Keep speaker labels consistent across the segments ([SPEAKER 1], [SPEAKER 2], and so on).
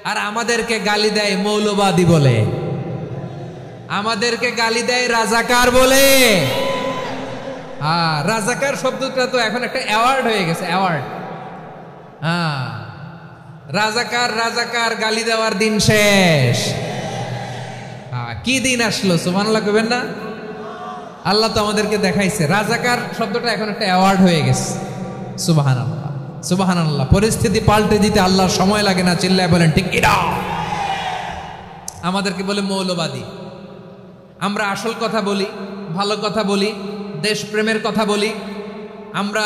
[SPEAKER 1] আর আমাদেরকে গালি দেয় মৌলবাদী বলে, আমাদেরকে গালি দেয় রাজাকার বলে। হ্যাঁ, রাজাকার শব্দটা তো এখন একটা অ্যাওয়ার্ড হয়ে গেছে, অ্যাওয়ার্ড। হ্যাঁ, রাজাকার রাজাকার গালি দেওয়ার দিন শেষ। কি দিন আসলো, সুবহানাল্লাহ কইবেন না? আল্লাহ তো আমাদেরকে দেখাইছে রাজাকার শব্দটা এখন একটা অ্যাওয়ার্ড হয়ে গেছে। সুবহানাল্লাহ, সুবহানাল্লাহ। পরিস্থিতি পাল্টে দিতে আল্লাহর সময় লাগে না, চিল্লায় বলেন ঠিক কিনা? আমাদেরকে বলে মৌলবাদী। আমরা আসল কথা বলি, ভালো কথা বলি, দেশপ্রেমের কথা বলি, আমরা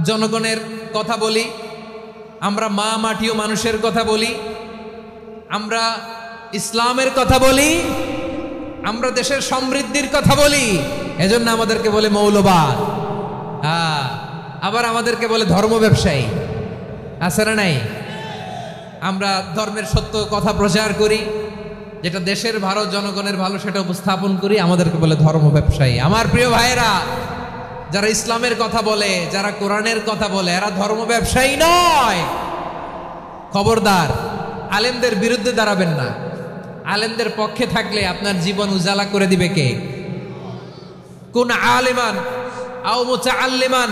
[SPEAKER 1] জনগণের কথা বলি, আমরা মা মাটি ও মানুষের কথা বলি, আমরা ইসলামের কথা বলি, আমরা দেশের সমৃদ্ধির কথা বলি। এজন্য আমাদেরকে বলে মৌলবাদ। আবার আমাদেরকে বলে ধর্ম ব্যবসায়ী। আছে না নাই? আমরা ধর্মের সত্য কথা প্রচার করি, যেটা দেশের ভালো, জনগণের ভালো, সেটা উপস্থাপন করি, আমাদেরকে বলে ধর্ম ব্যবসায়ী। আমার প্রিয় ভাইয়েরা, যারা ইসলামের কথা বলে, যারা কোরআনের কথা বলে, এরা ধর্ম ব্যবসায়ী নয়। খবরদার, আলেমদের বিরুদ্ধে দাঁড়াবেন না। আলেমদের পক্ষে থাকলে আপনার জীবন উজালা করে দিবে কে? কুন আলিমান আও মুতাআল্লিমান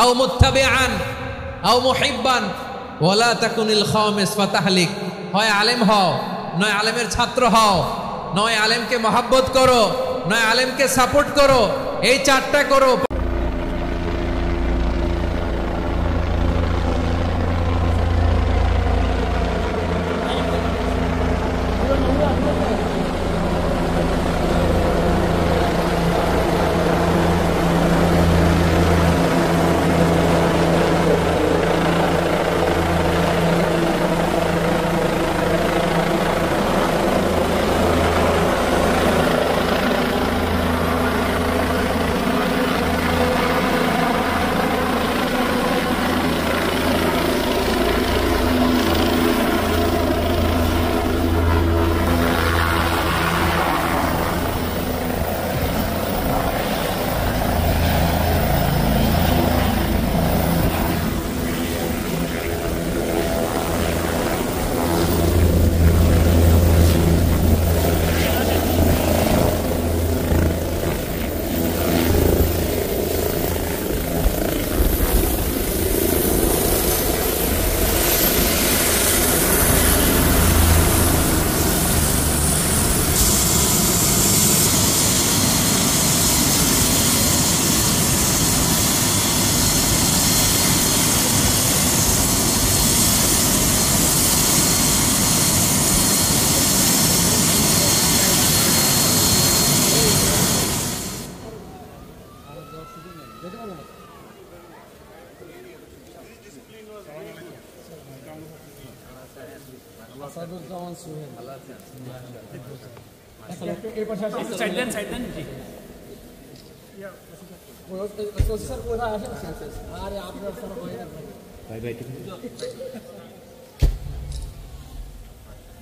[SPEAKER 1] আও মুত্তাবিআন আও মুহিব্বান ওয়ালা তাকুনিল খামিস ফাতাহলিক। হয় আলেম হও, নয় আলেমের ছাত্র হও, নয় আলেমকে মহাব্বত করো, নয় আলেমকে সাপোর্ট করো। এই চারটা করো।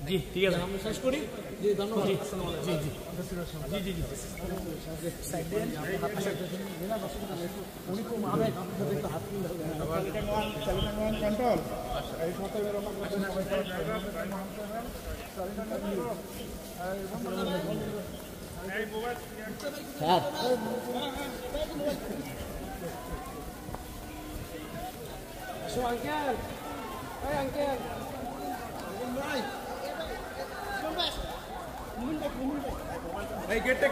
[SPEAKER 2] জি ঠিক আছে, আমরা শেষ করি। জি ধন্যবাদ। জি জি জি জি জি সাইড দেন। উনি খুব আবেগ, আপনাদের একটু হাত তুলে দেবেন। কন্ট্রোল এই সাথে স্যার আসো আঙ্কেল, এই আঙ্কেল ভাই, এই গেটটা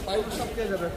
[SPEAKER 2] পাইপ সব কে যাবে?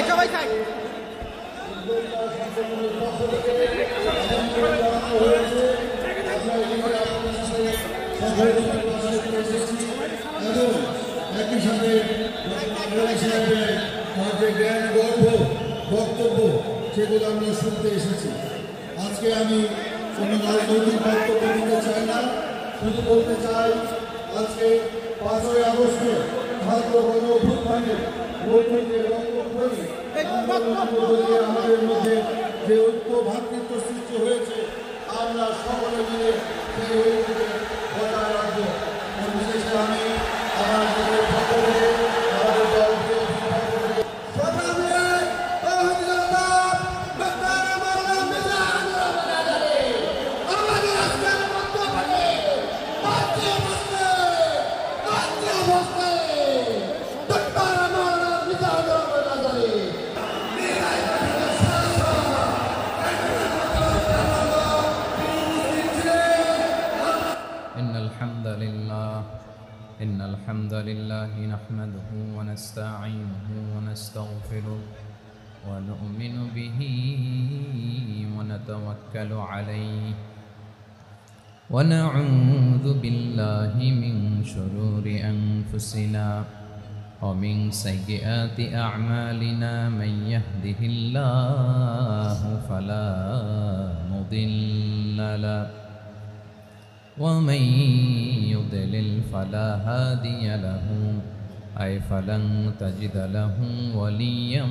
[SPEAKER 3] সবাই খাই
[SPEAKER 4] একই সাথে যে জ্ঞান গর্ভ বক্তব্য সেগুলো আমরা শুনতে এসেছি। আজকে আমি কোনো রাজনৈতিক বক্তব্য দিতে চাই না, শুধু বলতে চাই আজকে 5ই আগস্টে ছাত্র গণ অভ্যুত্থানের আমাদের মধ্যে যে ঐক্য ভ্রাতৃত্ব সৃষ্টি হয়েছে আমরা সকলে মিলে সেই ঐক্যকে বজায় রাখবো। বিশেষে আমি আমার আমাদের দলকে
[SPEAKER 5] إن الحمد لله نحمده ونستعينه ونستغفره ونؤمن به ونتوكل عليه ونعوذ بالله من شرور أنفسنا ومن سيئات أعمالنا من يهده الله فلا مضل له ومن يضلل فلا هادي له أي فلن تجد له وليا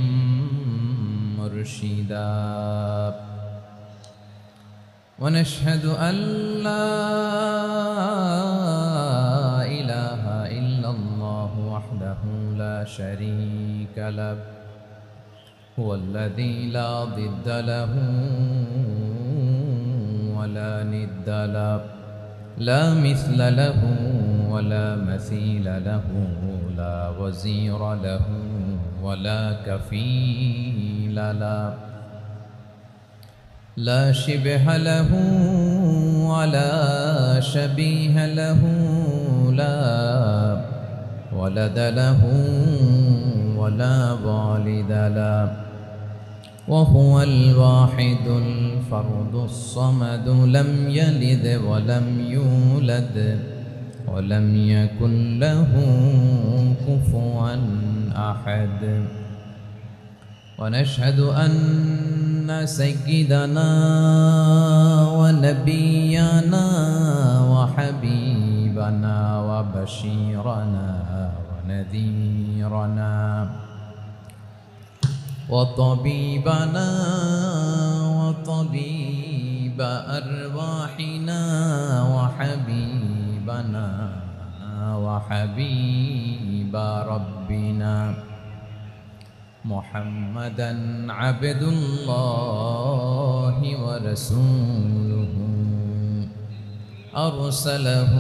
[SPEAKER 5] مرشدا ونشهد أن لا إله إلا الله وحده لا شريك له هو الذي لا ضد له ولا ند له لا مثل له ولا مثيل له لا وزير له ولا كفيل له لا شبه له ولا شبيه له لا ولد له ولا والد له وهو الواحد الفرد الصمد لم يلد ولم يولد ولم يكن له كفوا أحد ونشهد أن سيدنا ونبينا وحبيبنا وبشيرنا ونذيرنا وطبيبنا وطبيب أرواحنا وحبيبنا وحبيب ربنا محمدا عبد الله ورسوله أرسله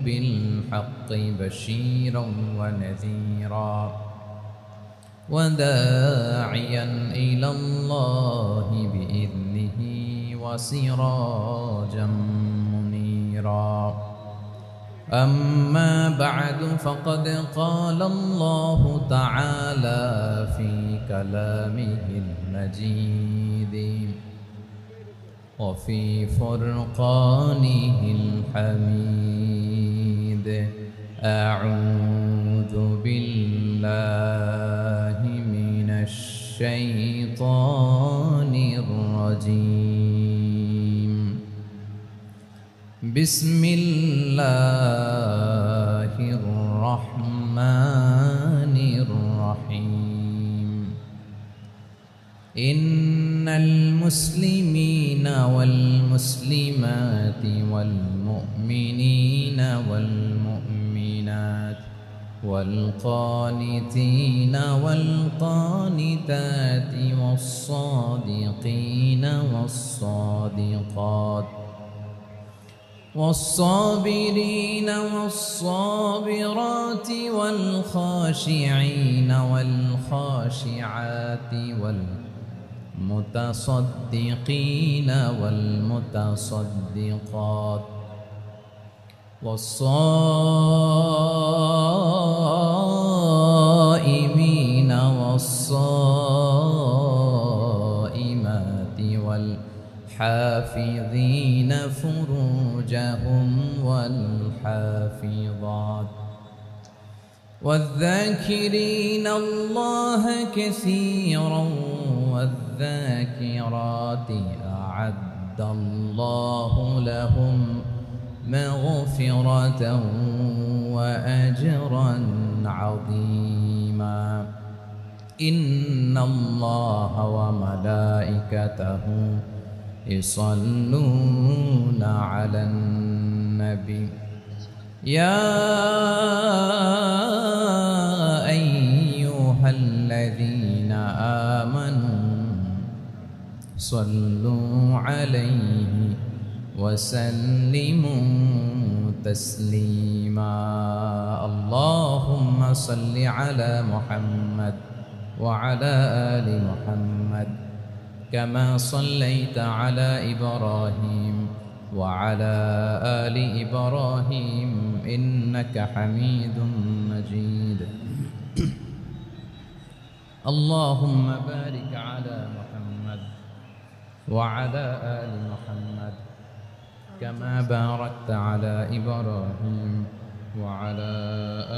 [SPEAKER 5] بالحق بشيرا ونذيرا وداعيا إلى الله بإذنه وسراجا منيرا أما بعد فقد قال الله تعالى في كلامه المجيد وفي فرقانه الحميد أعوذ بالله من الشيطان الرجيم بسم الله الرحمن الرحيم إن المسلمين والمسلمات والمؤمنين والمؤمنات والقانتين والقانتات والصادقين والصادقات والصابرين والصابرات والخاشعين والخاشعات والمتصدقين والمتصدقات والصائمين والصائمات والصائمات والحافظين فروجهم والحافظات والذاكرين الله كثيرا والذاكرات أعد الله لهم مغفرة وأجرا عظيما إن الله وملائكته يصلون على النبي يا أيها الذين آمنوا صلوا عليه وسلموا تسليما اللهم صل على محمد وعلى آل محمد كما صليت على إبراهيم وعلى آل إبراهيم إنك حميد مجيد اللهم بارك على محمد وعلى آل محمد كما باركت على إبراهيم وعلى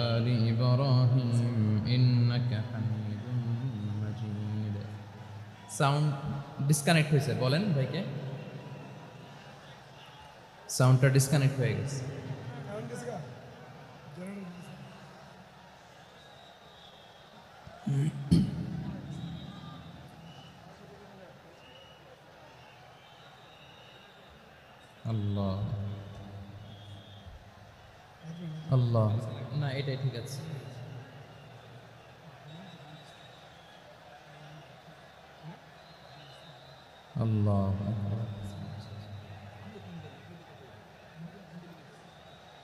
[SPEAKER 5] آل إبراهيم إنك حميد مجيد সাউন্ড ডিসকানেক্ট হয়েছে বলেন ভাইকে সাউন্ডটা ডিসকানেক্ট হয়ে গেছে আল্লাহ আল্লাহ না এটাই ঠিক আছে আল্লাহ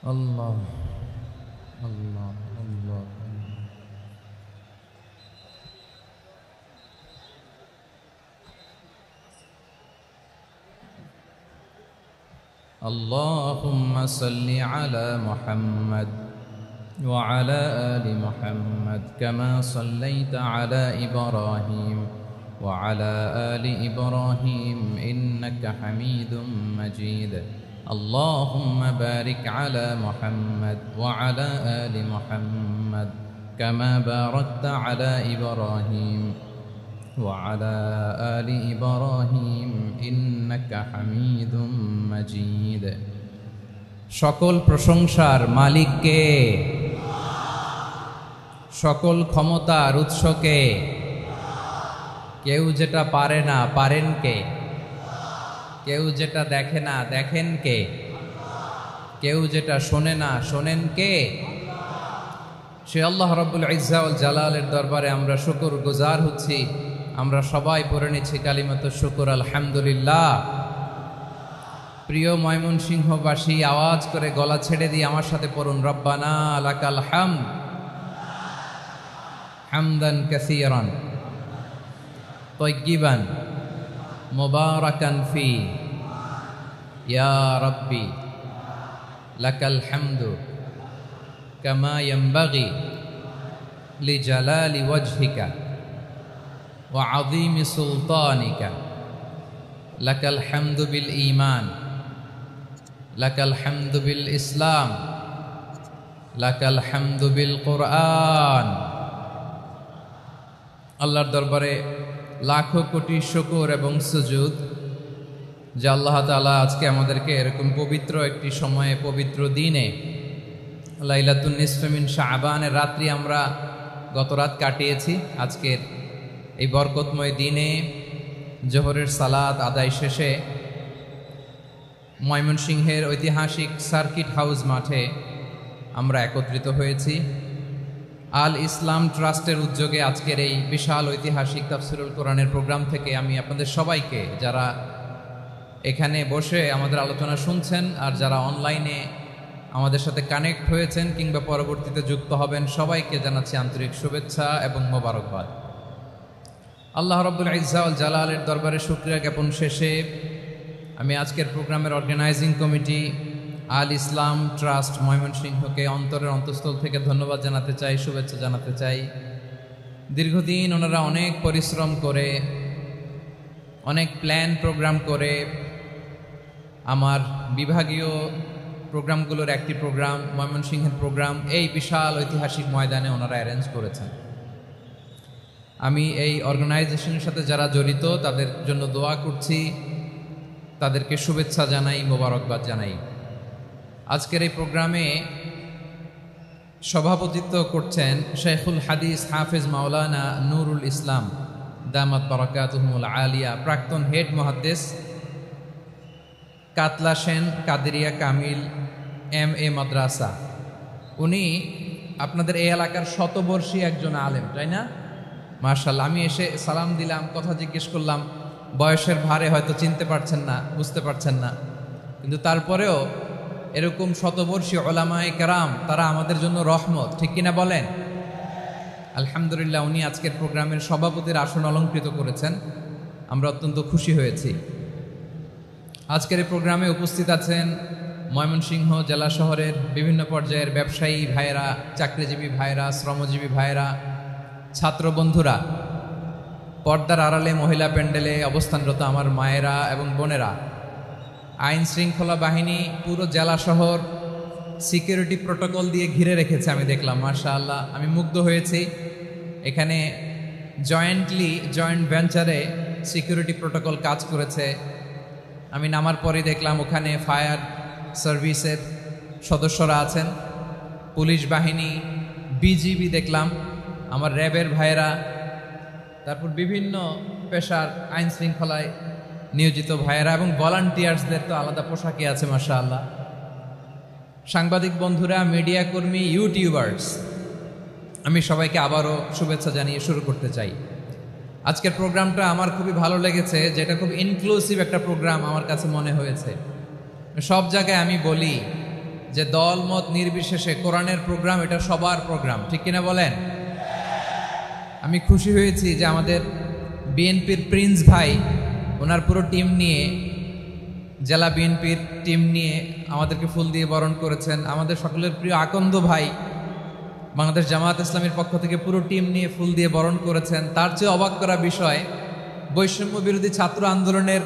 [SPEAKER 5] আল্লাহ আল্লাহ আল্লাহ اللهم صل على محمد وعلى آل محمد كما صليت على إبراهيم وعلى آل إبراهيم إنك حميد مجيد اللهم بارك على محمد وعلى آل محمد كما باركت على إبراهيم وعلى آل إبراهيم إنك حميد مجيد সকল প্রশংসার মালিক কে সকল ক্ষমতার উৎস কে কেউ যেটা পারে না পারেন কে কেউ যেটা দেখে না দেখেন কে কেউ যেটা শোনে না শোনেন কে সে আল্লাহ রাব্বুল ইজ্জা ওয়াল জালালের দরবারে আমরা শুকর গুজার হচ্ছি আমরা সবাই পড়ে নিচ্ছি কালিমাতুশ শুকর আলহামদুলিল্লাহ প্রিয় ময়মনসিংহবাসী আওয়াজ করে গলা ছেড়ে দিয়ে আমার সাথে পড়ুন রব্বানা লাকাল হামদ হামদান কাসীরান তাইয়্যিবান মুবারাকান ফি ইয়া রাব্বি লাকাল হামদু কামা ইয়ানবাগি লিজালালি ওয়াজহিকা ওয়া আযীমি সুলতানিকা লাকাল হামদু বিল ঈমান লাকাল হামদু বিল ইসলাম লাকাল হামদু বিল কুরআন আল্লাহর দরবারে লাখো কোটি শুকর এবং সুজুদ যে আল্লাহ তাআলা আজকে আমাদেরকে এরকম পবিত্র একটি সময়ে পবিত্র দিনে লাইলাতুন নিসফে মিন শাবানের রাত্রি আমরা গত রাত কাটিয়েছি আজকের এই বরকতময় দিনে জোহরের সালাত আদায় শেষে ময়মনসিংহের ঐতিহাসিক সার্কিট হাউস মাঠে আমরা একত্রিত হয়েছি আল ইসলাম ট্রাস্টের উদ্যোগে আজকের এই বিশাল ঐতিহাসিক তাফসিরুল কোরআনের প্রোগ্রাম থেকে আমি আপনাদের সবাইকে যারা এখানে বসে আমাদের আলোচনা শুনছেন আর যারা অনলাইনে আমাদের সাথে কানেক্ট হয়েছেন কিংবা পরবর্তীতে যুক্ত হবেন সবাইকে জানাচ্ছি আন্তরিক শুভেচ্ছা এবং মোবারকবাদ আল্লাহ রাব্বুল ইজ্জা ওয়াল জালালের দরবারে শুকরিয়া জ্ঞাপন শেষে আমি আজকের প্রোগ্রামের অর্গানাইজিং কমিটি আল ইসলাম ট্রাস্ট ময়মনসিংহকে অন্তরের অন্তঃস্থল থেকে ধন্যবাদ জানাতে চাই শুভেচ্ছা জানাতে চাই দীর্ঘদিন ওনারা অনেক পরিশ্রম করে, অনেক প্ল্যান প্রোগ্রাম করে আমার বিভাগীয় প্রোগ্রামগুলোর একটি প্রোগ্রাম, ময়মনসিংহের প্রোগ্রাম, এই বিশাল ঐতিহাসিক ময়দানে ওনারা অ্যারেঞ্জ করেছেন। আমি এই অর্গানাইজেশনের সাথে যারা জড়িত তাদের জন্য দোয়া করছি, তাদেরকে শুভেচ্ছা জানাই, মোবারকবাদ জানাই। আজকের এই প্রোগ্রামে সভাপতিত্ব করছেন শেখুল হাদিস হাফেজ মাওলানা নুরুল ইসলাম দামাত বারাকাতুহুল আলিয়া, প্রাক্তন হেড মুহাদ্দিস কাতলা সেন কাদেরিয়া কামিল MA মাদ্রাসা। উনি আপনাদের এই এলাকার শতবর্ষী একজন আলেম, তাই না? মাশাআল্লাহ। আমি এসে সালাম দিলাম, কথা জিজ্ঞেস করলাম, বয়সের ভারে হয়তো চিনতে পারছেন না, বুঝতে পারছেন না, কিন্তু তারপরেও এরকম শতবর্ষী ওলামায়ে কেরাম তারা আমাদের জন্য রহমত, ঠিক কিনা বলেন? আলহামদুলিল্লাহ, উনি আজকের প্রোগ্রামের সভাপতির আসন অলঙ্কৃত করেছেন, আমরা অত্যন্ত খুশি হয়েছি। আজকের এই প্রোগ্রামে উপস্থিত আছেন ময়মনসিংহ জেলা শহরের বিভিন্ন পর্যায়ের ব্যবসায়ী ভাইয়েরা, চাকরিজীবী ভাইয়েরা, শ্রমজীবী ভাইয়েরা, ছাত্র বন্ধুরা, পর্দার আড়ালে মহিলা প্যান্ডেলে অবস্থানরত আমার মায়েরা এবং বোনেরা, আইন শৃঙ্খলা বাহিনী পুরো জেলা শহর সিকিউরিটি প্রোটোকল দিয়ে ঘিরে রেখেছে, আমি দেখলাম। মাশাআল্লাহ, আমি মুগ্ধ হয়েছি। এখানে জয়েন্ট ভেঞ্চারে সিকিউরিটি প্রোটোকল কাজ করেছে। আমি নামার পরে দেখলাম ওখানে ফায়ার সার্ভিসের সদস্যরা আছেন, পুলিশ বাহিনী, বিজিবি দেখলাম, আমার র্যাবের ভাইয়েরা, তারপর বিভিন্ন পেশার আইন শৃঙ্খলায় নিয়োজিত ভাইয়েরা এবং ভলান্টিয়ার্সদের তো আলাদা পোশাকে আছে মাশাআল্লাহ। সাংবাদিক বন্ধুরা, মিডিয়া কর্মী, ইউটিউবার্স, আমি সবাইকে আবারও শুভেচ্ছা জানিয়ে শুরু করতে চাই। আজকের প্রোগ্রামটা আমার খুবই ভালো লেগেছে, যেটা খুব ইনক্লুসিভ একটা প্রোগ্রাম আমার কাছে মনে হয়েছে। সব জায়গায় আমি বলি যে দল মত নির্বিশেষে কোরআনের প্রোগ্রাম এটা সবার প্রোগ্রাম, ঠিক কিনা বলেন? আমি খুশি হয়েছি যে আমাদের বিএনপির প্রিন্স ভাই ওনার পুরো টিম নিয়ে, জেলা বিএনপির টিম নিয়ে আমাদেরকে ফুল দিয়ে বরণ করেছেন। আমাদের সকলের প্রিয় আকন্দ ভাই বাংলাদেশ জামায়াত ইসলামীর পক্ষ থেকে পুরো টিম নিয়ে ফুল দিয়ে বরণ করেছেন। তার চেয়ে অবাক করা বিষয়, বৈষম্য বিরোধী ছাত্র আন্দোলনের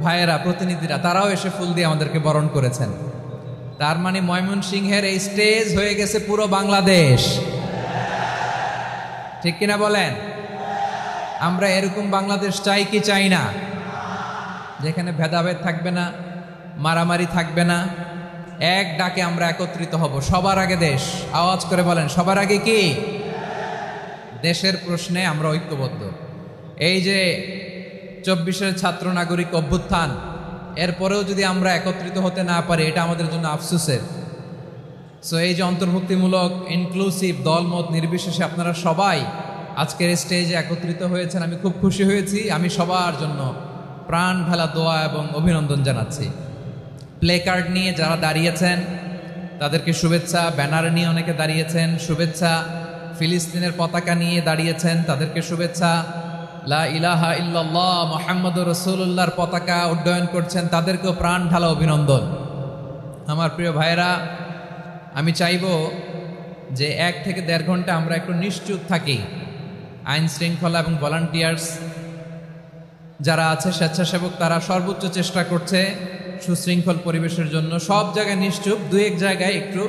[SPEAKER 5] ভাইয়েরা, প্রতিনিধিরা, তারাও এসে ফুল দিয়ে আমাদেরকে বরণ করেছেন। তার মানে ময়মনসিংহের এই স্টেজ হয়ে গেছে পুরো বাংলাদেশ, ঠিক কিনা বলেন? আমরা এরকম বাংলাদেশ চাই কি চাই না? যেখানে ভেদাভেদ থাকবে না, মারামারি থাকবে না, এক ডাকে আমরা একত্রিত হব। সবার আগে দেশ, আওয়াজ করে বলেন, সবার আগে কি? দেশের প্রশ্নে আমরা ঐক্যবদ্ধ। এই যে 24-এর ছাত্র নাগরিক অভ্যুত্থান, এরপরেও যদি আমরা একত্রিত হতে না পারি, এটা আমাদের জন্য আফসোসের। সো এই যে অন্তর্ভুক্তিমূলক ইনক্লুসিভ দলমত নির্বিশেষে আপনারা সবাই আজকের স্টেজে একত্রিত হয়েছেন, আমি খুব খুশি হয়েছি। আমি সবার জন্য প্রাণ ঢালা দোয়া এবং অভিনন্দন জানাচ্ছি। প্লে কার্ড নিয়ে যারা দাঁড়িয়েছেন তাদেরকে শুভেচ্ছা, ব্যানার নিয়ে অনেকে দাঁড়িয়েছেন, শুভেচ্ছা, ফিলিস্তিনের পতাকা নিয়ে দাঁড়িয়েছেন, তাদেরকে শুভেচ্ছা, লা ইলাহা ইল্লাল্লাহ মুহাম্মাদুর রাসূলুল্লাহর পতাকা উড্ডয়ন করছেন, তাদেরকেও প্রাণ ঢালা অভিনন্দন। আমার প্রিয় ভাইয়েরা, আমি চাইব যে 1 থেকে 1.5 ঘন্টা আমরা একটু নিশ্চুপ থাকি। আইন শৃঙ্খলা এবং ভলান্টিয়ার্স যারা আছে, স্বেচ্ছাসেবক, তারা সর্বোচ্চ চেষ্টা করছে সুশৃঙ্খল পরিবেশের জন্য। সব জায়গায় নিশ্চুপ, 2-1 জায়গায় একটু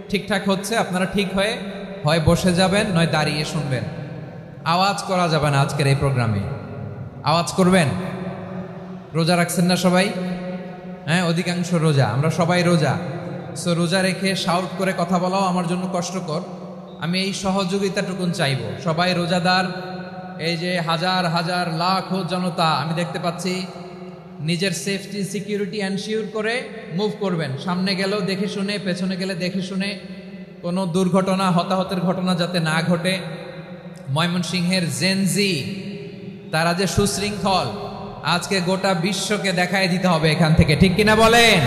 [SPEAKER 5] ঠিকঠাক হচ্ছে। আপনারা ঠিক হয়ে হয় বসে যাবেন, নয় দাঁড়িয়ে শুনবেন। আওয়াজ করা যাবে না আজকের এই প্রোগ্রামে। আওয়াজ করবেন? রোজা রাখছেন না সবাই? হ্যাঁ, অধিকাংশ রোজা, আমরা সবাই রোজা। সো রোজা রেখে শাউট করে কথা বলাও আমার জন্য কষ্টকর। আমি এই সহযোগিতাটুকুন চাইব। সবাই রোজাদার, এই যে হাজার হাজার লাখো জনতা আমি দেখতে পাচ্ছি, নিজের সেফটি সিকিউরিটি এনশিওর করে মুভ করবেন। সামনে গেলেও দেখে শুনে, পেছনে গেলে দেখে শুনে, কোনো দুর্ঘটনা, হতাহতের ঘটনা যাতে না ঘটে। ময়মনসিংহের জেনজি তারা যে সুশৃঙ্খল, আজকে গোটা বিশ্বকে দেখায় দিতে হবে এখান থেকে, ঠিক কিনা বলেন?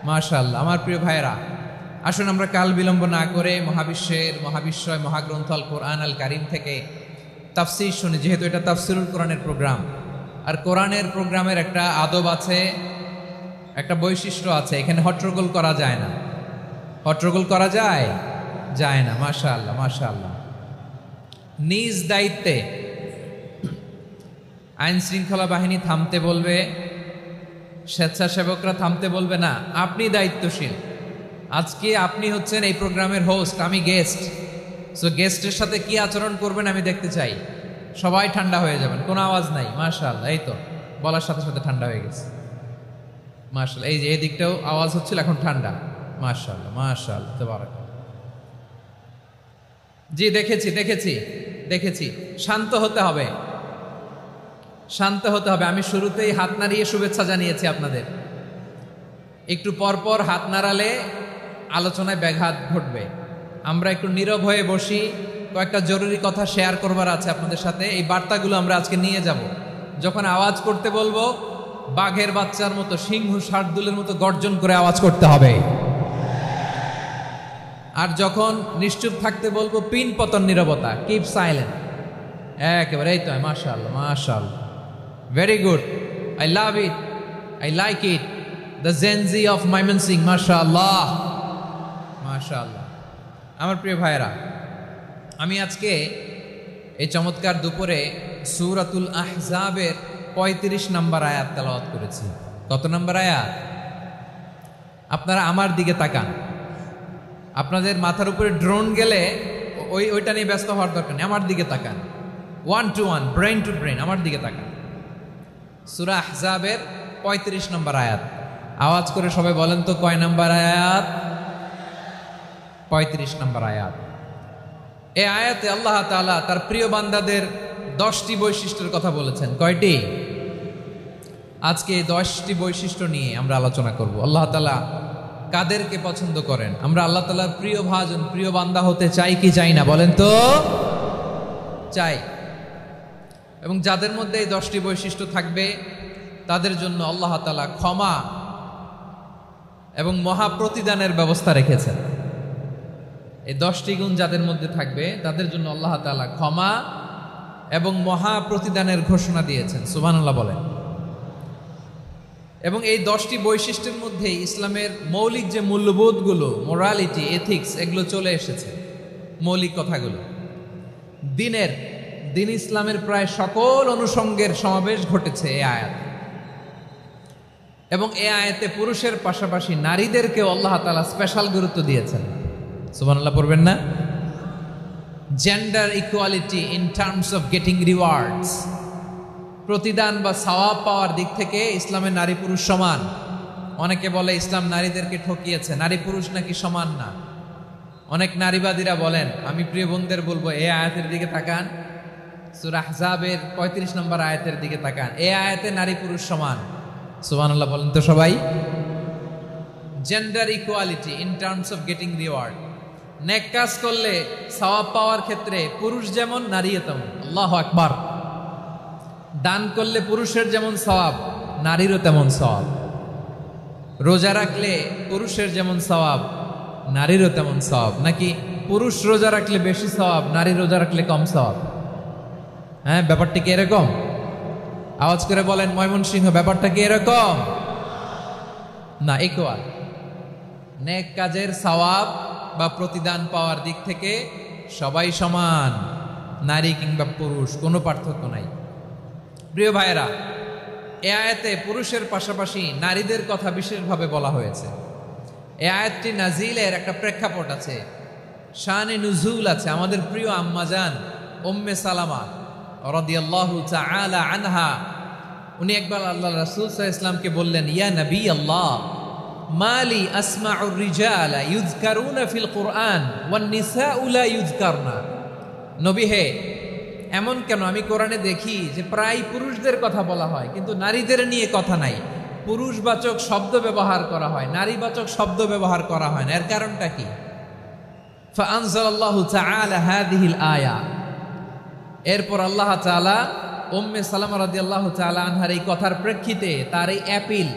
[SPEAKER 5] মাশাআল্লাহ। আমার প্রিয় ভাইয়েরা, আসুন আমরা কাল বিলম্ব না করে মহাবিশ্বয় মহাগ্রন্থ আল কোরআন আল কারিম থেকে তাফসীর শুনি, যেহেতু এটা তাফসীরুল কোরআনের প্রোগ্রাম। আর কোরআনের প্রোগ্রামের একটা আদব আছে, একটা বৈশিষ্ট্য আছে, এখানে হট্টগোল করা যায় না। হট্টগোল করা যায় না। মাশাআল্লাহ, মাশাআল্লাহ। নিজ দায়িত্বে আইন শৃঙ্খলা বাহিনী থামতে বলবে, স্বেচ্ছাসেবকরা থামতে বলবে না, আপনি দায়িত্বশীল। আজকে আপনি হচ্ছেন এই প্রোগ্রামের হোস্ট, আমি গেস্ট। সো গেস্টের সাথে কি আচরণ করবেন আমি দেখতে চাই। সবাই ঠান্ডা হয়ে যাবেন, কোনো আওয়াজ নাই। মাশাআল্লাহ, এই তো বলার সাথে সাথে ঠান্ডা হয়ে গেছে। মাশাআল্লাহ, এই যে এই দিকটাও আওয়াজ হচ্ছিল, এখন ঠান্ডা। মাশাআল্লাহ মাশাআল্লাহ, তাবারাকাল্লাহ। জি দেখেছি দেখেছি দেখেছি। শান্ত হতে হবে, শান্ত হতে হবে। আমি শুরুতেই হাত নাড়িয়ে শুভেচ্ছা জানিয়েছি আপনাদের। একটু পরপর হাত নাড়ালে আলোচনায় ব্যাঘাত ঘটবে। আমরা একটু নীরব হয়ে বসি, কয়েকটা জরুরি কথা শেয়ার করবার আছে আপনাদের সাথে। এই বার্তাগুলো আমরা আজকে নিয়ে যাব। যখন আওয়াজ করতে বলবো, বাঘের বাচ্চার মতো, সিংহ শার্দুলের মতো গর্জন করে আওয়াজ করতে হবে। আর যখন নিশ্চুপ থাকতে বলবো, পিন পতন নীরবতা, কিপ সাইলেন্ট। একেবারে এই তো, মাশাআল্লাহ মাশাআল্লাহ, very good, I love it, I like it, the Gen Z of Mymensingh, মাশাআল্লাহ মাশাআল্লাহ। আমার প্রিয় ভাইয়েরা, আমি আজকে এই চমৎকার দুপুরে সূরাতুল আহজাবের ৩৫ নম্বর আয়াত তেলাওয়াত করেছি। কত নম্বর আয়াত? আপনারা আমার দিকে তাকান। আপনাদের মাথার উপরে ড্রোন গেলে ওইটা নিয়ে ব্যস্ত হওয়ার দরকার নেই, আমার দিকে তাকান। 1 to 1, ব্রেন টু ব্রেন, আমার দিকে তাকান। সূরা আহজাবের ৩৫ নম্বর আয়াত। আওয়াজ করে সবাই বলেন তো, কয় নম্বর আয়াত? ৩৫ নম্বর আয়াত। এই আয়াতে আল্লাহ তাআলা তার প্রিয় বান্দাদের 10টি বৈশিষ্ট্যের কথা বলেছেন। কয়টি? আজকে এই 10টি বৈশিষ্ট্য নিয়ে আমরা আলোচনা করব। আল্লাহ তাআলা কাদেরকে পছন্দ করেন? আমরা আল্লাহ তাআলার প্রিয় ভাজন, প্রিয় বান্দা হতে চাই কি চাই না? বলেন তো, চাই। এবং যাদের মধ্যে এই 10টি বৈশিষ্ট্য থাকবে তাদের জন্য আল্লাহ তাআলা ক্ষমা এবং মহা প্রতিদানের ব্যবস্থা রেখেছেন। এই 10টি গুণ যাদের মধ্যে থাকবে তাদের জন্য আল্লাহ তাআলা ক্ষমা এবং মহা প্রতিদানের ঘোষণা দিয়েছেন। সুবহানাল্লাহ বলেন। এবং এই 10টি বৈশিষ্ট্যের মধ্যে ইসলামের মৌলিক যে মূল্যবোধগুলো, মোরালিটি, এথিক্স, এগুলো চলে এসেছে। মৌলিক কথাগুলো দিন ইসলামের প্রায় সকল অনুষঙ্গের সমাবেশ ঘটেছে এই আয়াতে। এবং এই আয়াতে পুরুষের পাশাপাশি নারীদেরকেও আল্লাহ তাআলা স্পেশাল গুরুত্ব দিয়েছেন। সুবহানাল্লাহ পড়বেন না? Gender equality in terms of getting rewards, প্রতিদান বা সওয়াব পাওয়ার দিক থেকে ইসলামে নারী পুরুষ সমান। অনেকে বলে ইসলাম নারীদেরকে ঠকিয়েছে, নারী পুরুষ নাকি সমান না। অনেক নারীবাদীরা বলেন, আমি প্রিয় বোনদের বলবো, এই আয়াতের দিকে তাকান, সূরা আহজাবের ৩৫ নম্বর আয়াতের দিকে তাকান। এই আয়াতে নারী পুরুষ সমান। সুবহানাল্লাহ বলেন তো সবাই। Gender equality in terms of getting reward, নেক কাজ করলে সওয়াব পাওয়ার ক্ষেত্রে পুরুষ যেমন নারীও তেমন। আল্লাহু আকবার। দান করলে পুরুষের যেমন সওয়াব, নারীরও তেমন সওয়াব। রোজা রাখলে পুরুষের যেমন সওয়াব, নারীরও তেমন সওয়াব। নাকি পুরুষ রোজা রাখলে বেশি সওয়াব, নারী রোজা রাখলে কম সওয়াব? হ্যাঁ, ব্যাপারটা কি এরকম? আওয়াজ করে বলেন ময়মনসিংহ, ব্যাপারটা কি এরকম? না, ইকুয়াল। নেক কাজের সওয়াব বা প্রতিদান পাওয়ার দিক থেকে সবাই সমান, নারী কিংবা পুরুষ, কোনো পার্থক্য নাই। প্রিয় ভাইয়েরা, এ আয়াতে পুরুষের পাশাপাশি নারীদের কথা বিশেষভাবে বলা হয়েছে। এই আয়াতটি নাজিলের একটা প্রেক্ষাপট আছে, শানে নুজুল আছে। আমাদের প্রিয় আম্মাজান উম্মে সালামা রাদিয়াল্লাহু তাআলা আনহা, উনি একবার আল্লাহ রাসূল সাল্লাল্লাহু আলাইহি ওয়াসাল্লামকে বললেন, ইয়া নবী আল্লাহ, মালি আসমাউর রিজালা ইউযকারুনা ফিল কুরআন ওয়ান নিসাউ লা ইউযকারনা। নবী হে, এমন কেন আমি কোরআনে দেখি যে প্রায় পুরুষদের কথা বলা হয় কিন্তু নারীদের নিয়ে কথা নাই। পুরুষবাচক শব্দ ব্যবহার করা হয়, নারীবাচক শব্দ ব্যবহার করা হয় না। এর কারণটা কি? ফাআনজালাল্লাহু তাআলা হাযিহিল আয়া। এরপর আল্লাহ তাআলা উম্মে সালামা রাদিয়াল্লাহু তাআলা আনহার এই কথার প্রেক্ষিতে, তার এই অ্যাপিল,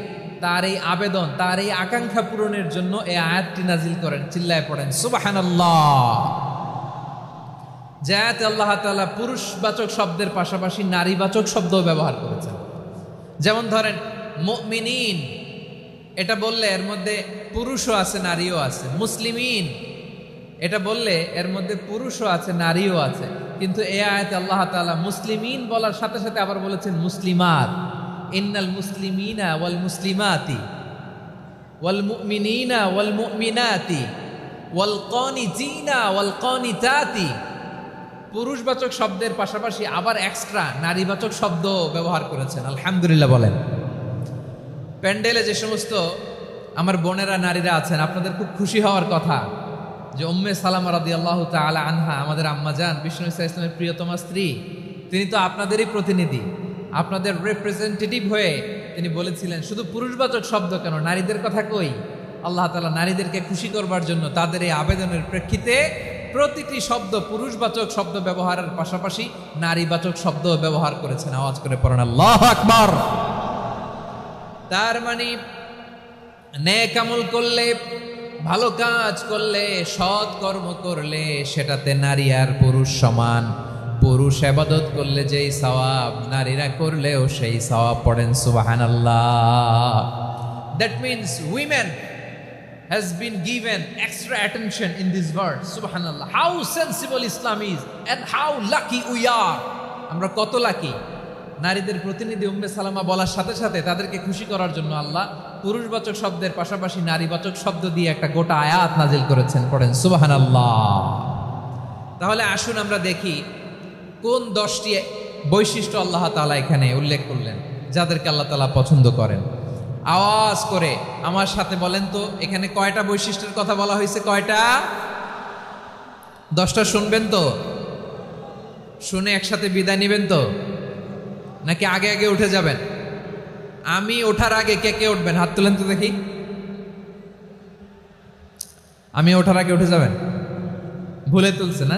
[SPEAKER 5] তার এই আবেদন, তার এই আকাঙ্ক্ষা পূরণের জন্য এই আয়াতটি নাজিল করেন। চিল্লায় পড়েন সুবহানাল্লাহ। যে আয়াতে আল্লাহ তাআলা পুরুষবাচক শব্দের পাশাপাশি নারীবাচক শব্দ ব্যবহার করেছেন। যেমন ধরেন মুমিনিন, এটা বললে এর মধ্যে পুরুষও আছে নারীও আছে। মুসলিমিন, এটা বললে এর মধ্যে পুরুষও আছে, নারীও আছে, কিন্তু এই আয়াতে আল্লাহ তাআলা মুসলিমিন বলার সাথে সাথে আবার বলেছেন মুসলিমাত। ইন্নাল মুসলিমিনা ওয়াল মুসলিমাতি ওয়াল মুমিনিনা ওয়াল মুমিনাতি ওয়াল কানিতিনা ওয়াল কানিতাতি। পুরুষবাচক শব্দের পাশাপাশি আবার এক্সট্রা নারীবাচক শব্দ ব্যবহার করেছেন। আলহামদুলিল্লাহ বলেন। প্যান্ডেলে যে সমস্ত আমার বোনেরা নারীরা আছেন, আপনাদের খুব খুশি হওয়ার কথা যে উম্মে সালামা রাদিয়াল্লাহু তাআলা আনহা, আমাদের আম্মাজান, বিষ্ণু ইসলামের প্রিয়তমা স্ত্রী, তিনি তো আপনাদেরই প্রতিনিধি, আপনাদের রিপ্রেজেন্টেটিভ হয়ে তিনি বলেছিলেন শুধু পুরুষবাচক শব্দ কেন, নারীদের কথা কই। আল্লাহ তাআলা নারীদেরকে খুশি করবার জন্য তাদের এই আবেদনের প্রেক্ষিতে প্রতিটি শব্দ পুরুষবাচক শব্দ ব্যবহারের পাশাপাশি নারীবাচক শব্দ ব্যবহার করেছেন। আওয়াজ করে পড়েন আল্লাহু আকবার। তার মানে নেক আমল করলে, ভালো কাজ করলে, সৎ কর্ম করলে সেটাতে নারী আর পুরুষ সমান। পুরুষ ইবাদত করলে যেই সওয়াব, নারীরা করলেও সেই সওয়াব। পড়েন সুবহানাল্লাহ। That means women has been given extra attention in this verse. Subhanallah. How sensible Islam is and how lucky we are. আমরা কত লাকি। নারীদের প্রতিনিধি উম্মে সালামা বলার সাথে সাথে তাদেরকে খুশি করার জন্য আল্লাহ পুরুষবাচক শব্দের পাশাপাশি নারীবাচক শব্দ দিয়ে একটা গোটা আয়াত নাজিল করেছেন। পড়েন সুবহানাল্লাহ। তাহলে আসুন আমরা দেখি কোন 10টি বৈশিষ্ট্য আল্লাহ তাআলা এখানে উল্লেখ করলেন যাদেরকে আল্লাহ তাআলা পছন্দ করেন। আওয়াজ করে আমার সাথে বলেন তো, এখানে কয়টা বৈশিষ্ট্যের কথা বলা হয়েছে? কয়টা? 10টা শুনবেন তো? শুনে একসাথে বিদায় নেবেন তো, নাকি আগে আগে উঠে যাবেন? আমি ওঠার আগে কে কে উঠবেন? হাত তুলেন তো দেখি। আমি ওঠার আগে উঠে যাবেন? ভুলে তুলছে না?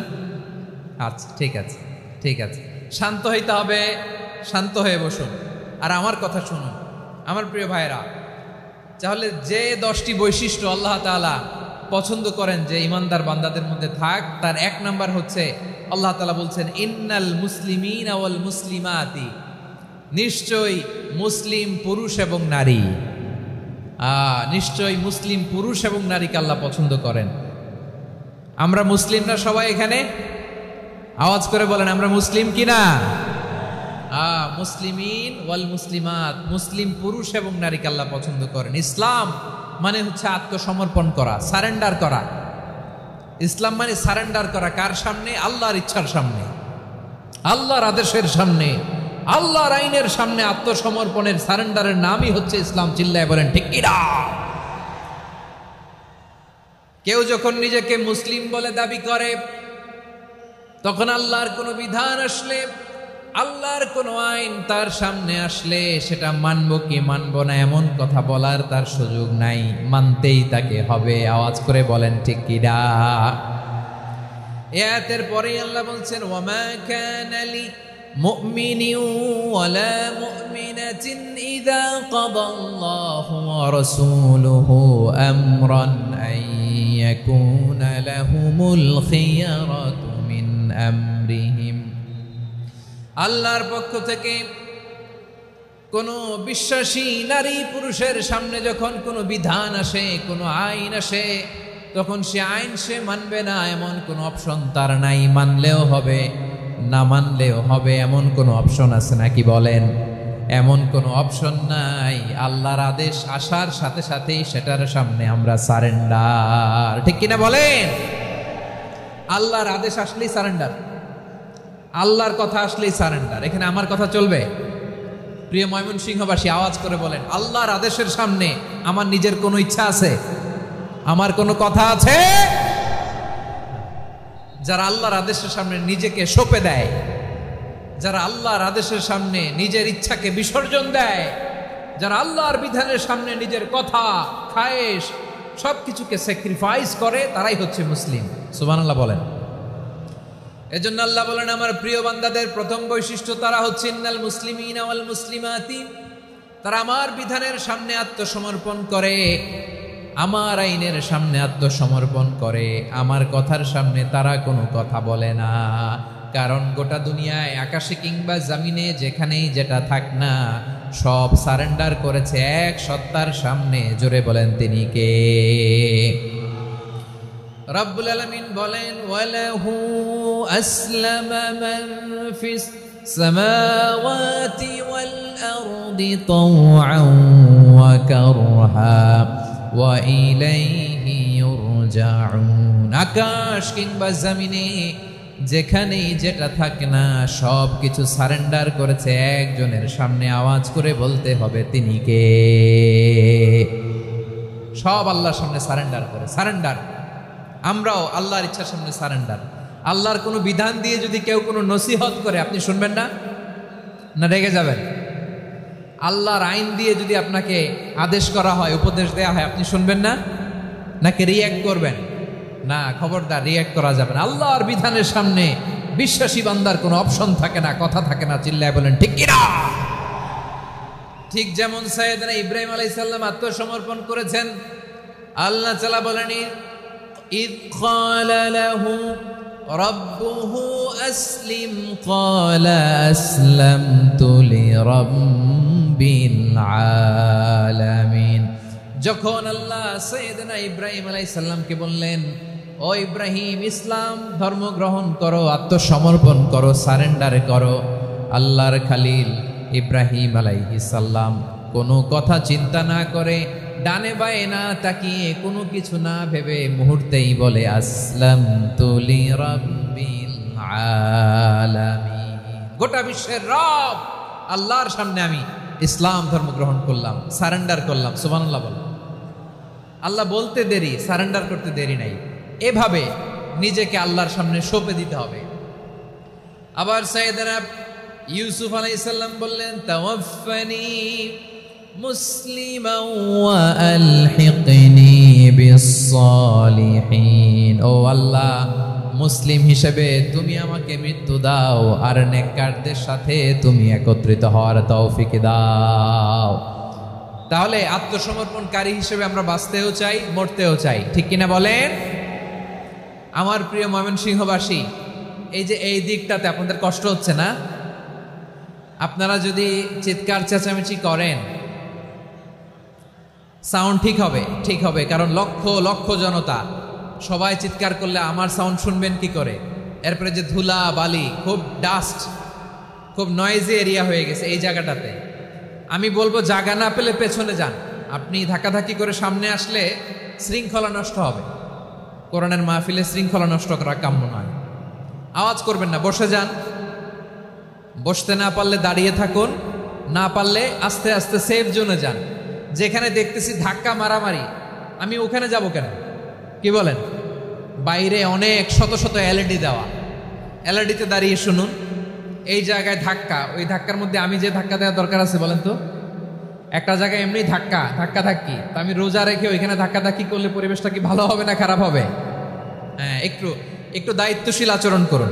[SPEAKER 5] আচ্ছা, ঠিক আছে, ঠিক আছে। শান্ত হইতে হবে, শান্ত হয়ে বসুন আর আমার কথা শুনুন আমার প্রিয় ভাইরা। তাহলে যে 10টি বৈশিষ্ট্য আল্লাহ তাআলা পছন্দ করেন যে ইমানদার বান্দাদের মধ্যে থাক, তার 1 নাম্বার হচ্ছে আল্লাহ তাআলা বলছেন ইন্নাল মুসলিমিনা ওয়াল মুসলিমাতি, নিশ্চয়ই মুসলিম পুরুষ এবং নারী। নিশ্চয়ই মুসলিম পুরুষ এবং নারীকে আল্লাহ পছন্দ করেন। আমরা মুসলিমরা সবাই এখানে? আওয়াজ করে বলেন আমরা মুসলিম কিনা? মুসলিমিন ওয়াল মুসলিমাত, মুসলিম পুরুষ এবং নারীকে আল্লাহ পছন্দ করেন। ইসলাম মানে হচ্ছে আত্মসমর্পণ করা, সারেন্ডার করা। ইসলাম মানে সারেন্ডার করা কার সামনে? আল্লাহর ইচ্ছার সামনে, আল্লাহর আদেশের সামনে, আল্লাহর আইনের সামনে আত্মসমর্পণের, সারেন্ডারের নামই হচ্ছে ইসলাম। চিল্লায় বলেন ঠিক কিনা? কেউ যখন নিজেকে মুসলিম বলে দাবি করে, তখন আল্লাহর কোনো বিধান আসলে, আল্লাহর কোনো আইন তার সামনে আসলে সেটা মানবো কি মানবো না এমন কথা বলার তার সুযোগ নাই, মানতেই তাকে হবে। আওয়াজ করে বলেন ঠিক কিনা? আয়াতের পরেই আল্লাহ বলছেন ওয়ামা কানা লি মুমিনিন ওয়ালা মুমিনাতিন ইযা কাদাল্লাহু ওয়া রাসূলুহু আমরান আন ইয়াকুনা লাহুমুল খিয়ারাতু মিন আমরিহিম। আল্লাহর পক্ষ থেকে কোনো বিশ্বাসী নারী পুরুষের সামনে যখন কোনো বিধান আসে, কোনো আইন আসে, তখন সে আইন সে মানবে না এমন কোনো অপশন তার নাই। মানলেও হবে, না মানলেও হবে, এমন কোনো অপশন আছে নাকি বলেন? এমন কোনো অপশন নাই। আল্লাহর আদেশ আসার সাথে সাথেই সেটার সামনে আমরা সারেন্ডার। ঠিক কিনা বলেন? আল্লাহর আদেশ আসলেই সারেন্ডার, আল্লাহর কথা আসলেই সারেন্ডার। এখানে আমার কথা চলবে? প্রিয় ময়মনসিংহবাসী আওয়াজ করে বলেন আল্লাহর আদেশের সামনে আমার নিজের কোনো ইচ্ছা আছে? আমার কোনো কথা আছে? যারা আল্লাহর আদেশের সামনে নিজেকে সঁপে দেয়, যারা আল্লাহর আদেশের সামনে নিজের ইচ্ছাকে বিসর্জন দেয়, যারা আল্লাহর বিধানের সামনে নিজের কথা, খায়েশ সবকিছুকে স্যাক্রিফাইস করে, তারাই হচ্ছে মুসলিম। সুবহানাল্লাহ বলেন। এজন্য আল্লাহ বলেন আমার প্রিয় বান্দাদের প্রথম বৈশিষ্ট্য তারা হচ্ছে ইন্নাল মুসলিমিনা ওয়াল মুসলিমাতি, তারা আমার বিধানের সামনে আত্মসমর্পণ করে, আমার আইনের সামনে আত্মসমর্পণ করে, আমার কথার সামনে তারা কোনো কথা বলে না। কারণ গোটা দুনিয়ায় আকাশে কিংবা জমিনে যেখানেই যেটা থাক না, সব সারেন্ডার করেছে এক সত্তার সামনে। জোরে বলেন তিনি কে? রব্বুল আলামিন বলেন ওয়ালাহু আসলামা মান ফিস সামাওয়াতি ওয়াল আরদি তাওআন ওয়া কারহা ওয়া ইলাইহি ইউরজাউন। আকাশ কিংবা জমিনে যেখানেই যেটা থাকে না সব কিছু সারেন্ডার করেছে একজনের সামনে, আওয়াজ করে বলতে হবে তিনি কে। সব আল্লাহর সামনে সারেন্ডার করে, সারেন্ডার। আমরাও আল্লাহর ইচ্ছার সামনে সারেন্ডার। আল্লাহর কোনো বিধান দিয়ে যদি কেউ কোনো নসিহত করে আপনি শুনবেন না, না রেগে যাবেন? আল্লাহর আইন দিয়ে যদি আপনাকে আদেশ করা হয়, উপদেশ দেয়া হয়, আপনি শুনবেন না, নাকি রিয়্যাক্ট করবেন? না, খবরদার, রিয়্যাক্ট করা যাবে না। আল্লাহর বিধানের সামনে বিশ্বাসী বান্দার কোনো অপশন থাকে না, কথা থাকে না। চিল্লায় বলেন ঠিক কিনা? ঠিক যেমন সাইয়েদনা ইব্রাহিম আলাইহিস সালাম আত্মসমর্পণ করেছেন। আল্লাহ তাআলা বলেন ইয ক্বালা লাহু রাব্বুহু আসলিম ক্বালা আসলামতু লিরাব্বিল আলামিন। যখন আল্লাহ সাইয়েদনা ইব্রাহিম আলাইহিস সালামকে বললেন, ও ইব্রাহিম, ইসলাম ধর্ম গ্রহণ করো, আত্মসমর্পণ করো, সারেন্ডার করো, আল্লাহর খালিল ইব্রাহিম আলাইহিস সালাম কোনো কথা চিন্তা না করে, ডানে বায়ে না তাকিয়ে, কোনো কিছু না ভেবে মুহূর্তেই বলে আসলামতু লিরাব্বিল আলামিন। গোটা বিশ্বের রব আল্লাহর সামনে আমি ইসলাম ধর্ম গ্রহণ করলাম, সারেন্ডার করলাম। সুবহানাল্লাহ বলো। আল্লাহ বলতে দেরি, সারেন্ডার করতে দেরি নাই। এভাবে নিজেকে আল্লাহর সামনে সঁপে দিতে হবে। আবার সাইয়েদনা ইউসুফ আলাইহিস সালাম বললেন তাওয়াফফানি মুসলিমান ওয়া আলহিকনি বিস-সালিহিন। ও আল্লাহ, মুসলিম হিসেবে তুমি আমাকে মৃত্যু দাও, আর নেককারদের সাথে তুমি একত্রিত হওয়ার তৌফিক দাও। তাহলে আত্মসমর্পণকারী হিসেবে আমরা বাঁচতেও চাই, মরতেও চাই, ঠিক কিনা বলেন? আমার প্রিয় ময়মনসিংহবাসী, এই যে এই দিকটাতে আপনাদের কষ্ট হচ্ছে না? আপনারা যদি চিৎকার চেঁচামেচি করেন, সাউন্ড ঠিক হবে, ঠিক হবে, কারণ লক্ষ লক্ষ জনতা, সবাই চিৎকার করলে আমার সাউন্ড শুনবেন কি করে? এরপরে যে ধুলা বালি, খুব ডাস্ট, খুব নয়েজি এরিয়া হয়ে গেছে এই জায়গাটাতে। আমি বলবো জায়গা না পেলে পেছনে যান। আপনি ধাক্কাধাক্কি করে সামনে আসলে শৃঙ্খলা নষ্ট হবে। কোরআনের মাহফিলে শৃঙ্খলা নষ্ট করা কাম্য নয়। আওয়াজ করবেন না, বসে যান। বসতে না পারলে দাঁড়িয়ে থাকুন, না পারলে আস্তে আস্তে সেফ জোনে যান। যেখানে দেখতেছি ধাক্কা মারামারি, আমি ওখানে যাব কেন? কি বলেন? বাইরে অনেক শত শত এলইডি দেওয়া, এলইডিতে দাঁড়িয়ে শুনুন। এই জায়গায় ধাক্কা, ওই ধাক্কার মধ্যে আমি যে ধাক্কা দেওয়ার দরকার আছে বলেন তো? একটা জায়গায় এমনি ধাক্কা ধাক্কি, তো আমি রোজা রেখে ওইখানে ধাক্কি করলে পরিবেশটা কি ভালো হবে না খারাপ হবে? হ্যাঁ, একটু দায়িত্বশীল আচরণ করুন,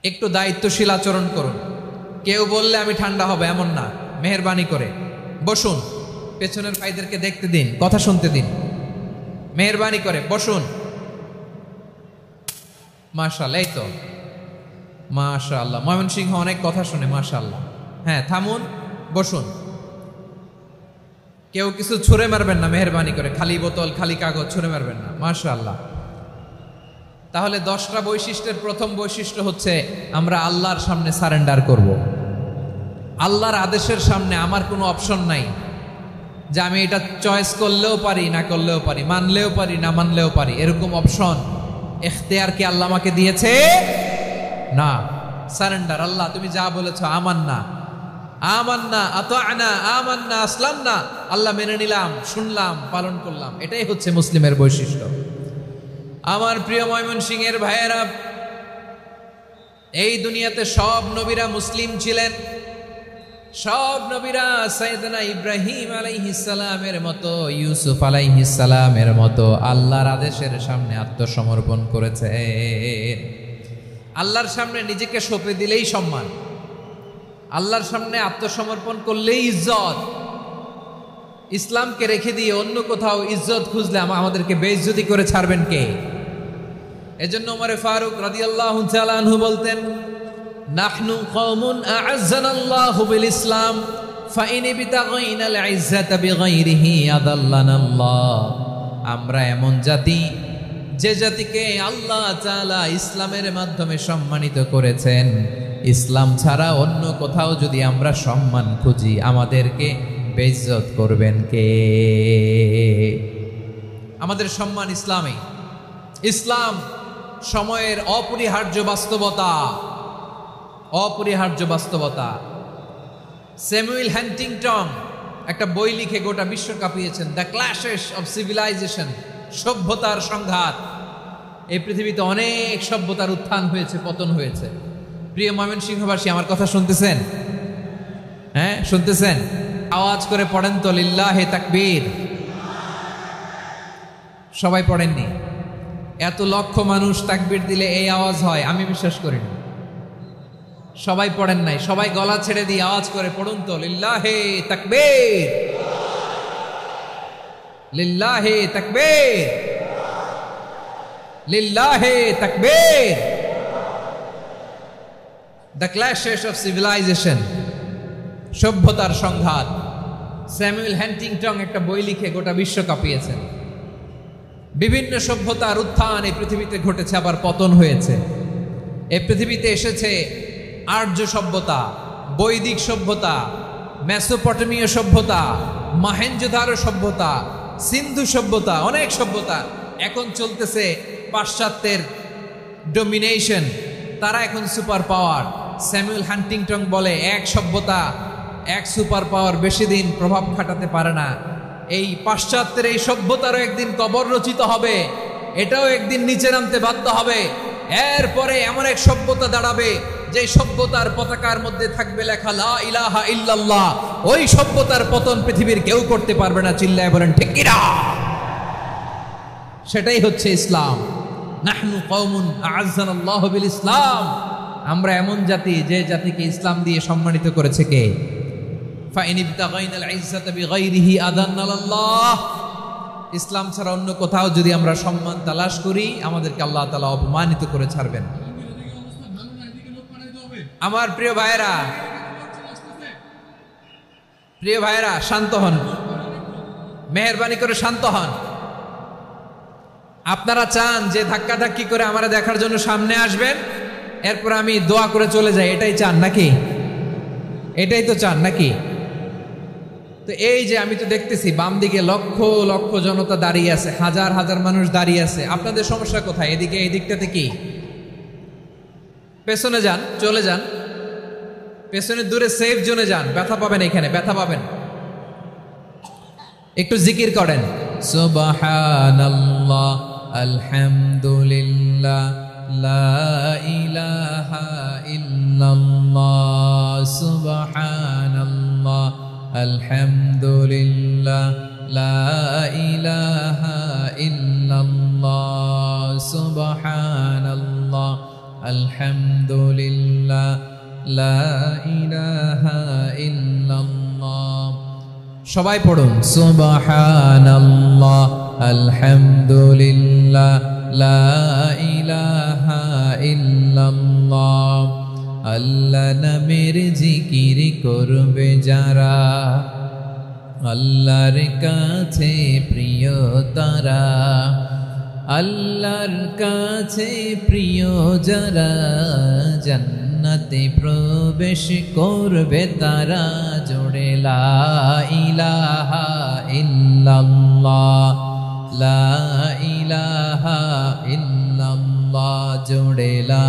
[SPEAKER 5] একটু দায়িত্বশীল আচরণ করুন। কেউ বললে আমি ঠান্ডা হবে এমন না, মেহেরবানি করে বসুন। পেছনের ভাইদেরকে দেখতে দিন, কথা শুনতে দিন, মেহেরবানি করে বসুন। মাশাআল্লাহ, এই তো মাশাআল্লাহ, ময়মনসিংহ অনেক কথা শুনে, মাশাআল্লাহ। হ্যাঁ, থামুন, বসুন। কেউ কিছু ছুঁড়ে মারবেন না, মেহেরবানি করে, খালি বোতল খালি কাগজ ছুঁড়ে মারবেন না, মাশাআল্লাহ। তাহলে 10টা বৈশিষ্ট্যের প্রথম বৈশিষ্ট্য হচ্ছে আমরা আল্লাহর সামনে সারেন্ডার করব। আল্লাহর আদেশের সামনে আমার কোনো অপশন নাই যে আমি এটা চয়েস করলেও পারি না করলেও পারি, মানলেও পারি না মানলেও পারি, এরকম অপশন এখতিয়ার কি আল্লাহ আমাকে দিয়েছে? না। সারেন্ডার। আল্লাহ তুমি যা বলেছো, আমান্না আমান্না আতা'না আমান্না আসলামনা, আল্লাহ মেনে নিলাম, শুনলাম, পালন করলাম। এটাই হচ্ছে মুসলিমের বৈশিষ্ট্য। আমার প্রিয় ময়মনসিংহের ভাইয়েরা, এই দুনিয়াতে সব নবীরা মুসলিম ছিলেন। সব নবীরা সাইয়েদনা ইব্রাহিম আলাইহিস সালামের মতো, ইউসুফ আলাইহিস সালামের মতো আল্লাহর আদেশের সামনে আত্মসমর্পণ করেছে। আল্লাহর সামনে নিজেকে সঁপে দিলেই সম্মান, আল্লাহর সামনে আত্মসমর্পণ করলেই ইজ্জত। ইসলামকে রেখে দিয়ে অন্য কোথাও ইজ্জত খুঁজলে আমাদেরকে বেইজ্জতি করে ছাড়বেন কে? এজন্য ওমর ফারুক রাদিয়াল্লাহু তাআলা আনহু বলতেন, নাহনু কওমুন আ'আজ্জানাল্লাহু বিল ইসলাম ফাইন ইবতাগাইনাল ইজ্জাতা বিগাইরিহি আদাল্লানাল্লাহ। আমরা এমন জাতি যে জাতিকে আল্লাহ তাআলা ইসলামের মাধ্যমে সম্মানিত করেছেন। ইসলাম ছাড়া অন্য কোথাও যদি আমরা সম্মান খুঁজি, আমাদেরকে বেইজ্জত করবেন কে? আমাদের সম্মান ইসলামে। ইসলাম সময়ের অপরিহার্য বাস্তবতা, অপরিহার্য বাস্তবতা। স্যামুয়েল হ্যান্টিংটন একটা বই লিখে গোটা বিশ্ব কাঁপিয়েছেন, দ্য ক্ল্যাশেস অফ সিভিলাইজেশন, সভ্যতার সংঘাত। এই পৃথিবীতে অনেক সভ্যতার উত্থান হয়েছে, পতন হয়েছে। প্রিয় ময়মনসিংহবাসী, আমার কথা শুনতেছেন? হ্যাঁ, শুনতেছেন? আওয়াজ করে পড়েন তো লিল্লাহে তাকবীর। সবাই পড়েননি? এত লক্ষ মানুষ তাকবীর দিলে এই আওয়াজ হয়? আমি বিশ্বাস করি না। সবাই পড়েন নাই। সবাই গলা ছেড়ে দিয়ে আওয়াজ করে পড়ুন তো লিল্লাহে তাকবীর, লিল্লাহে তাকবীর, লিল্লাহে তাকবীর। দ্য ক্ল্যাশেস অফ সিভিলাইজেশন, সভ্যতার সংঘাত। স্যামুয়েল হ্যান্টিংটন একটা বই লিখে গোটা বিশ্ব কাঁপিয়েছেন। বিভিন্ন সভ্যতার উত্থান এই পৃথিবীতে ঘটেছে, আবার পতন হয়েছে। এই পৃথিবীতে এসেছে আর্য সভ্যতা, বৈদিক সভ্যতা, মেসোপটেমীয় সভ্যতা, মহেঞ্জোদারো সভ্যতা, সিন্ধু সভ্যতা, অনেক সভ্যতা। এখন চলতেছে পাশ্চাত্যের ডোমিনেশন, তারা এখন সুপার পাওয়ার। স্যামুয়েল হ্যান্টিংটন বলে এক সভ্যতা, এক সুপার পাওয়ার বেশি দিন প্রভাব খাটাতে পারে না। এই পাশ্চাত্যের এই সভ্যতারও একদিন কবর রচিত হবে, এটাও একদিন নিচে নামতে বাধ্য হবে। এরপরে এমন এক সভ্যতা দাঁড়াবে যে সভ্যতার পতাকার মধ্যে থাকবে লেখা লা ইলাহা ইল্লাল্লাহ। ওই সভ্যতার পতন পৃথিবীর কেউ করতে পারবে না। চিল্লায় বলেন ঠিক কিনা? সেটাই হচ্ছে ইসলাম। নাহনু কওমুন আ'আজ্জানাল্লাহু বিল ইসলাম। আমরা এমন জাতি যে জাতিকে ইসলাম দিয়ে সম্মানিত করেছে কে? ফাইন ইবতাগাইনাল ইজ্জাতা বিগাইরিহি আদান্নাল্লাহ। ইসলাম ছাড়া অন্য কোথাও যদি আমরা সম্মান তালাশ করি, আমাদেরকে আল্লাহ তাআলা অপমানিত করে ছাড়বেন। আমার প্রিয় ভাইয়েরা, প্রিয় ভাইয়েরা, শান্ত হন, মেহেরবানি করে শান্ত হন। আপনারা চান যে ধাক্কাধাক্কি করে আমারা দেখার জন্য সামনে আসবেন, এরপর আমি দোয়া করে চলে যাই, এটাই চান নাকি? এটাই তো চান নাকি? তো এই যে আমি তো দেখতেছি বাম দিকে লক্ষ লক্ষ জনতা দাঁড়িয়ে আছে, হাজার হাজার মানুষ দাঁড়িয়ে আছে। আপনাদের সমস্যা কোথায়? এদিকে, এই দিকটাতে কি? পেছনে যান, চলে যান, পেছনে দূরে সেফ জোনে যান। ব্যথা পাবেন, এখানে ব্যথা পাবেন। একটু জিকির করেন, সুবহানাল্লাহ, আলহামদুলিল্লাহ, লা ইলাহা ইল্লাল্লাহ, সুবহানাল্লাহ, আলহামদুলিল্লাহ, লা ইলাহা ইল্লাল্লাহ, সুবহানাল্লাহ, আলহামদুলিল্লাহ, লা ইলাহা ইল্লাল্লাহ। সবাই পড়ুন, সুবহানাল্লাহ, আলহামদুলিল্লাহ, লা ইলাহা ইল্লাল্লাহ। আল্লাহ নামের জিকির করবে যারা, আল্লাহর কাছে প্রিয় তারা। আল্লাহর কাছে প্রিয় যারা, জান্নাতে প্রবেশ করবে তারা। জোড়ে লা ইলাহা ইল্লাল্লাহ, লা ইলাহা ইল্লাল্লাহ, জোড়ে লা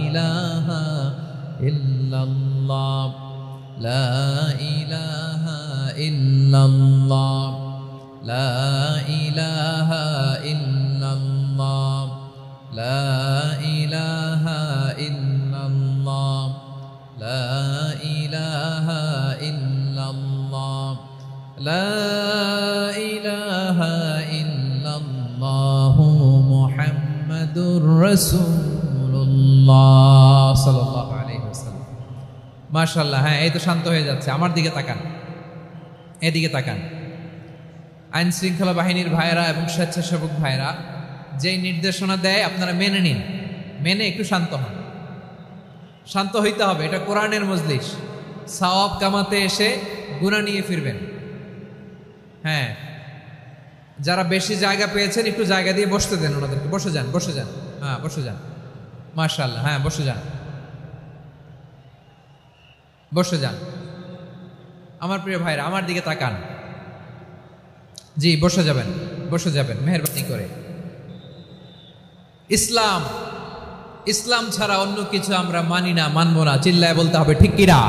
[SPEAKER 5] ইলাহা ইল্লাল্লাহ, লা ইলাহা ইল্লাল্লাহ, লা ইলাহা ইল্লাল্লাহ, লা ইলাহা ইল্লাল্লাহ, লা ইলাহা ইল্লাল্লাহ, লা ইলাহা ইল্লাল্লাহু মুহাম্মাদুর রাসূলুল্লাহ সাল্লাল্লাহু আলাইহি ওয়াসাল্লাম। মাশাআল্লাহ। হ্যাঁ, এই তো শান্ত হয়ে যাচ্ছে। আমার দিকে তাকান, এদিকে তাকান। আইন শৃঙ্খলা বাহিনীর ভাইয়েরা এবং স্বেচ্ছাসেবক ভাইয়েরা যেই নির্দেশনা দেয় আপনারা মেনে নিন, মেনে একটু শান্ত হন। শান্ত হইতে হবে, এটা কোরআনের মজলিস। সওয়াব কামাতে এসে
[SPEAKER 1] গুনাহ নিয়ে ফিরবেন। হ্যাঁ, যারা বেশি জায়গা পেয়েছেন একটু জায়গা দিয়ে বসতে দেন ওনাদেরকে। বসে যান, বসে যান। হ্যাঁ, বসে যান। মাশাআল্লাহ, হ্যাঁ বসে যান, বসে যান। আমার প্রিয় ভাইরা, আমার দিকে তাকান। জি, বসে যাবেন, বসে যাবেন মেহেরবানি করে। ইসলাম, ইসলাম ছাড়া অন্য কিছু আমরা মানি না, মানবো না। চিল্লায় বলতে হবে ঠিক কিনা?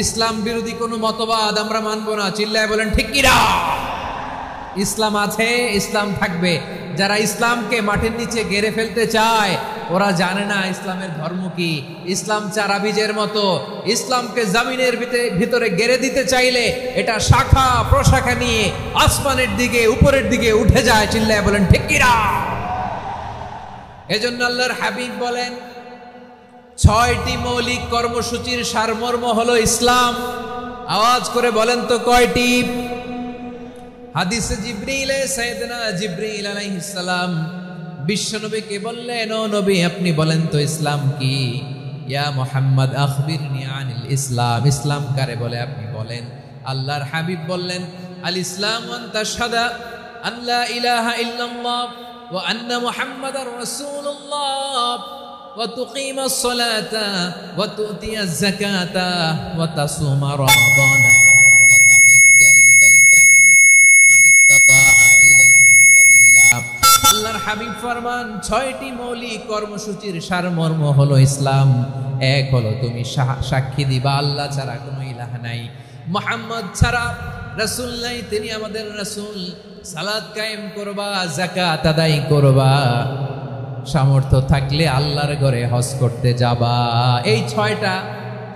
[SPEAKER 1] ইসলাম বিরোধী কোনো মতবাদ আমরা মানবো না। চিল্লায় বলেন ঠিক কিনা? ইসলাম আছে, ইসলাম থাকবে। যারা ইসলামকে মাটির নিচে গেড়ে ফেলতে চায় ওরা জানে না ইসলামের ধর্ম কি। ইসলাম চারা বীজের মতো, ইসলামকে জমিনের ভিতরে গেড়ে দিতে চাইলে এটা শাখা প্রশাখা নিয়ে আসমানের দিকে, উপরের দিকে উঠে যায়। চিল্লায় বলেন ঠিক কিনা? এজন্য আল্লাহর হাবিব বলেন 6টি মৌলিক কর্মসূচির সারমর্ম হলো ইসলাম। আওয়াজ করে বলেন তো কয়টি? হাদিসে জিবরিলে সাইয়েদনা জিবরিল আলাইহিস সালাম বিশ্বনবীকে বললেন, ও নবী আপনি বলেন তো ইসলাম কি? ইয়া মুহাম্মদ আখবিরনি আনিল ইসলাম। ইসলাম কারে বলে আপনি বলেন। আল্লাহর হাবিব বললেন, আল ইসলাম আন তাশহাদা আল্লা ইলাহা ইল্লাল্লাহ ওয়া আন্না মুহাম্মাদার রাসূলুল্লাহ ওয়া তুকিমাস সালাতা ওয়া তুতিয়াজ যাকাতা ওয়া তাসুমা রমাদান। আল্লাহর হাবিব ফরমান 6টি মৌলিক কর্মসূচির সারমর্ম হলো ইসলাম। এক হলো তুমি সাক্ষী দিবা আল্লাহ ছাড়া কোনো ইলাহ নাই, মুহাম্মদ ছাড়া রাসূল নাই, তিনি আমাদের রাসূল। সালাত কায়েম করবা, যাকাত আদায় করবা, সামর্থ্য থাকলে আল্লাহর ঘরে হজ করতে যাবা। এই 6টা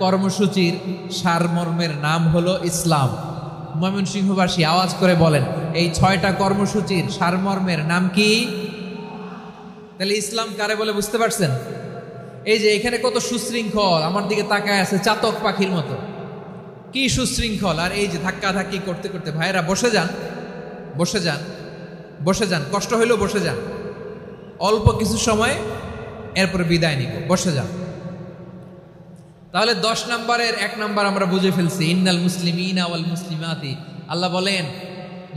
[SPEAKER 1] কর্মসূচির সারমর্মের নাম হলো ইসলাম। ময়মনসিংহবাসী আওয়াজ করে বলেন, এই 6টা কর্মসূচির সারমর্মের নাম কি? তাহলে ইসলাম কারে বলে বুঝতে পারছেন? এই যে এখানে কত সুশৃঙ্খল, আমার দিকে তাকায় আছে চাতক পাখির মতো, কি সুশৃঙ্খল। আর এই যে ধাক্কা ধাক্কি করতে করতে, ভাইরা বসে যান, বসে যান, বসে যান, কষ্ট হইলেও বসে যান। অল্প কিছু সময়, এরপরে বিদায় নিব। বসে যান। তাহলে 10 নম্বরের 1 নম্বর আমরা বুঝে ফেলছি, ইন্নাল মুসলিমিনা ওয়াল মুসলিমাতি। আল্লাহ বলেন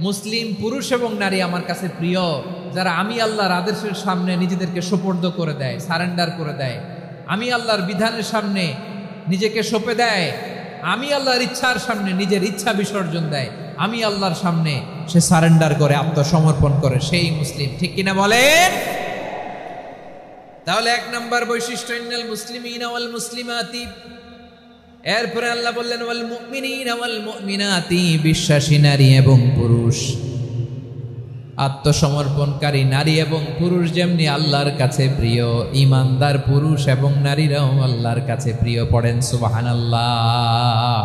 [SPEAKER 1] মুসলিম পুরুষ এবং নারী আমার কাছে প্রিয়, যারা আমি আল্লাহর আদেশের সামনে নিজেদেরকে সোপর্দ করে দেয়, সারেন্ডার করে দেয়, আমি আল্লাহর বিধানের সামনে নিজেকে সঁপে দেয়, আমি আল্লাহর ইচ্ছার সামনে নিজের ইচ্ছা বিসর্জন দেয়, আমি আল্লাহর সামনে সে সারেন্ডার করে, আত্মসমর্পণ করে, সেই মুসলিম। ঠিক কিনা বলেন? তাহলে 1 নম্বর বৈশিষ্ট্য ইন্নাল মুসলিমিনা ওয়াল মুসলিমাতি। এরপরে আল্লাহ বললেন ওয়াল মুমিনিনা ওয়াল মুমিনাতি, বিশ্বাসী নারী এবং পুরুষ, আত্মসমর্পণকারী নারী এবং পুরুষ যেমনি আল্লাহর কাছে প্রিয়, ঈমানদার পুরুষ এবং নারীরাও আল্লাহর কাছে প্রিয়। পড়েন সুবহানাল্লাহ।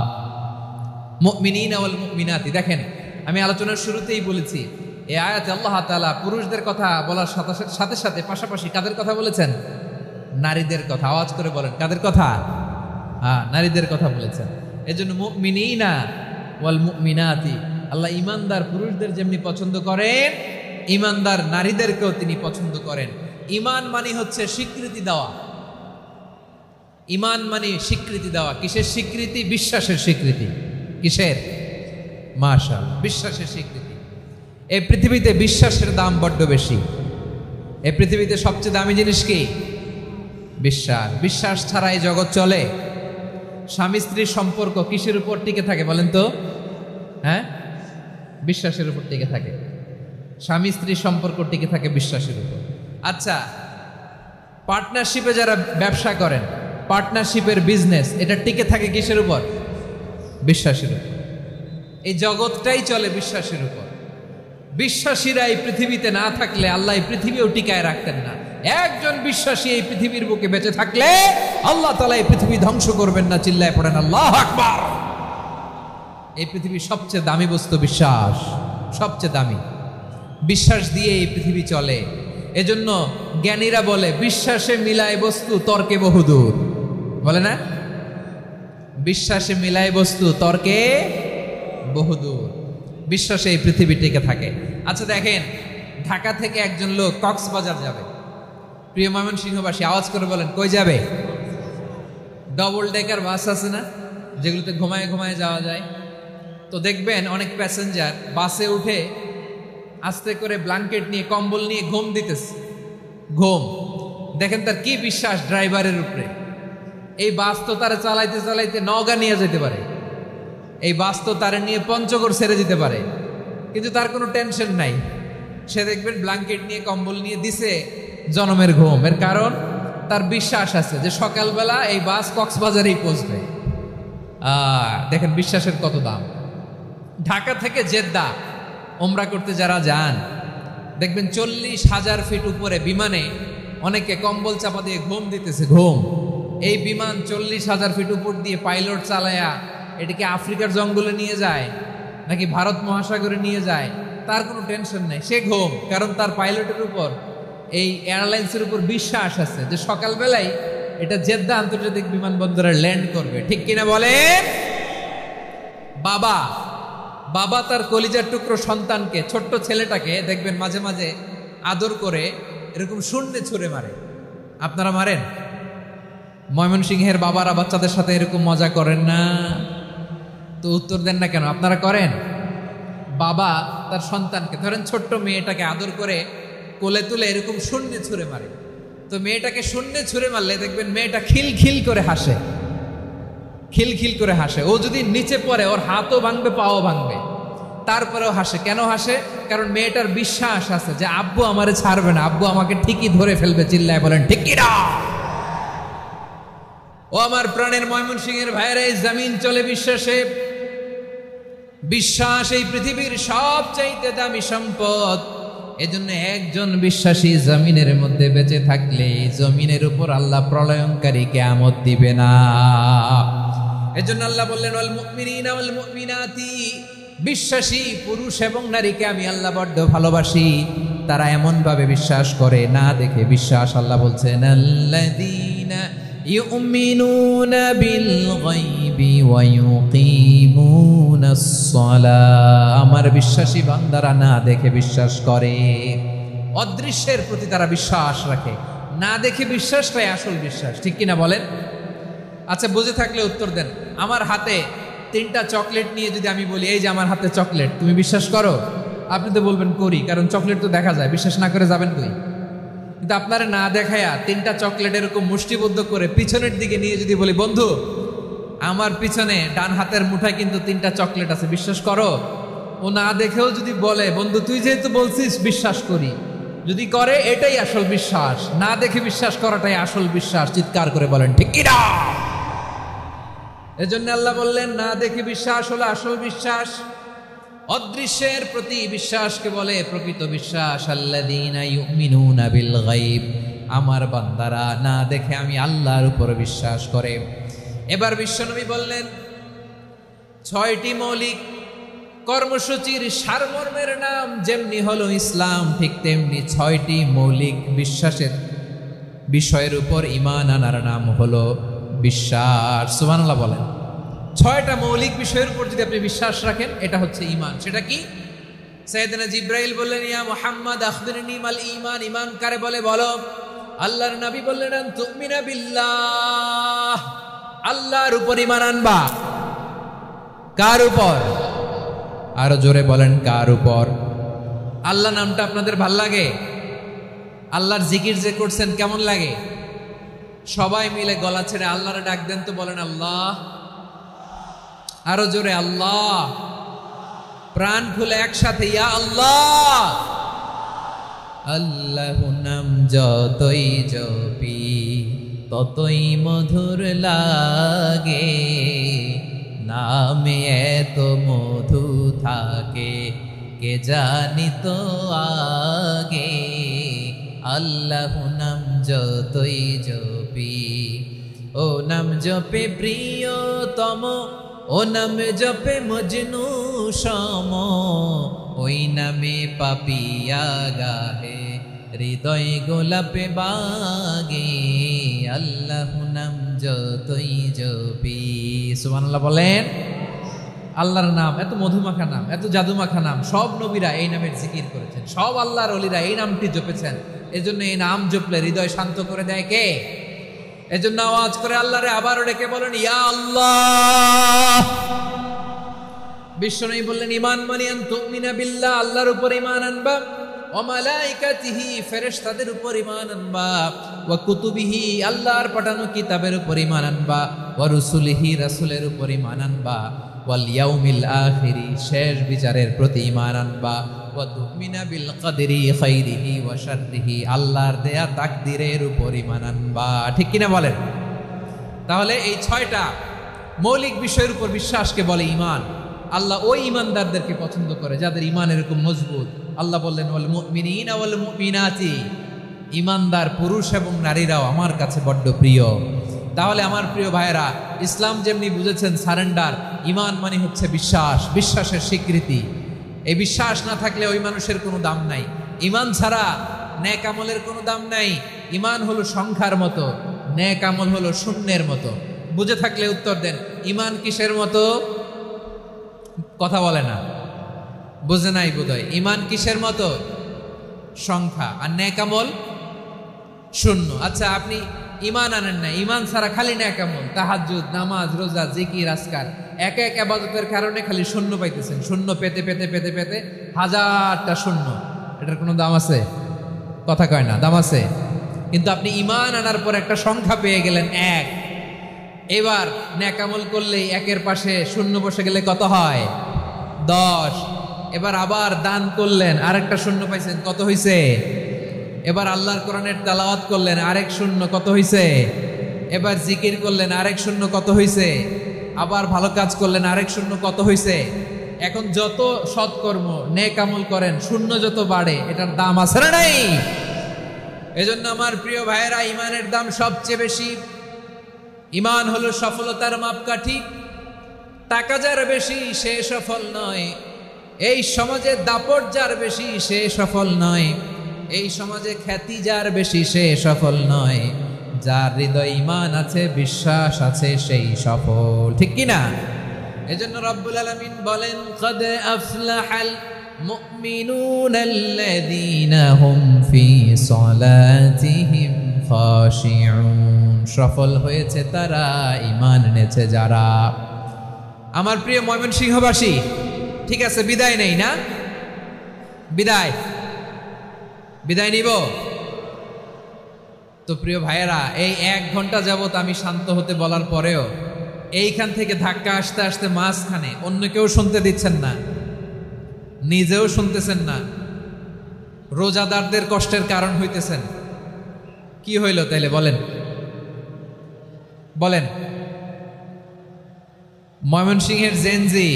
[SPEAKER 1] মুমিনিনা ওয়াল মুমিনাতি। দেখেন, আমি আলোচনার শুরুতেই বলেছি এই আয়াতে আল্লাহ তাআলা পুরুষদের কথা বলার সাথে সাথে পাশাপাশি কাদের কথা বলেছেন? নারীদের কথা। আওয়াজ করে বলেন, কাদের কথা? হ্যাঁ, নারীদের কথা বলেছেন। এজন্য মুমিনিনা ওয়াল মুমিনাতি, আল্লাহ ঈমানদার পুরুষদের যেমনি পছন্দ করেন, ঈমানদার নারীদেরকেও তিনি পছন্দ করেন। ঈমান মানে হচ্ছে স্বীকৃতি দেওয়া। ঈমান মানে স্বীকৃতি দেওয়া। কিসের স্বীকৃতি? বিশ্বাসের স্বীকৃতি। কিসের? মাশাআল্লাহ, বিশ্বাসের স্বীকৃতি। এই পৃথিবীতে বিশ্বাসের দাম বড্ড বেশি। এই পৃথিবীতে সবচেয়ে দামি জিনিস কি? বিশ্বাস। বিশ্বাস ছাড়া এই জগৎ চলে? স্বামী স্ত্রীর সম্পর্ক কিসের উপর টিকে থাকে বলেন তো? হ্যাঁ, বিশ্বাসের উপর টিকে থাকে। স্বামী স্ত্রীর সম্পর্ক টিকে থাকে বিশ্বাসের উপর। আচ্ছা, পার্টনারশিপে যারা ব্যবসা করেন, পার্টনারশিপের বিজনেস, এটা টিকে থাকে কিসের উপর? বিশ্বাসের উপর। এই জগৎটাই চলে বিশ্বাসের উপর। বিশ্বাসীরা এই পৃথিবীতে না থাকলে আল্লাহ এই পৃথিবীও টিকায় রাখতেন না। একজন বিশ্বাসী এই পৃথিবীর বুকে বেঁচে থাকলে আল্লাহ তাআলা এই পৃথিবী ধ্বংস করবেন না। চিল্লায় পড়েন আল্লাহু আকবার। এই পৃথিবীর সবচেয়ে দামি বস্তু বিশ্বাস, সবচেয়ে দামি। বিশ্বাস দিয়ে এই পৃথিবী চলে। এজন্য জ্ঞানীরা বলে বিশ্বাসে মিলায় বস্তু, তর্কে বহুদূর। বলে না? বিশ্বাসে মিলায় বস্তু, তর্কে বহুদূর। বিশ্বাসে এই পৃথিবী টিকে থাকে। আচ্ছা দেখেন, ঢাকা থেকে একজন লোক কক্সবাজার যাবে। প্রিয় ময়মনসিংহবাসী আওয়াজ করে বলেন, কই যাবে? ডবল ডেকার বাস আছে না, যেগুলোতে ঘুমায় ঘুমায় যাওয়া যায়। তো দেখবেন অনেক প্যাসেঞ্জার বাসে উঠে আস্তে করে ব্ল্যাঙ্কেট নিয়ে কম্বল নিয়ে ঘুম দিতেছে, ঘুম। দেখেন তার কি বিশ্বাস ড্রাইভারের উপরে। এই বাস তো তারা চালাইতে চালাইতে নওগাঁ নিয়ে যেতে পারে, এই বাস তো তারা নিয়ে পঞ্চগড় ছেড়ে যেতে পারে, কিন্তু তার কোনো টেনশন নাই। সে দেখবেন ব্ল্যাঙ্কেট নিয়ে কম্বল নিয়ে দিছে জনমের ঘুম। এর কারণ তার বিশ্বাস আছে যে সকালবেলা এই বাস কক্সবাজারেই পৌঁছবে। দেখেন বিশ্বাসের কত দাম। ঢাকা থেকে জেদ্দা ওমরা করতে যারা যান দেখবেন 40,000 ফিট উপরে বিমানে অনেকে কম্বল চাপা দিয়ে ঘুম দিতেছে, ঘুম। এই বিমান 40,000 ফিট উপর দিয়ে পাইলট চালায়া এটাকে আফ্রিকার জঙ্গলে নিয়ে যায় নাকি ভারত মহাসাগরে নিয়ে যায়, তার কোনো টেনশন নেই, সে ঘুম। কারণ তার পাইলটের উপর, এই এয়ারলাইন্সের উপর বিশ্বাস আছে যে সকালবেলায় এটা জেদ্দা আন্তর্জাতিক বিমানবন্দরে ল্যান্ড করবে। ঠিক কিনা বলেন? বাবা বাবা তার কলিজার টুকরো সন্তানকে, ছোট্ট ছেলেটাকে দেখবেন মাঝে মাঝে আদর করে এরকম শূন্যে ছুঁড়ে মারে। আপনারা মারেন? ময়মনসিংহের বাবারা বাচ্চাদের সাথে এরকম মজা করেন না? তো উত্তর দেন না কেন? আপনারা করেন? বাবা তার সন্তানকে, ধরেন ছোট্ট মেয়েটাকে আদর করে কোলে তুলে এরকম শূন্যে ছুঁড়ে মারে। তো মেয়েটাকে শূন্যে ছুঁড়ে মারলে দেখবেন মেয়েটা খিলখিল করে হাসে, খিলখিল করে হাসে। ও যদি নিচে পড়ে ওর হাতও ভাঙবে, পাও ভাঙবে, তারপরেও হাসে। কেন হাসে? কারণ মেয়েটার বিশ্বাস আছে যে আব্বু আমারে ছাড়বে না, আব্বু আমাকে ঠিকই ধরে ফেলবে। চিল্লায় বলেন ঠিক কিনা? ও আমার প্রাণের ময়মনসিংহের ভাইরা, এই জমিন চলে বিশ্বাসে। বিশ্বাস এই পৃথিবীর সবচাইতে দামি সম্পদ। এজন্য একজন বিশ্বাসী জমিনের মধ্যে বেঁচে থাকলে জমিনের উপর আল্লাহ প্রলয়ঙ্কারী কিয়ামত দিবে না। এজন্য আল্লাহ বললেন ওয়াল মুমিনিনা ওয়াল মুমিনাতি, বিশ্বাসী পুরুষ এবং নারীকে আমি আল্লাহ বড্ড ভালোবাসি। তারা এমন ভাবে বিশ্বাস করে না দেখে বিশ্বাস। আল্লাহ বলছেন আল্লাযীনা ইউমিনুনা বিল গায়বি ওয়া ইউকিমুনাস সালাহ, আমার বিশ্বাসী বান্দারা না দেখে বিশ্বাস করে। অদৃশ্যের প্রতি তারা বিশ্বাস রাখে, না দেখে বিশ্বাসটাই আসল বিশ্বাস। ঠিক কিনা বলেন? আচ্ছা, বুঝে থাকলে উত্তর দেন। আমার হাতে 3টা চকলেট নিয়ে যদি আমি বলি এই যে আমার হাতে চকলেট, তুমি বিশ্বাস করো? আপনি তো বলবেন করি, কারণ চকলেট তো দেখা যায়। বিশ্বাস না করে যাবেন কই? কিন্তু আপনারা না দেখায়া 3টা চকলেট এরকম মুষ্টিবদ্ধ করে পিছনের দিকে নিয়ে যদি বলি বন্ধু আমার পিছনে ডান হাতের মুঠায় কিন্তু 3টা চকলেট আছে, বিশ্বাস করো? ও না দেখেও যদি বলে বন্ধু তুই যেহেতু বলছিস বিশ্বাস করি, যদি করে এটাই আসল বিশ্বাস। না দেখে বিশ্বাস করাটাই আসল বিশ্বাস। চিৎকার করে বলেন ঠিক কিনা? এজন্য আল্লাহ বললেন না দেখে বিশ্বাস হলো আসল বিশ্বাস। অদৃশ্যের প্রতি বিশ্বাসকে বলে প্রকৃত বিশ্বাস। আল্লাযীনা ইউমিনুনা বিল গায়ব, আমার বান্দারা না দেখে আমি আল্লাহর উপর বিশ্বাস করে। এবার বিশ্বনবী বললেন 6টি মৌলিক কর্মসূচির সারমর্মের নাম যেমনি হলো ইসলাম, ঠিক তেমনি 6টি মৌলিক বিশ্বাসের বিষয়ের উপর ঈমান আনার নাম হলো বিশ্বাস। সুবহানাল্লাহ বলেন। 6টা মৌলিক বিষয়ের উপর যদি আপনি বিশ্বাস রাখেন এটা হচ্ছে ঈমান। সেটা কি? সাইয়েদনা জিবরাইল বললেন ইয়া মুহাম্মদ আখবিরনি মাল ঈমান, ঈমান কারে বলে বলো। আল্লাহর নবী বললেন আন তুমিনা বিল্লাহ, আল্লাহর উপর ঈমান আনবা। কার উপর? আরো জোরে বলেন কার উপর? আল্লাহ নামটা আপনাদের ভাল লাগে? আল্লাহর জিকির যে করছেন কেমন লাগে? সবাই মিলে গলা ছেড়ে আল্লাহর ডাক দেন তো, বলেন আল্লাহ। আরো জোরে আল্লাহ। প্রাণ খুলে একসাথে ইয়া আল্লাহ। আল্লাহ নাম যতই জপি ততই মধুর লাগে, নামে এত মধু থাকে কে জানি তো আগে। আল্লাহ নাম যতই জপি, ও নাম জপে প্রিয়তম, ও নাম জপে মজনু সম, ওই নামে পাপিয়া গাহে হৃদয় গোলাপে বাগে। আল্লাহ নাম যতই জপি। সুবহানাল্লাহ বলেন। আল্লাহর নাম এত মধুমাখা নাম, এত জাদুমাখা নাম। সব নবীরা এই নামের জিকির করেছেন, সব আল্লাহর ওলিরা এই নামটি জপেছেন। এজন্য এই নাম জপলে হৃদয় শান্ত করে দেয় কে? এজন্য আওয়াজ করে আল্লাহরে আবারও ডেকে বলেন ইয়া আল্লাহ। বিশ্বনবী বললেন ঈমান মানে আন তুমিনা বিল্লাহ, আল্লাহর উপর ঈমান আনবা, ওয়া মালাইকাতিহি ফেরেশতাদের উপর ঈমান আনবা, ওয়া কুতুবিহি আল্লাহর পাঠানো কিতাবের উপর ঈমান আনবা, ওয়া রুসুলিহি রাসূলের উপর ঈমান আনবা, ওয়াল ইয়াউমিল আখিরি শেষ বিচারের প্রতি ঈমান আনবা, ওয়া তুমিনা বিল কদরি খাইরিহি ওয়া শাররিহি আল্লাহর দেয়া তাকদীরের উপর ঈমান আনবা। ঠিক কিনা বলেন? তাহলে এই 6টা মৌলিক বিষয়ের উপর বিশ্বাসকে বলে ঈমান। আল্লাহ ওই ঈমানদারদেরকে পছন্দ করে যাদের ঈমান এরকম মজবুত। আল্লাহ বললেন ওয়াল মুমিনিনা ওয়াল মুমিনাতি, ঈমানদার পুরুষ এবং নারীরাও আমার কাছে বড্ড প্রিয়। তাহলে আমার প্রিয় ভাইয়েরা, ইসলাম যেমনি বুঝেছেন সারেন্ডার, ঈমান মানে হচ্ছে বিশ্বাস, বিশ্বাসের স্বীকৃতি। এই বিশ্বাস না থাকলে ওই মানুষের কোনো দাম নাই। ঈমান ছাড়া নেক আমলের কোনো দাম নাই। ঈমান হলো সংখ্যার মতো, নেক আমল হলো শূন্যের মতো। বুঝে থাকলে উত্তর দেন, ঈমান কিসের মতো? কথা বলে না, বুঝে নাই বোধহয়। ঈমান কিসের মতো? সংখ্যা। আর নেক আমল শূন্য। আচ্ছা, আপনি ঈমান আনেন না, ঈমান ছাড়া খালি নেক আমল, তাহাজ্জুদ, নামাজ, রোজা, জিকির, আজকার, এক এক ইবাদতের কারণে খালি শূন্য পাইতেছেন। শূন্য পেতে পেতে পেতে পেতে হাজারটা শূন্য। এটার কোনো দাম আছে? কথা কয় না, দাম আছে। কিন্তু আপনি ঈমান আনার পর একটা সংখ্যা পেয়ে গেলেন, এক। এবার নেক আমল করলেই একের পাশে শূন্য বসে গেলে কত হয়? 10। এবার আবার দান করলেন, আরেকটা শূন্য পাইছেন, কত হইছে? এবার আল্লাহর কোরআনের তেলাওয়াত করলেন, আরেক শূন্য, কত হইছে? এবার জিকির করলেন, আরেক শূন্য, কত হইছে? আবার ভালো কাজ করলেন, আরেক শূন্য, কত হইছে? এখন যত সৎকর্ম নেক আমল করেন, শূন্য যত বাড়ে, এটার দাম আছে না নাই? এজন্য আমার প্রিয় ভাইয়েরা, ঈমানের দাম সবচেয়ে বেশি। ঈমান হলো সফলতার মাপকাঠি। টাকা যার বেশি সে সফল নয়, এই সমাজে দাপট যার বেশি সে সফল নয়, এই সমাজে খ্যাতি যার বেশি সে সফল নয়, যার হৃদয় ঈমান আছে, বিশ্বাস আছে, সেই সফল। ঠিক কিনা? এজন্য রব্বুল আলামিন বলেন কদ আফলাহাল মুমিনুনাল্লাযীনা হুম ফি সলাতিহিম খাশিউন, সফল হয়েছে তারা, ঈমান এনেছে যারা। আমার প্রিয় ময়মনসিংহবাসী, ঠিক আছে, বিদায় নেই না? বিদায় নিব তো? প্রিয় ভাইয়েরা, এই 1 ঘন্টা যাবত আমি শান্ত হতে বলার পরেও এইখান থেকে ধাক্কা আসতে আসতে মাঝখানে অন্য কেউ শুনতে দিচ্ছেন না, নিজেও শুনতেছেন না, রোজাদারদের কষ্টের কারণ হইতেছেন। কি হইল তাইলে বলেন? বলেন, ময়মনসিংহের জেনজি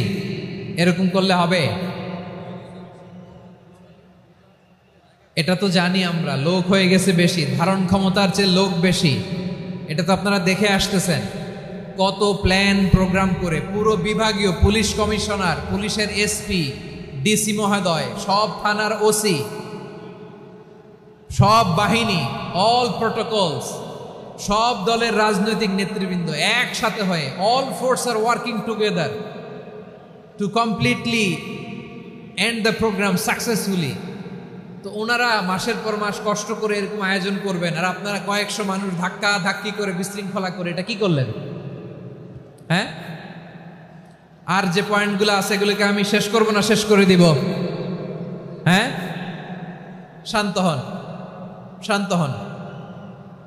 [SPEAKER 1] এরকম করলে হবে? এটা তো জানি আমরা, লোক হয়ে গেছে বেশি, ধারণ ক্ষমতার চেয়ে লোক বেশি। এটা তো আপনারা দেখে আসতেছেন। কত প্ল্যান প্রোগ্রাম করে পুরো বিভাগীয় পুলিশ কমিশনার, পুলিশের এসপি, ডিসি মহোদয়, সব থানার ওসি, সব বাহিনী, অল প্রোটোকলস, সব দলের রাজনৈতিক নেতৃবৃন্দ একসাথে হয়ে, অল ফোর্স আর working together to completely end the programme successfully. তো ওনারা মাসের পর মাস কষ্ট করে এরকম আয়োজন করবেন, আর আপনারা কয়েকশো মানুষ ধাক্কা ধাক্কি করে বিশৃঙ্খলা করে এটা কি করলেন? হ্যাঁ, আর যে পয়েন্টগুলো আছে এগুলোকে আমি শেষ করব না শেষ করে দিব? হ্যাঁ, শান্ত হন, শান্ত হন,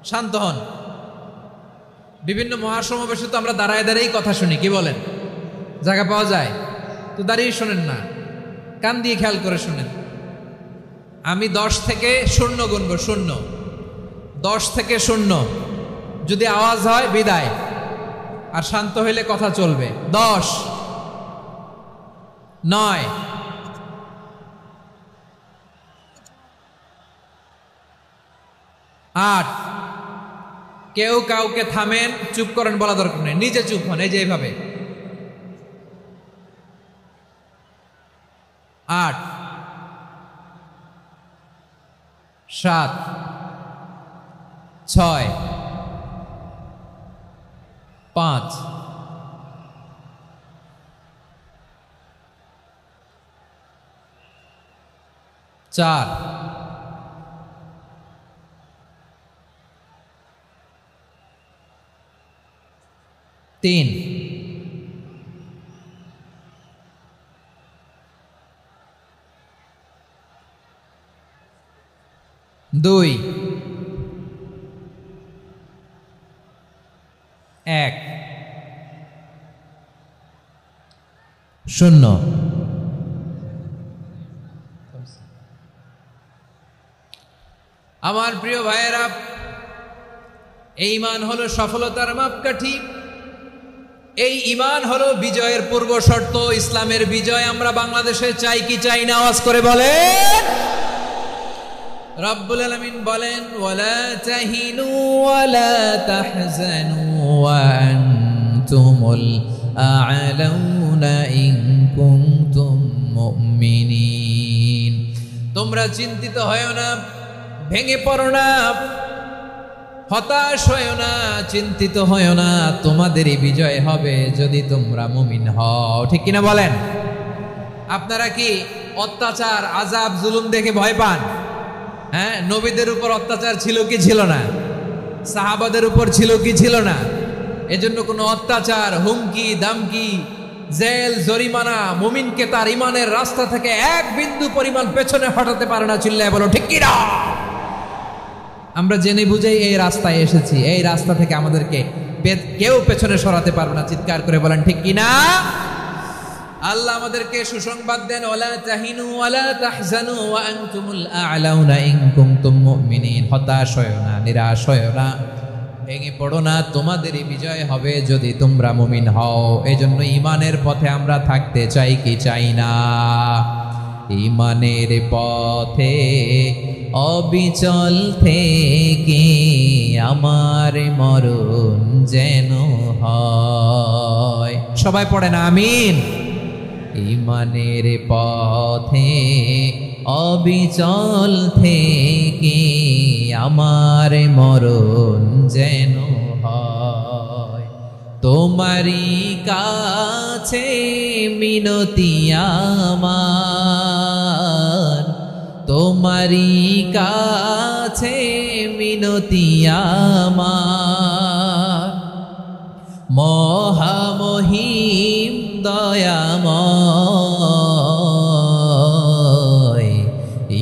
[SPEAKER 1] শান্ত হন। বিভিন্ন মহাসমাবেশে তো আমরা দাঁড়ায় দাঁড়িয়েই কথা শুনি, কি বলেন? জায়গা পাওয়া যায় তো দাঁড়িয়ে শোনেন না, কান দিয়ে খেয়াল করে শুনেন। আমি 10 থেকে 0 গুনবো, 0, 10 থেকে 0, যদি আওয়াজ হয় বিদায়, আর শান্ত হইলে কথা চলবে। 10, 9, 8, কেউ কাউকে থামেন, চুপ করেন বলা দরকার নেই, নিজে চুপ হন, এই যে এইভাবে। 8, 7, 6, 5, 4, 3,
[SPEAKER 5] 3, 2, 1, 0। আমার প্রিয় ভাইয়েরা, এই ঈমান হলো সফলতার মাপকাঠি, এই ঈমান হলো বিজয়ের পূর্ব শর্ত। ইসলামের বিজয় আমরা বাংলাদেশে চাই কি চাই না? আওয়াজ করে বলেন। রব্বুল আলামিন বলেন, ওয়ালা তাহিনু ওয়ালা তাহজানু ওয়া আনতুমুল আ'লাউনা ইন কুনতুম মুমিনিন। তোমরা চিন্তিত হয়ো না, ভেঙে পড়ো না, হতাশ হয়ো না, চিন্তিত হয়ো না, তোমাদেরই বিজয় হবে যদি তোমরা মুমিন হও। ঠিক কিনা বলেন? আপনারা কি অত্যাচার, আযাব, জুলুম দেখে ভয় পান? হ্যাঁ, নবীদের উপর অত্যাচার ছিল কি ছিল না? সাহাবাদের উপর ছিল কি ছিল না? এজন্য কোনো অত্যাচার, হুমকি, দামকি, জেল, জরিমানা মুমিনকে তার ইমানের রাস্তা থেকে এক বিন্দু পরিমাণ পেছনে হটাতে পারে না। চিল্লায় বলো ঠিক কিনা? আমরা জেনে বুঝেই এই রাস্তায় এসেছি, এই রাস্তা থেকে আমাদেরকে কেউ পেছনে সরাতে পারবে না। চিৎকার করে বলেন ঠিক কিনা? আল্লাহ আমাদেরকে সুসংবাদ দেন, ওয়ালা তাহিনু ওয়ালা তাহজানু ওয়া আনতুমুল আ'লাউনা ইন কুনতুম মুমিনিন। হতাশ হয়ো না, নিরাশ হয়ো না, ভেঙে পড়ো না, তোমাদেরই বিজয় হবে যদি তোমরা মুমিন হও। এজন্য ঈমানের পথে আমরা থাকতে চাই কি চাই না? ঈমানের পথে অবিচল থেকে আমার মরণ যেন হয়। সবাই পড়ে না আমিন? ঈমানের পথে অবিচল থেকে আমার মরণ যেন হয়। তোমারই কাছে মিনতি আমার, তোমারই কাছে মিনতি আমার, মহামহিম দয়াময়।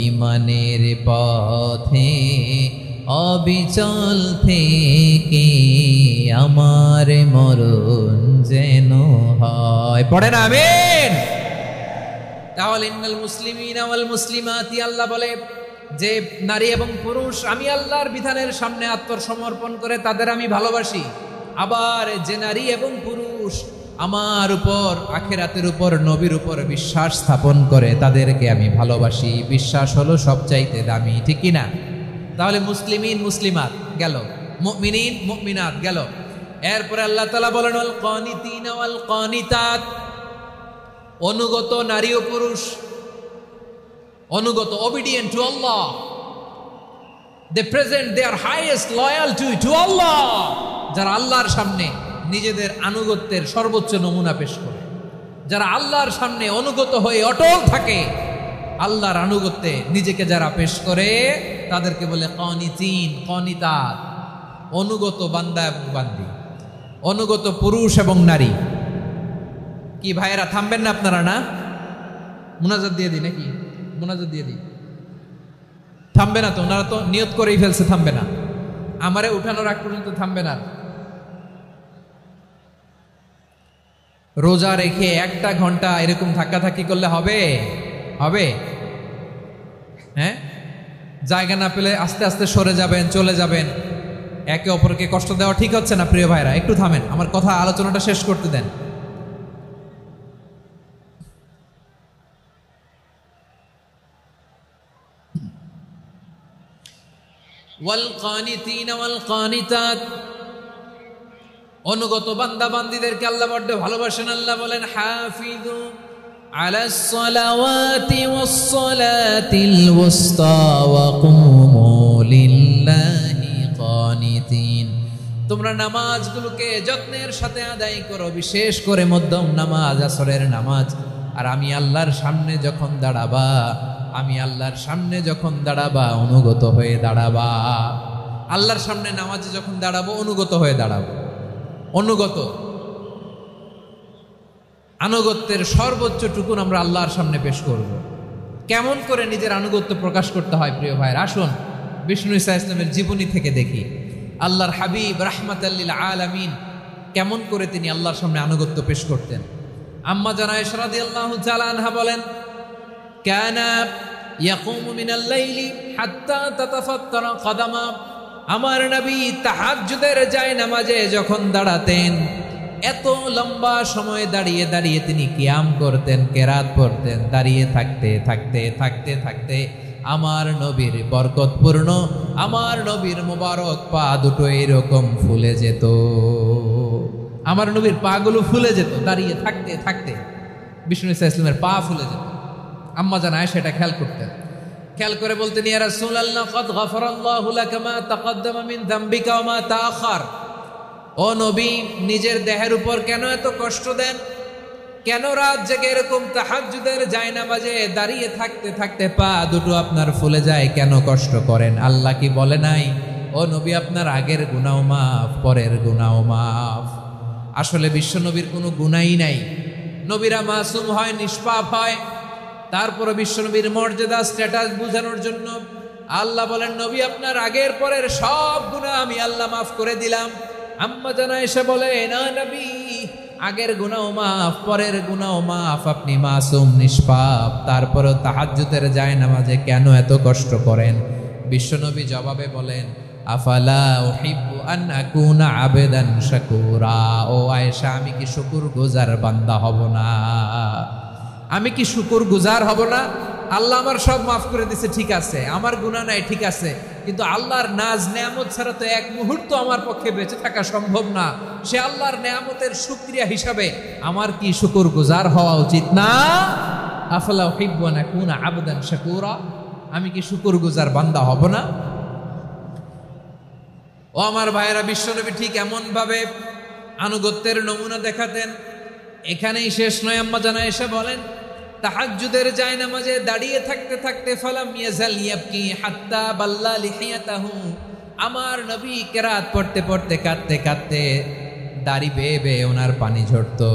[SPEAKER 5] ঈমানের পথে অবিচল থেকে আমার মরণ যেন হয়। পড়েন আমিন? তাহলে ইন্নাল মুসলিমিনা ওয়াল মুসলিমাতি, আল্লাহ বলে যে নারী এবং পুরুষ আমি আল্লাহর বিধানের সামনে আত্মসমর্পণ করে তাদের আমি ভালোবাসি। আবার যে নারী এবং পুরুষ আমার উপর, আখিরাতের উপর, নবীর উপর বিশ্বাস স্থাপন করে তাদেরকে আমি ভালোবাসি। বিশ্বাস হলো সবচাইতে দামি। ঠিক কিনা? তাহলে মুসলিমিন মুসলিমাত গেল, মুমিনিন মুমিনাত গেল। এরপরে আল্লাহ তাআলা বলেন, ওয়াল কানিতিনা ওয়াল কানিতাত, অনুগত নারী ও পুরুষ, অনুগত, obedient to Allah, they present their highest loyalty to Allah, যারা আল্লাহর সামনে নিজেদের আনুগত্যের সর্বোচ্চ নমুনা পেশ করে, যারা আল্লাহর সামনে অনুগত হয়ে অটল থাকে, আল্লাহর আনুগত্যে নিজেকে যারা পেশ করে তাদেরকে বলে কানিতিন, কানিতাত, অনুগত বান্দা এবং বান্দি, অনুগত পুরুষ এবং নারী। কি ভাইয়েরা থামবেন না আপনারা? না, মুনাজাত দিয়ে দিই নাকি? মুনাজাত দিয়ে দিই। থামবে না তো? ওনারা তো নিয়ত করেই ফেলছে থামবে না। আমারে উঠানোর আগ পর্যন্ত থামবে না। রোজা রেখে 1টা ঘন্টা এরকম ধাক্কাধাক্কি করলে হবে? হবে? হ্যাঁ, জায়গা না পেলে আস্তে আস্তে সরে যাবেন, চলে যাবেন। একে অপরকে কষ্ট দেওয়া ঠিক হচ্ছে না। প্রিয় ভাইরা একটু থামেন, আমার কথা, আলোচনাটা শেষ করতে দেন। ওয়াল কানিতিনা ওয়াল কানিতাত, অনুগত বান্দা বান্দীদেরকে আল্লাহ বড় ভালোবাসেন। আল্লাহ বলেন, হাফিজু আলাস সালাওয়াতি ওয়াস সালাতিল ওয়াসতা ওয়া কুমু লিল্লাহি কানিতিন। তোমরা নামাজগুলোকে যত্নের সাথে আদায় করো, বিশেষ করে মধ্যম নামাজ, আসরের নামাজ। আর আমি আল্লাহর সামনে যখন দাঁড়াবা, আমি আল্লাহর সামনে যখন দাঁড়াবা অনুগত হয়ে দাঁড়াবা। আল্লাহর সামনে নামাজে যখন দাঁড়াবো অনুগত হয়ে দাঁড়াবো। অনুগত
[SPEAKER 1] আনুগত্যের সর্বোচ্চ টুকুন আমরা আল্লাহর সামনে পেশ করব। কেমন করে নিজের আনুগত্য প্রকাশ করতে হয় প্রিয় ভাইয়ের, আসুন বিষ্ণু ঈসা ইসলামের জীবনী থেকে দেখি আল্লাহর হাবিব রাহমাতাল্লিল আলামিন কেমন করে তিনি আল্লাহর সামনে আনুগত্য পেশ করতেন। আম্মা জানা আয়েশা রাদিয়াল্লাহু তাআলা আনহা বলেন, কানা ইয়াকুমু মিনাল লাইলি হাত্তা তাতাফাত্তারা কদামা, আমার নবী তাহাজ্জুদের জায়নামাজে যখন দাঁড়াতেন এত লম্বা সময় দাঁড়িয়ে দাঁড়িয়ে তিনি কিয়াম করতেন, কেরাত পড়তেন। দাঁড়িয়ে থাকতে থাকতে থাকতে থাকতে আমার নবীর বরকতপূর্ণ, আমার নবীর মোবারক পা দুটো এরকম ফুলে যেত, আমার নবীর পাগুলো ফুলে যেত দাঁড়িয়ে থাকতে থাকতে। বিষ্ণু ঈসা ইসলামের পা ফুলে যেত। আম্মা জান আয়েশা এটা খেয়াল করতেন। খেয়াল করে বলতেন, ইয়া রাসূলুল্লাহ ক্বাদ গাফারাল্লাহু লাকা মা তাকাদ্দামা মিন যামবিকা ওয়া মা তাআখার। ও নবী, নিজের দেহের উপর কেন এত কষ্ট দেন? কেন রাত জেগে এরকম তাহাজ্জুদের জায়নামাজে দাঁড়িয়ে থাকতে থাকতে পা দুটো আপনার ফুলে যায়? কেন কষ্ট করেন? আল্লাহ কি বলে নাই, ও নবী আপনার আগের গুনাহ মাফ, পরের গুনাহ মাফ? আসলে বিশ্ব নবীর কোনো গুনাহই নাই। নবীরা মাসুম হয়, নিষ্পাপ হয়। তারপরে বিশ্বনবীর মর্যাদা স্ট্যাটাস বোঝানোর জন্য আল্লাহ বলেন, নবী আপনার আগের পরের সব গুনাহ আমি আল্লাহ মাফ করে দিলাম। আম্মা জান আয়েশা বলে, না নবী, আগের গুনাহ মাফ, পরের গুনাহ মাফ, আপনি মাসুম নিষ্পাপ, তারপরেও তাহাজ্জুদের জায়নামাজে কেন এত কষ্ট করেন? বিশ্বনবী জবাবে বলেন, আফালা উহিব্বু আন আকুনা আবেদান শাকুরা। ও আয়েশা, আমি কি শুকরগুজার বান্দা হব না? আমি কি শুকরগুজার হব না? আল্লাহ আমার সব মাফ করে দিছে, ঠিক আছে, আমার গুনাহ নাই, ঠিক আছে, কিন্তু আল্লাহর নাজ নেয়ামত ছাড়া তো এক মুহূর্ত আমার পক্ষে বেঁচে থাকা সম্ভব না। সে আল্লাহর নেয়ামতের শুকরিয়া হিসাবে আমার কি শুকরগুজার হওয়া উচিত না? আফালা উহিব্বু আন আকুনা আবদান শাকুরা। আমি কি শুকরগুজার বান্দা হব না? ও আমার ভাইয়েরা, বিশ্বনবী ঠিক এমন ভাবে আনুগত্যের নমুনা দেখাতেন। এখানেই শেষ নয়। আম্মা জান আয়েশা বলেন, তাহাজ্জুদের জায়নামাজে দাঁড়িয়ে থাকতে থাকতে ফালাম ইয়াজাল ইয়াবকি হাত্তা বাল্লা লিহিয়াতাহু। আমার নবী কেরাত পড়তে পড়তে কাঁদতে কাঁদতে দাড়ি বেয়ে বেয়ে ওনার পানি ঝরতো।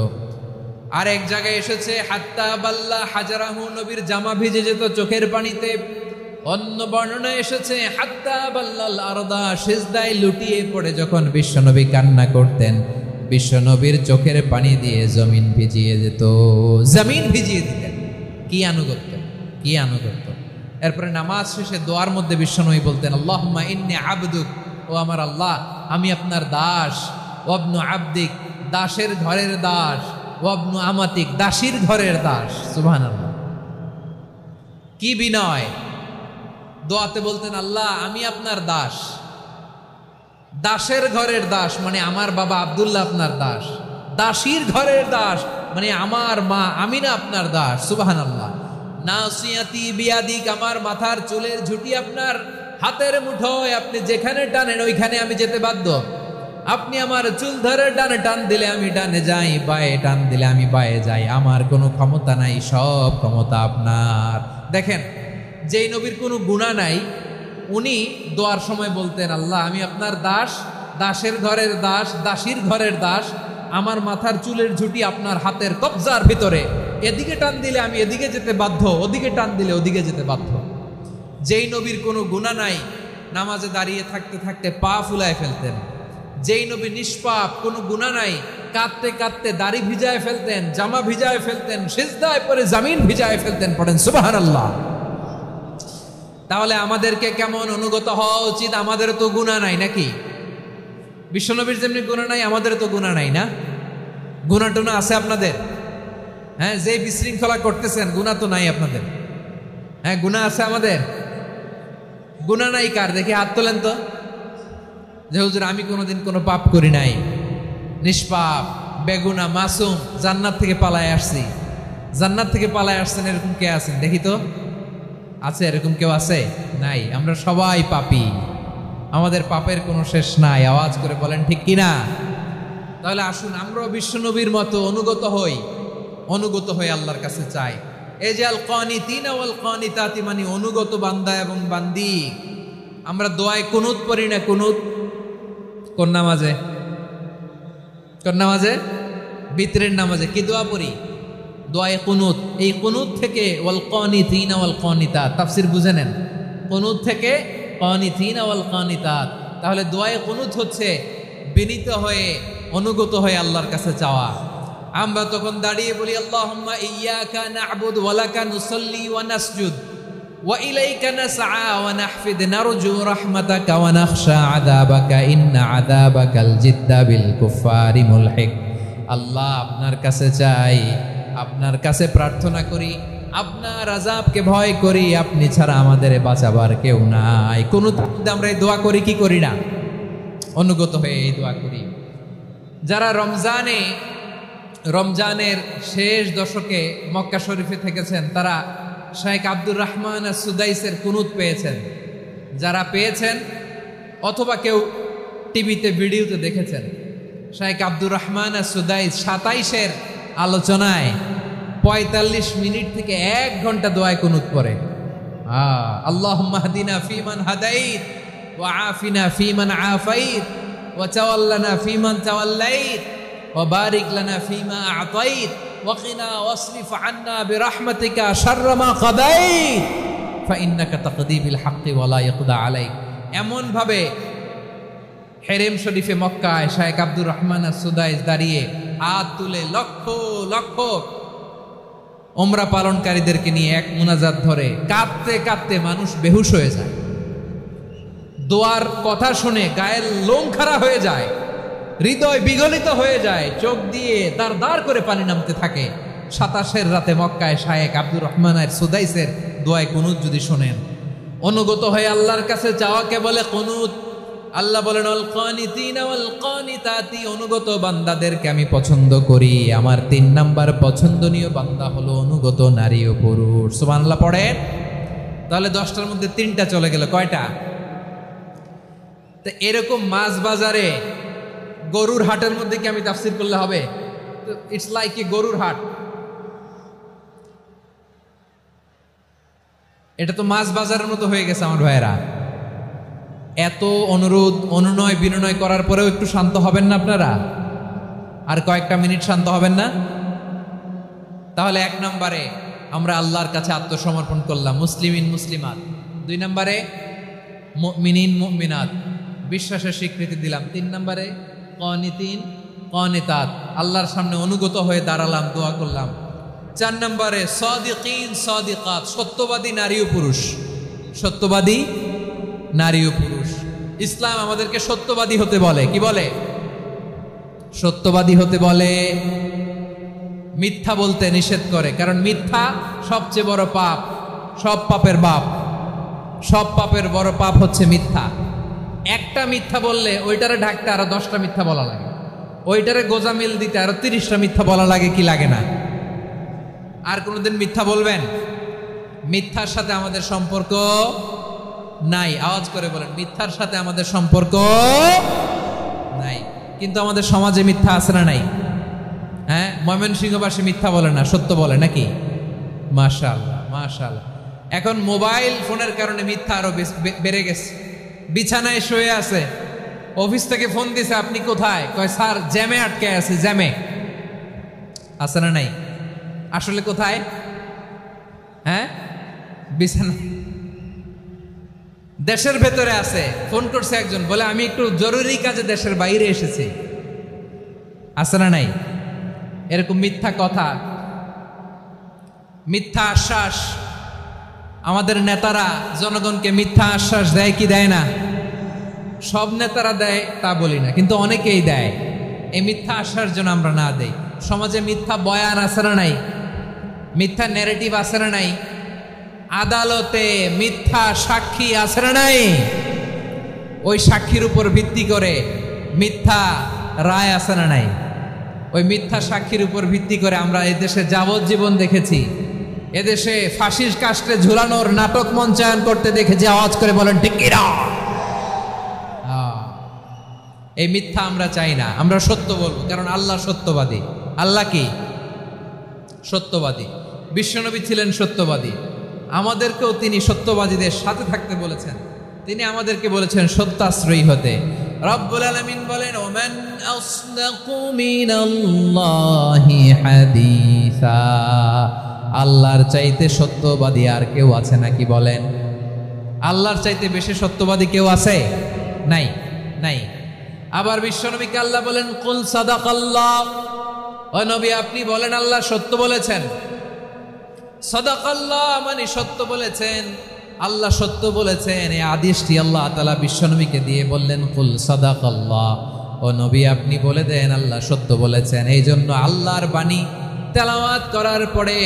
[SPEAKER 1] আর এক জায়গায় এসেছে হাত্তা বাল্লা হাজারাহু, নবীর জামা ভিজে যেত চোখের পানিতে। অন্য বর্ণনায় এসেছে হাত্তা বাল্লাল আরদা, সিজদায় লুটিয়ে পড়ে যখন বিশ্বনবী কান্না করতেন, বিশ্বনবীর চোখের পানি দিয়ে জমিন ভিজিয়ে যেত, জমিন ভিজিয়ে দিতেন। কি আনুগত্য, কি আনুগত্য! এরপরে নামাজ শেষে দোয়ার মধ্যে বিশ্বনবী বলতেন, আল্লাহুম্মা ইন্নী আবদুক, ও আমার আল্লাহ, আমি আপনার দাস। ওয়াবনু আবদিক, দাসের ঘরের দাস। ওয়াবনু আমাতিক, দাসীর ঘরের দাস। সুবহানাল্লাহ, কি বিনয়! দোয়াতে বলতেন, আল্লাহ আমি আপনার দাস। দাসের ঘরের দাস মানে আমার বাবা আব্দুল্লাহ আপনার দাস। দাসীর ঘরের দাস মানে আমার মা আমিনা আপনার দাস। সুবহানাল্লাহ। নাসিয়াতি বিয়াদিক, আমার মাথার চুলের ঝুঁটি আপনার হাতের মুঠোয়, আপনি যেখানে টানেন ওইখানে আমি যেতে বাধ্য। আপনি আমার চুল ধরে ডানে টান দিলে আমি ডানে যাই, বায়ে টান দিলে আমি বায়ে যাই। আমার কোনো ক্ষমতা নাই, সব ক্ষমতা আপনার। দেখেন, যেই নবীর কোনো গুনাহ নাই উনি দোয়ার সময় বলতেন, আল্লাহ আমি আপনার দাস, দাসের ঘরের দাস, দাসীর ঘরের দাস। আমার মাথার চুলের ঝুঁটি আপনার হাতের কবজার ভিতরে, এদিকে টান দিলে আমি এদিকে যেতে বাধ্য, ওদিকে টান দিলে ওদিকে যেতে বাধ্য। যেই নবীর কোনো গুনাহ নাই নামাজে দাঁড়িয়ে থাকতে থাকতে পা ফুলায় ফেলতেন। যেই নবী নিষ্পাপ, কোনো গুনাহ নাই, কাঁদতে কাঁদতে দাড়ি ভিজায় ফেলতেন, জামা ভিজায় ফেলতেন, সিজদায় পড়ে জমিন ভিজায় ফেলতেন। পড়েন সুবহানাল্লাহ। তাহলে আমাদেরকে কেমন অনুগত হওয়া উচিত? আমাদের তো গুনাহ নাই নাকি? বিশ্বনবীর যেমনি গুনাহ নাই, আমাদের তো গুনাহ নাই না? গুনাহ টুনা আছে আপনাদের? হ্যাঁ, যে বিশৃঙ্খলা করতেছেন গুনাহ তো নাই আপনাদের? হ্যাঁ, গুনাহ আছে আমাদের? গুনাহ নাই কার? দেখি হাত তোলেন তো, যে হুজুর আমি কোনোদিন কোনো পাপ করি নাই, নিষ্পাপ, বেগুনা, মাসুম, জান্নাত থেকে পালায় আসছি। জান্নাত থেকে পালায় আসছেন এরকম কে আছেন দেখি তো? আছে এরকম কেউ? আছে? নাই। আমরা সবাই পাপী, আমাদের পাপের কোনো শেষ নাই। আওয়াজ করে বলেন ঠিক কিনা? তাহলে আসুন আমরাও বিশ্বনবীর মতো অনুগত হই, অনুগত হয়ে আল্লাহর কাছে চাই। এই যে আল কানিতিনা ওয়াল কানিতাতি, মানে অনুগত বান্দা এবং বান্দি। আমরা দোয়ায় কুনুত পড়ি না? কুনুত কোন নামাজে? কোন নামাজে? বিতরের নামাজে কি দোয়া পড়ি? দোয়ায়ে কুনুত। এই কুনুত থেকে ওয়াল কানিতিনা ওয়াল কানিতাত, তাফসীর বুঝে নেন। কুনুত থেকে কানিতিনা ওয়াল কানিতাত, তাহলে দোয়ায়ে কুনুত হচ্ছে বিনীত হয়ে অনুগত হয়ে আল্লাহর কাছে চাওয়া। আমরা তখন দাঁড়িয়ে বলি আল্লাহুম্মা ইয়্যাকা না'বুদু ওয়া লাকা নুসাল্লি ওয়া নাসজুদ ওয়া ইলাইকা নাসআ ওয়া নাহফিদ নারজু রাহমাতাকা ওয়া নাখশা আযাবাকা ইন্না আযাবাকাল জিদ্দা বিল কুফফারি মুলহিক। আল্লাহ, আপনার কাছে চাই, আপনার কাছে প্রার্থনা করি, আপনার আযাবকে ভয় করি, আপনি ছাড়া আমাদের বাঁচাবার কেউ নাই। কোন আমরা এই দোয়া করি কি করি না? অনুগত হয়ে এই দোয়া করি। যারা রমজানের শেষ দশকে মক্কা শরীফে থেকেছেন তারা শাইখ আব্দুর রহমান সুদাইসের কুনুত পেয়েছেন। যারা পেয়েছেন অথবা কেউ টিভিতে ভিডিওতে দেখেছেন, শাইখ আব্দুর রহমান সুদাইস 27-এর আলোচনায় 45 মিনিট থেকে 1 ঘন্টা দোয়ায় কুনুত পড়ে। আল্লাহুম্মা হদিনা ফিমান হাদাইত ওয়া আফিনা ফিমান আফাইত ওয়া তাওয়াল্লানা ফিমান তাওয়াল্লাইত ওয়া বারিক লানা ফিমা আ'তাইত ওয়া কিনা ওয়াসরিফ আন্না বিরহমাতিকা শাররা মা কাদাইত ফাইন্নাকা তাকদি বিল হাক্কি ওয়া লা ইয়াকদা আলাইক। এমন ভাবে হেরেম শরীফে মক্কায় শাইখ আব্দুর রহমান সুদাইস দাঁড়িয়ে হাত তুলে লক্ষ লক্ষ ওমরা পালনকারীদেরকে নিয়ে এক মুনাজাত ধরে কাঁদতে কাঁদতে মানুষ বেহুশ হয়ে যায়। দোয়ার কথা শুনে গায়ের লোম খাড়া হয়ে যায়, হৃদয় বিগলিত হয়ে যায়, চোখ দিয়ে দাঁড় দাঁড় করে পানি নামতে থাকে। 27-এর রাতে মক্কায় শাইখ আব্দুর রহমান সুদাইসের দোয়ায় কুনুত যদি শোনেন, অনুগত হয়ে আল্লাহর কাছে চাওয়াকে বলে কুনুত। আল্লাহ বলেন আল কানিতিনা ওয়াল কানিতাতি, অনুগত বান্দাদেরকে আমি পছন্দ করি। আমার 3 নাম্বার পছন্দনীয় বান্দা হলো অনুগত নারী ও পুরুষ। সুবহানাল্লাহ পড়েন। তাহলে 10টার মধ্যে 3টা চলে গেল, কয়টা? তো এরকম মাছ বাজারে গরুর হাটের মধ্যে কি আমি তাফসীর করলে হবে? ইটস লাইক এ গরুর হাট। এটা তো মাছ বাজারের মতো হয়ে গেছে আমার ভাইয়েরা। এত অনুরোধ অনুনয় বিনয় করার পরেও একটু শান্ত হবেন না আপনারা? আর কয়েকটা মিনিট শান্ত হবেন না? তাহলে 1 নম্বরে আমরা আল্লাহর কাছে আত্মসমর্পণ করলাম, মুসলিমিন মুসলিমাত। 2 নম্বরে মুমিনিন মুমিনাত, বিশ্বাসের স্বীকৃতি দিলাম। 3 নম্বরে কানিতিন কানিতাত, আল্লাহর সামনে অনুগত হয়ে দাঁড়ালাম, দোয়া করলাম। 4 নম্বরে সাদিকিন সাদিকাত, সত্যবাদী নারী ও পুরুষ। সত্যবাদী নারী ও পুরুষ। ইসলাম আমাদেরকে সত্যবাদী হতে বলে। কি বলে? সত্যবাদী হতে বলে, মিথ্যা বলতে নিষেধ করে। কারণ মিথ্যা সবচেয়ে বড় পাপ, সব পাপের বাপ। সব পাপের বড় পাপ হচ্ছে মিথ্যা। একটা মিথ্যা বললে ওইটারে ঢাকতে আরো 10টা মিথ্যা বলা লাগে, ওইটারে গোজামিল দিতে আরো 30টা মিথ্যা বলা লাগে, কি লাগে না? আর কোনোদিন মিথ্যা বলবেন? মিথ্যার সাথে আমাদের সম্পর্ক নাই। আওয়াজ করে বলেন, মিথ্যার সাথে আমাদের সম্পর্ক নাই। কিন্তু আমাদের সমাজে মিথ্যা আছে না নাই? হ্যাঁ, ময়মনসিংহবাসী মিথ্যা বলে না, সত্য বলে নাকি? মাশাআল্লাহ মাশাআল্লাহ। এখন মোবাইল ফোনের কারণে মিথ্যা আরো বেড়ে গেছে। বিছানায় শুয়ে আছে, অফিস থেকে ফোন দিছে, আপনি কোথায়? কয় স্যার জ্যামে আটকে আছে। জ্যামে আছে না নাই? আসলে কোথায়? হ্যাঁ, বিছানা। দেশের ভেতরে আছে। ফোন করছে একজন, বলে আমি একটু জরুরি কাজে দেশের বাইরে এসেছি। আছে না নাই? এরকম মিথ্যা কথা, মিথ্যা আশ্বাস। আমাদের নেতারা জনগণকে মিথ্যা আশ্বাস দেয় কি দেয় না? সব নেতারা দেয় তা বলি না, কিন্তু অনেকেই দেয়। এই মিথ্যা আশ্বাস যেন আমরা না দেই। সমাজে মিথ্যা বয়ান আছে না নাই? মিথ্যা ন্যারেটিভ আছে না নাই? আদালতে মিথ্যা সাক্ষী আছে না নাই? ওই সাক্ষীর উপর ভিত্তি করে মিথ্যা রায় আছে না নাই? ওই মিথ্যা সাক্ষীর উপর ভিত্তি করে আমরা এদেশে যাবজ্জীবন দেখেছি, এদেশে ফাঁসির কাস্টে ঝুলানোর নাটক মঞ্চায়ন করতে দেখেছি। আওয়াজ করে বলেন ঠিক কি না? এই মিথ্যা আমরা চাই না, আমরা সত্য বলবো, কারণ আল্লাহ সত্যবাদী। আল্লাহ কি? সত্যবাদী। বিশ্বনবী ছিলেন সত্যবাদী, আমাদেরকেও তিনি সত্যবাদীদের সাথে থাকতে বলেছেন। তিনি আমাদেরকে বলেছেন সত্যাশ্রয়ী হতে। রব্বুল আলামিন বলেন, ওমান আসদাকু মিনাল্লাহি হাদিসা
[SPEAKER 5] সালিসা। আল্লাহর চাইতে সত্যবাদী আর কেউ আছে নাকি বলেন? আল্লাহর চাইতে বেশি সত্যবাদী কেউ আছে? নাই, নাই। আবার বিশ্বনবীকে আল্লাহ বলেন কুল সাদাকাল্লাহ, ও নবী আপনি বলেন আল্লাহ সত্য বলেছেন। সাদাকাল্লাহ মানে সত্য বলেছেন, আল্লাহ সত্য বলেছেন। এই আদেশটি আল্লাহ তাআলা বিশ্বনবীকে দিয়ে বললেন কুল সাদাকাল্লাহ, ও নবী আপনি বলে দেন আল্লাহ সত্য বলেছেন। এই জন্য আল্লাহর বাণী তেলাওয়াত করার পরে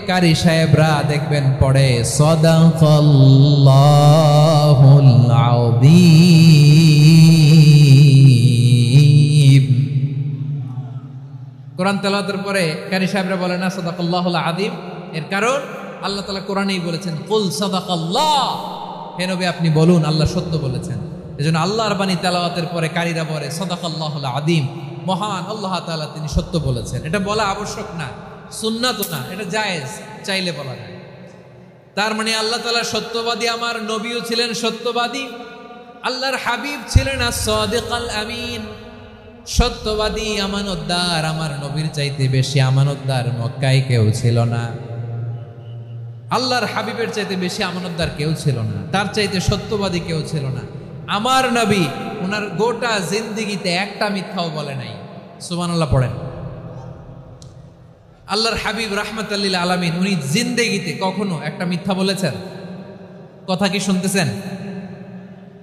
[SPEAKER 5] কারি সাহেবরা দেখবেন পড়ে সাদাকাল্লাহুল আযীম। কোরআন তেলাওয়াতের পরে কারি সাহেবরা বলে না সাদাকাল্লাহুল আযীম, এর কারণ আল্লাহ তাআলা কোরআনেই বলেছেন কুল সাদাকাল্লাহ, হে নবী আপনি বলুন আল্লাহ সত্য বলেছেন। এজন্য আল্লাহর বাণী তেলাওয়াতের পরে কারীরা বলে সাদাকাল্লাহুল আযীম, মহান আল্লাহ তাআলা তিনি সত্য বলেছেন। এটা বলা আবশ্যক না, সুন্নাত না, এটা জায়েজ, চাইলে বলা যায়। তার মানে আল্লাহ তাআলা সত্যবাদী, আমার নবীও ছিলেন সত্যবাদী, আল্লাহর হাবিব ছিলেন as-সাদিকাল আমিন, সত্যবাদী আমানতদার। আমার নবীর চাইতে বেশি আমানতদার মক্কায় কেউ ছিল না, আল্লাহর হাবিবের চাইতে বেশি আমানতদার কেউ ছিল না, তার চাইতে সত্যবাদী কেউ ছিল না। আমার নবী ওনার গোটা জিন্দেগিতে একটা মিথ্যাও বলে নাই। সুবহানাল্লাহ পড়েন। আল্লাহর হাবিব রাহমাতাল লিল আলামিন উনি জিন্দেগিতে কখনো একটা মিথ্যা বলেছেন? কথা কি শুনতেছেন?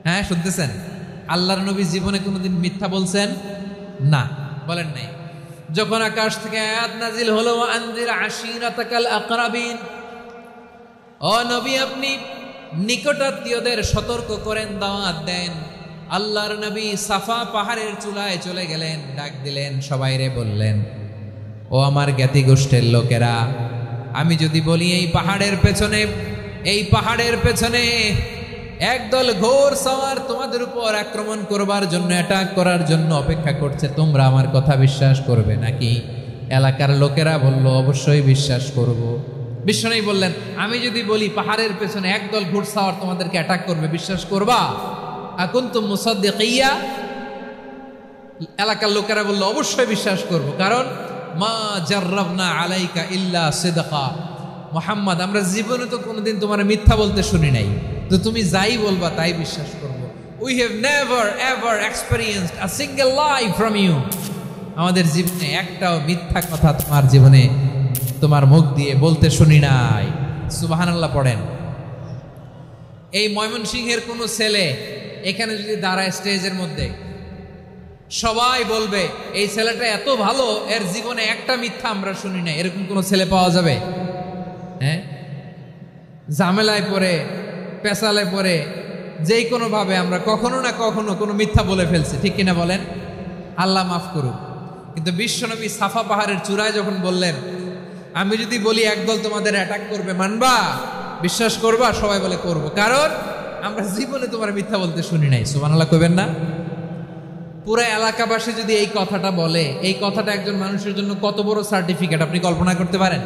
[SPEAKER 5] হ্যাঁ শুনতেছেন? আল্লাহর নবী জীবনে কোনোদিন মিথ্যা বলছেন? না, বলেন নাই। যখন আকাশ থেকে আয়াত নাজিল হলো আনজির আশিরাতাকাল আকরাবিন, ও নবী আপনি নিকটাত্মীয়দের সতর্ক করেন, দাওয়াত দেন। আল্লাহর নবী সাফা পাহাড়ের চূড়ায় চলে গেলেন, ডাক দিলেন, সবাইরে বললেন ও আমার জ্ঞাতি গোষ্ঠীর লোকেরা, আমি যদি বলি এই পাহাড়ের পেছনে একদল ঘোর সওয়ার তোমাদের উপর আক্রমণ করবার জন্য, অ্যাটাক করার জন্য অপেক্ষা করছে, তোমরা আমার কথা বিশ্বাস করবে নাকি? এলাকার লোকেরা বলল অবশ্যই বিশ্বাস করব। বিশ্বনবী বললেন আমি যদি বলি পাহাড়ের পেছনে একদল ঘোড়সাওয়ার তোমাদেরকে অ্যাটাক করবে, বিশ্বাস করবা? আকুনতুম মুসাদ্দিকিয়া? এলাকার লোকেরা বলল অবশ্যই বিশ্বাস করব, কারণ মা জাররাবনা আলাইকা ইল্লা সিদকা, মুহাম্মদ আমরা জীবনে তো কোনোদিন তোমার মিথ্যা বলতে শুনি নাই, তো তুমি যাই বলবা তাই বিশ্বাস করব। We have never ever experienced a single lie from you, আমাদের জীবনে একটাও মিথ্যা কথা তোমার জীবনে তোমার মুখ দিয়ে বলতে শুনি নাই। সুবহানাল্লাহ পড়েন। এই ময়মনসিংহের কোনো ছেলে এখানে যদি দাঁড়ায় স্টেজের মধ্যে, সবাই বলবে এই ছেলেটা এত ভালো, এর জীবনে একটা মিথ্যা আমরা শুনি নাই। এরকম কোনো ছেলে পাওয়া যাবে? হ্যাঁ, ঝামেলায় পড়ে, পেশালে পড়ে, যেই কোনো ভাবে আমরা কখনো না কখনো কোনো মিথ্যা বলে ফেলছি, ঠিক কিনা বলেন? আল্লাহ মাফ করুক। কিন্তু বিশ্বনবী সাফা পাহাড়ের চূড়ায় যখন বললেন আমি যদি বলি একদল তোমাদের অ্যাটাক করবে, মানবা? বিশ্বাস করবা? সবাই বলে করব, কারণ আমরা জীবনে তোমার মিথ্যা বলতে শুনি নাই। সুবহানাল্লাহ কইবেন না? পুরো এলাকাবাসী যদি এই কথাটা বলে, এই কথাটা একজন মানুষের জন্য কত বড় সার্টিফিকেট আপনি কল্পনা করতে পারেন?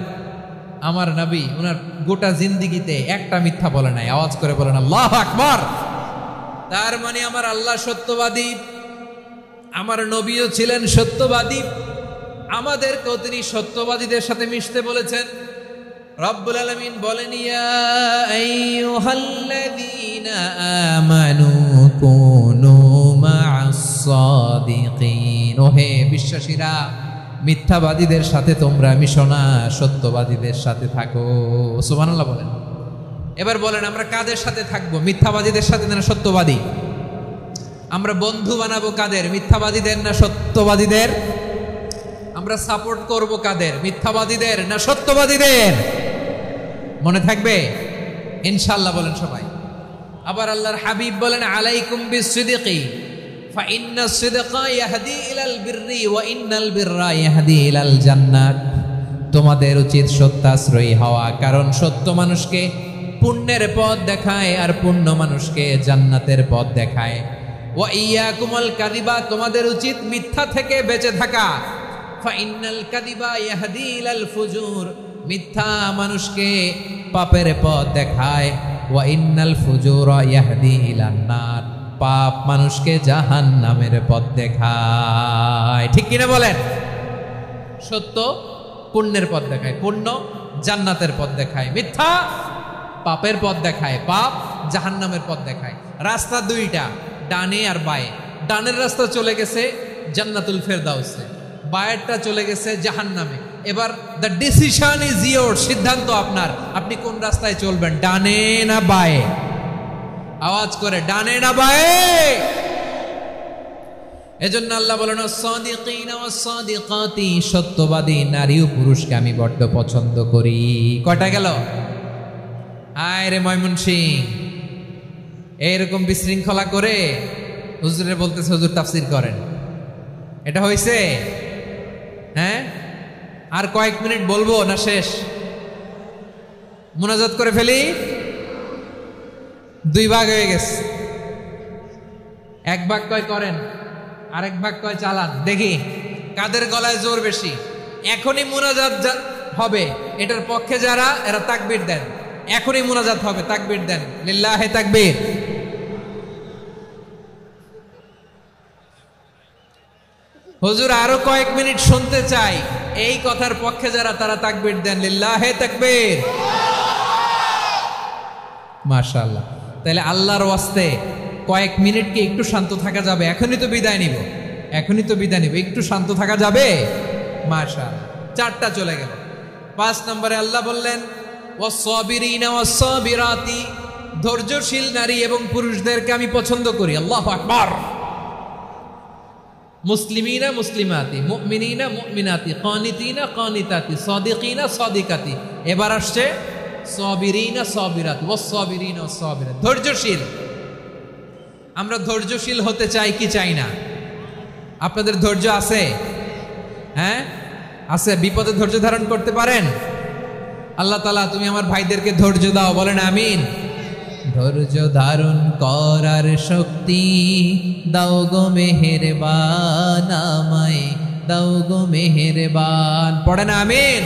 [SPEAKER 5] আমার নবী ওনার গোটা জিন্দেগিতে একটা মিথ্যা বলে নাই। আওয়াজ করে বলেন আল্লাহু আকবার। তার মানে আমার আল্লাহ সত্যবাদী, আমার নবীও ছিলেন সত্যবাদী, আমাদেরকেও তিনি সত্যবাদীদের সাথে মিশতে বলেছেন। রব্বুল আলামিন বলেন ইয়া আইয়ুহাল্লাযীনা আমানু কুনু মা'আস সাদিকিন, ওহে বিশ্বাসীরা মিথ্যাবাদীদের সাথে তোমরা মিশো না, সত্যবাদীদের সাথে থাকো। সুবহানাল্লাহ বলেন। এবার বলেন আমরা কাদের সাথে থাকবো? মিথ্যাবাদীদের সাথে না সত্যবাদী? আমরা বন্ধু বানাবো কাদের? মিথ্যাবাদীদের না সত্যবাদীদের? আমরা সাপোর্ট করব কাদের? মিথ্যাবাদীদের না সত্যবাদীদের? মনে থাকবে ইনশাআল্লাহ বলেন সবাই। আবার আল্লাহর হাবিব বলেন আলাইকুম বিসসিদকি ফাইন্নাস সিদকা ইয়াহদি ইলাল বিররি ওয়া ইন্নাল বিররা ইয়াহদি ইলাল জান্নাত, তোমাদের উচিত সত্যাশ্রয়ী হওয়া, কারণ সত্য মানুষকে পুণ্যের পথ দেখায় আর পুণ্য মানুষকে জান্নাতের পথ দেখায়। ওয়া ইয়াকুমুল কাযিবা, তোমাদের উচিত মিথ্যা থেকে বেঁচে থাকা। ফাইন্নাল কাযিবা ইয়াহদি ইলাল ফুজুর, মিথ্যা মানুষকে পাপের পথ দেখায়। ওয়া ইন্নাল ফুজুরা ইয়াহদি ইলান নার, পাপ মানুষকে জাহান্নামের পথ দেখায়। ঠিক কিনা বলেন? সত্য
[SPEAKER 1] পুণ্যের পথ দেখায়, পুণ্য জান্নাতের পথ দেখায়, মিথ্যা পাপের পথ দেখায়, পাপ জাহান্নামের পথ দেখায়। রাস্তা দুইটা, ডানে আর বায়ে। ডানের রাস্তা চলে গেছে জান্নাতুল ফেরদাউসে, বায়েরটা চলে গেছে জাহান্নামে। এবার দ্য ডিসিশন ইজ ইয়োর, সিদ্ধান্ত আপনার, আপনি কোন রাস্তায় চলবেন, ডানে না বায়ে? আওয়াজ করে, ডানে না বায়ে? এজন্য আল্লাহ বলেন সাদিকিনা ওয়াস সাদিকাতি, সত্যবাদী নারী ও পুরুষকে আমি বড্ড পছন্দ করি। কয়টা গেল? আয় রে ময়মনসিং, এইরকম বিশৃঙ্খলা করে হুজুরে বলতেছে হুজুর তাফসীর করেন, এটা হইছে? হ্যাঁ, আর কয়েক মিনিট বলবো না শেষ? মুনাজাত করে ফেলি। দুই ভাগ হয়ে গেছে, এক ভাগ কয় করেন, আরেক ভাগ কয় চালান। দেখি কাদের গলায় জোর বেশি। এখনই মুনাজাত হবে, এটার পক্ষে যারা, এরা তাকবীর দেন। এখনই মুনাজাত হবে, তাকবীর দেন, লিল্লাহে তাকবীর। হুজুর আরো কয়েক মিনিট শুনতে চাই, এই কথার পক্ষে যারা, তারা তাকবীর দেন, লিল্লাহে তাকবীর। মাশাআল্লাহ। তাহলে আল্লাহর ওয়াস্তে কয়েক মিনিট কি একটু শান্ত থাকা যাবে? এখনই তো বিদায় নিব, এখনই তো বিদায় নিব, একটু শান্ত থাকা যাবে? মাশাআল্লাহ। চারটা চলে গেল। 5 নম্বরে আল্লাহ বললেন ওয়াস-সাবিরিনা ওয়াস-সাবিরাতি, ধৈর্যশীল নারী এবং পুরুষদেরকে আমি পছন্দ করি। আল্লাহু আকবার। মুসলিমিনা মুসলিমাতি, মুমিনিনা মুমিনাতি, কানিতিনা কানিতাতি, সাদিকিনা সাদিকাতি। এবার আসছে সাবিরিনা সাবিরাতি, ওয়াস-সাবিরিনা ওয়াস-সাবিরাত, ধৈর্যশীল। আমরা ধৈর্যশীল হতে চাই কি চাই না? আপনাদের ধৈর্য আছে? হ্যাঁ আছে। বিপদে ধৈর্য ধারণ করতে পারেন? আল্লাহ তাআলা তুমি আমার ভাইদেরকে ধৈর্য দাও, বলেন আমিন। ধৈর্য ধারণ করার শক্তি দাও গো মেহেরবান, আমায় দাও গো মেহেরবান, পড়েন আমিন।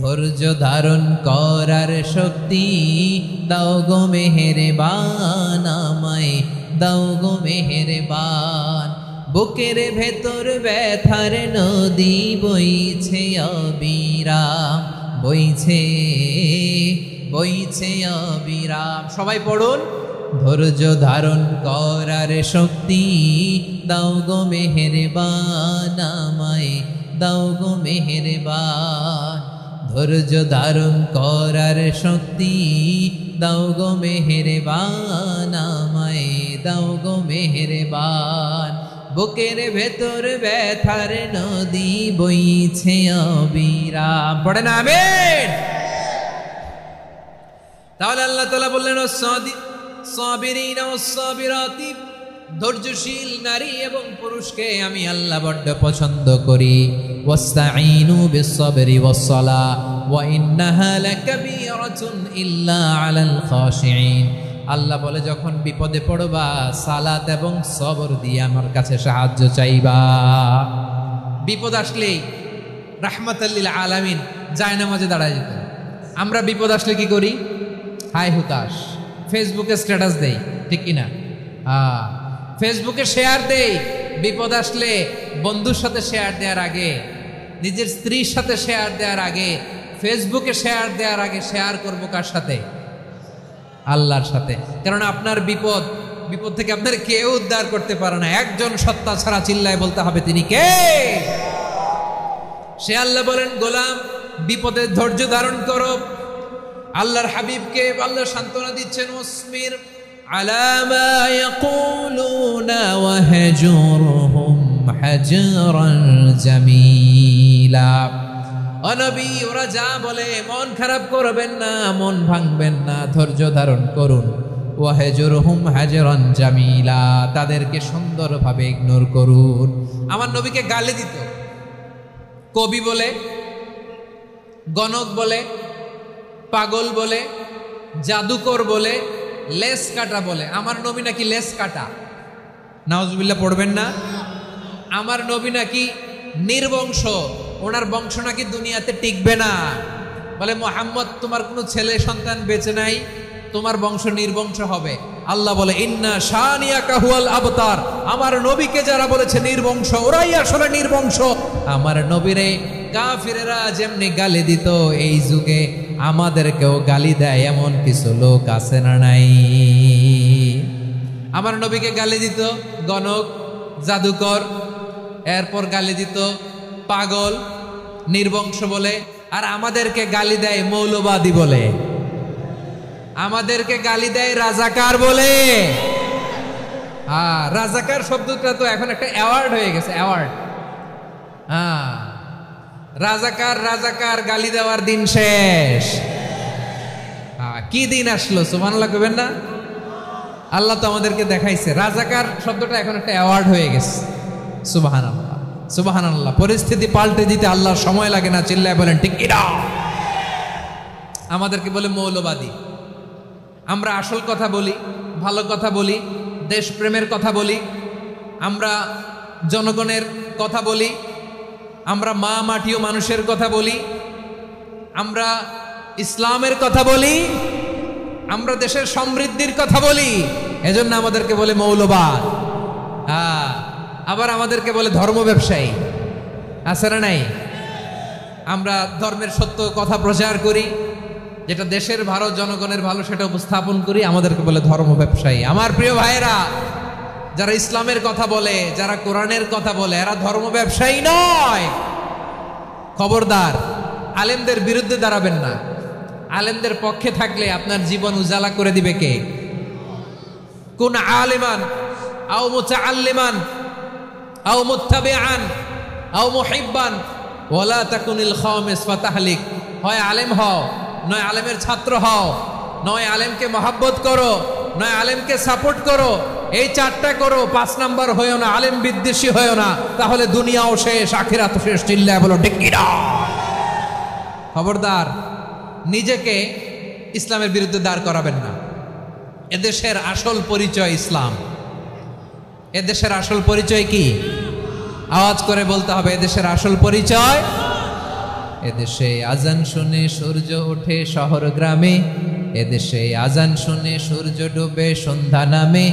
[SPEAKER 1] ধৈর্য ধারণ করার শক্তি দাও গো মেহেরবান, আমায় দাও গো মেহেরবান। বুকের ভেতর ব্যথার নদী বইছে অবিরাম, বইছে বইছে অবিরাম। সবাই পড়ুন, ধৈর্য ধারণ করার শক্তি দাও গো মেহেরবান, আমায় দাও গো মেহেরবান। ধৈর্য ধারণ করার শক্তি দাও গো মেহেরবান, আমায় দাও গো মেহেরবান। বুকের ভেতর ব্যথার নদী বইছে অবিরাম, পড়েন আমিন। তাহলে আল্লাহ তাআলা বললেন সাবিরিনা ওয়াস-সাবিরাতি, ধৈর্যশীল নারী এবং পুরুষকে আমি আল্লাহ বড্ড পছন্দ করি। ওয়াস্তাঈনু বিস-সাবরি ওয়াস-সালাহ ওয়া ইন্নাহা লাকাবীরাতুন ইল্লা আলাল খাশিঈন। আল্লাহ বলে যখন বিপদে পড়বা সালাত এবং সবর দিয়ে আমার কাছে সাহায্য চাইবা। বিপদ আসলেই রাহমাতাল লিল আলামিন জায়নামাজে দাঁড়ায় যেত। আমরা বিপদ আসলে কি করি? হাই হুতাশ, ফেসবুকে স্ট্যাটাস দেই, ঠিক কিনা? ফেসবুকে শেয়ার দেই। বিপদ আসলে বন্ধুর সাথে শেয়ার দেওয়ার আগে, নিজের স্ত্রীর সাথে শেয়ার দেওয়ার আগে, ফেসবুকে শেয়ার দেওয়ার আগে শেয়ার করবো কার সাথে? আল্লাহর সাথে। কারণ আপনার বিপদ থেকে আপনার কেউ উদ্ধার করতে পারে না, একজন সত্তা ছাড়া। চিল্লায় বলতে হবে তিনি কে? সে আল্লাহ। বলেন গোলাম বিপদে ধৈর্য ধারণ করো। আল্লাহর হাবিবকে আল্লাহ সান্ত্বনা দিচ্ছেন, ওয়াসবির আলা মা ইয়াকুলুনা ওয়াহজুরহুম হাজরান জামিলা। ও নবী, ওরা যা বলে মন খারাপ করবেন না, মন ভাঙবেন না, ধৈর্য ধারণ করুন। ওয়াহজুরহুম হাজরান জামিলা, তাদেরকে সুন্দরভাবে ইগনোর করুন। আমার নবীকে গালি দিত, কবি বলে, গণক বলে, পাগল বলে, জাদুকর বলে, লেস কাটা বলে। আমার নবী নাকি লেস কাটা, নাউজুবিল্লাহ পড়বেন না। আমার নবী নাকি নির্বংশ, ওনার বংশ নাকি দুনিয়াতে টিকবে না। বলে মুহাম্মদ তোমার কোনো ছেলে সন্তান বেঁচে নাই, তোমার বংশ নির্বংশ হবে। আল্লাহ বলে ইন্না শানিয়াকা হুয়াল আবতার, আমার নবীকে যারা বলেছে নির্বংশ ওরাই আসলে নির্বংশ। আমার নবীরে কাফিরেরা যেমনি গালি দিত, এই যুগে আমাদেরকেও গালি দেয় এমন কিছু লোক আছে না নাই? আমার নবীকে গালি দিত গণক, জাদুকর, এরপর গালি দিত পাগল, নির্বংশ বলে। আর আমাদেরকে গালি দেয় মৌলবাদী বলে, আমাদেরকে গালি দেয় রাজাকার বলে। রাজাকার শব্দটা তো এখন একটা অ্যাওয়ার্ড হয়ে গেছে, অ্যাওয়ার্ড। রাজাকার রাজাকার গালি দেওয়ার দিন শেষ। কি দিন আসলো সুবহানাল্লাহ কইবেন না? আল্লাহ তো আমাদেরকে দেখাইছে রাজাকার শব্দটা এখন একটা অ্যাওয়ার্ড হয়ে গেছে। সুবহানাল্লাহ সুবহানাল্লাহ। পরিস্থিতি পাল্টে দিতে আল্লাহর সময় লাগে না, চিল্লায় বলেন ঠিক কিনা? আমাদেরকে বলে মৌলবাদী। আমরা আসল কথা বলি, ভালো কথা বলি, দেশপ্রেমের কথা বলি, আমরা জনগণের কথা বলি, আমরা মা মাটি ও মানুষের কথা বলি, আমরা ইসলামের কথা বলি, আমরা দেশের সমৃদ্ধির কথা বলি। এজন্য আমাদেরকে বলে মৌলবাদ। আবার আমাদেরকে বলে ধর্ম ব্যবসায়ী, আছে না নাই? আমরা ধর্মের সত্য কথা প্রচার করি, যেটা দেশের ভালো জনগণের ভালো সেটা উপস্থাপন করি, আমাদেরকে বলে ধর্ম ব্যবসায়ী। আমার প্রিয় ভাইয়েরা, যারা ইসলামের কথা বলে, যারা কোরআনের কথা বলে, এরা ধর্ম ব্যবসায়ী নয়। খবরদার, আলেমদের বিরুদ্ধে দাঁড়াবেন না। আলেমদের পক্ষে থাকলে আপনার জীবন উজালা করে দিবে কে? কুন আলিমান আও মুতাআল্লিমান আও মুত্তাবিআন আও মুহিব্বান ওয়ালা তাকুনিল খামিস ফাতাহলিক। হয় আলেম হও, নয় আলেমের ছাত্র হও, নয় আলেমকে মহাব্বত করো, নয় আলেমকে সাপোর্ট করো। এই চারটা করো, 5 নাম্বার হয়েও না, আলেম বিদ্বেষী হয়েও না, তাহলে দুনিয়াও শেষ, আখিরাত শেষ। চিল্লায় বলো ঠিক কিনা? খবরদার, নিজেকে ইসলামের বিরুদ্ধে দাঁড় করাবেন না। এদেশের আসল পরিচয় ইসলাম। এদেশের আসল পরিচয় কি? আওয়াজ করে বলতে হবে, এদেশের আসল পরিচয়। এদেশে আজান শুনে সূর্য ওঠে শহর গ্রামে, এদেশে আজান শুনে সূর্য ডুবে সন্ধ্যা নামে,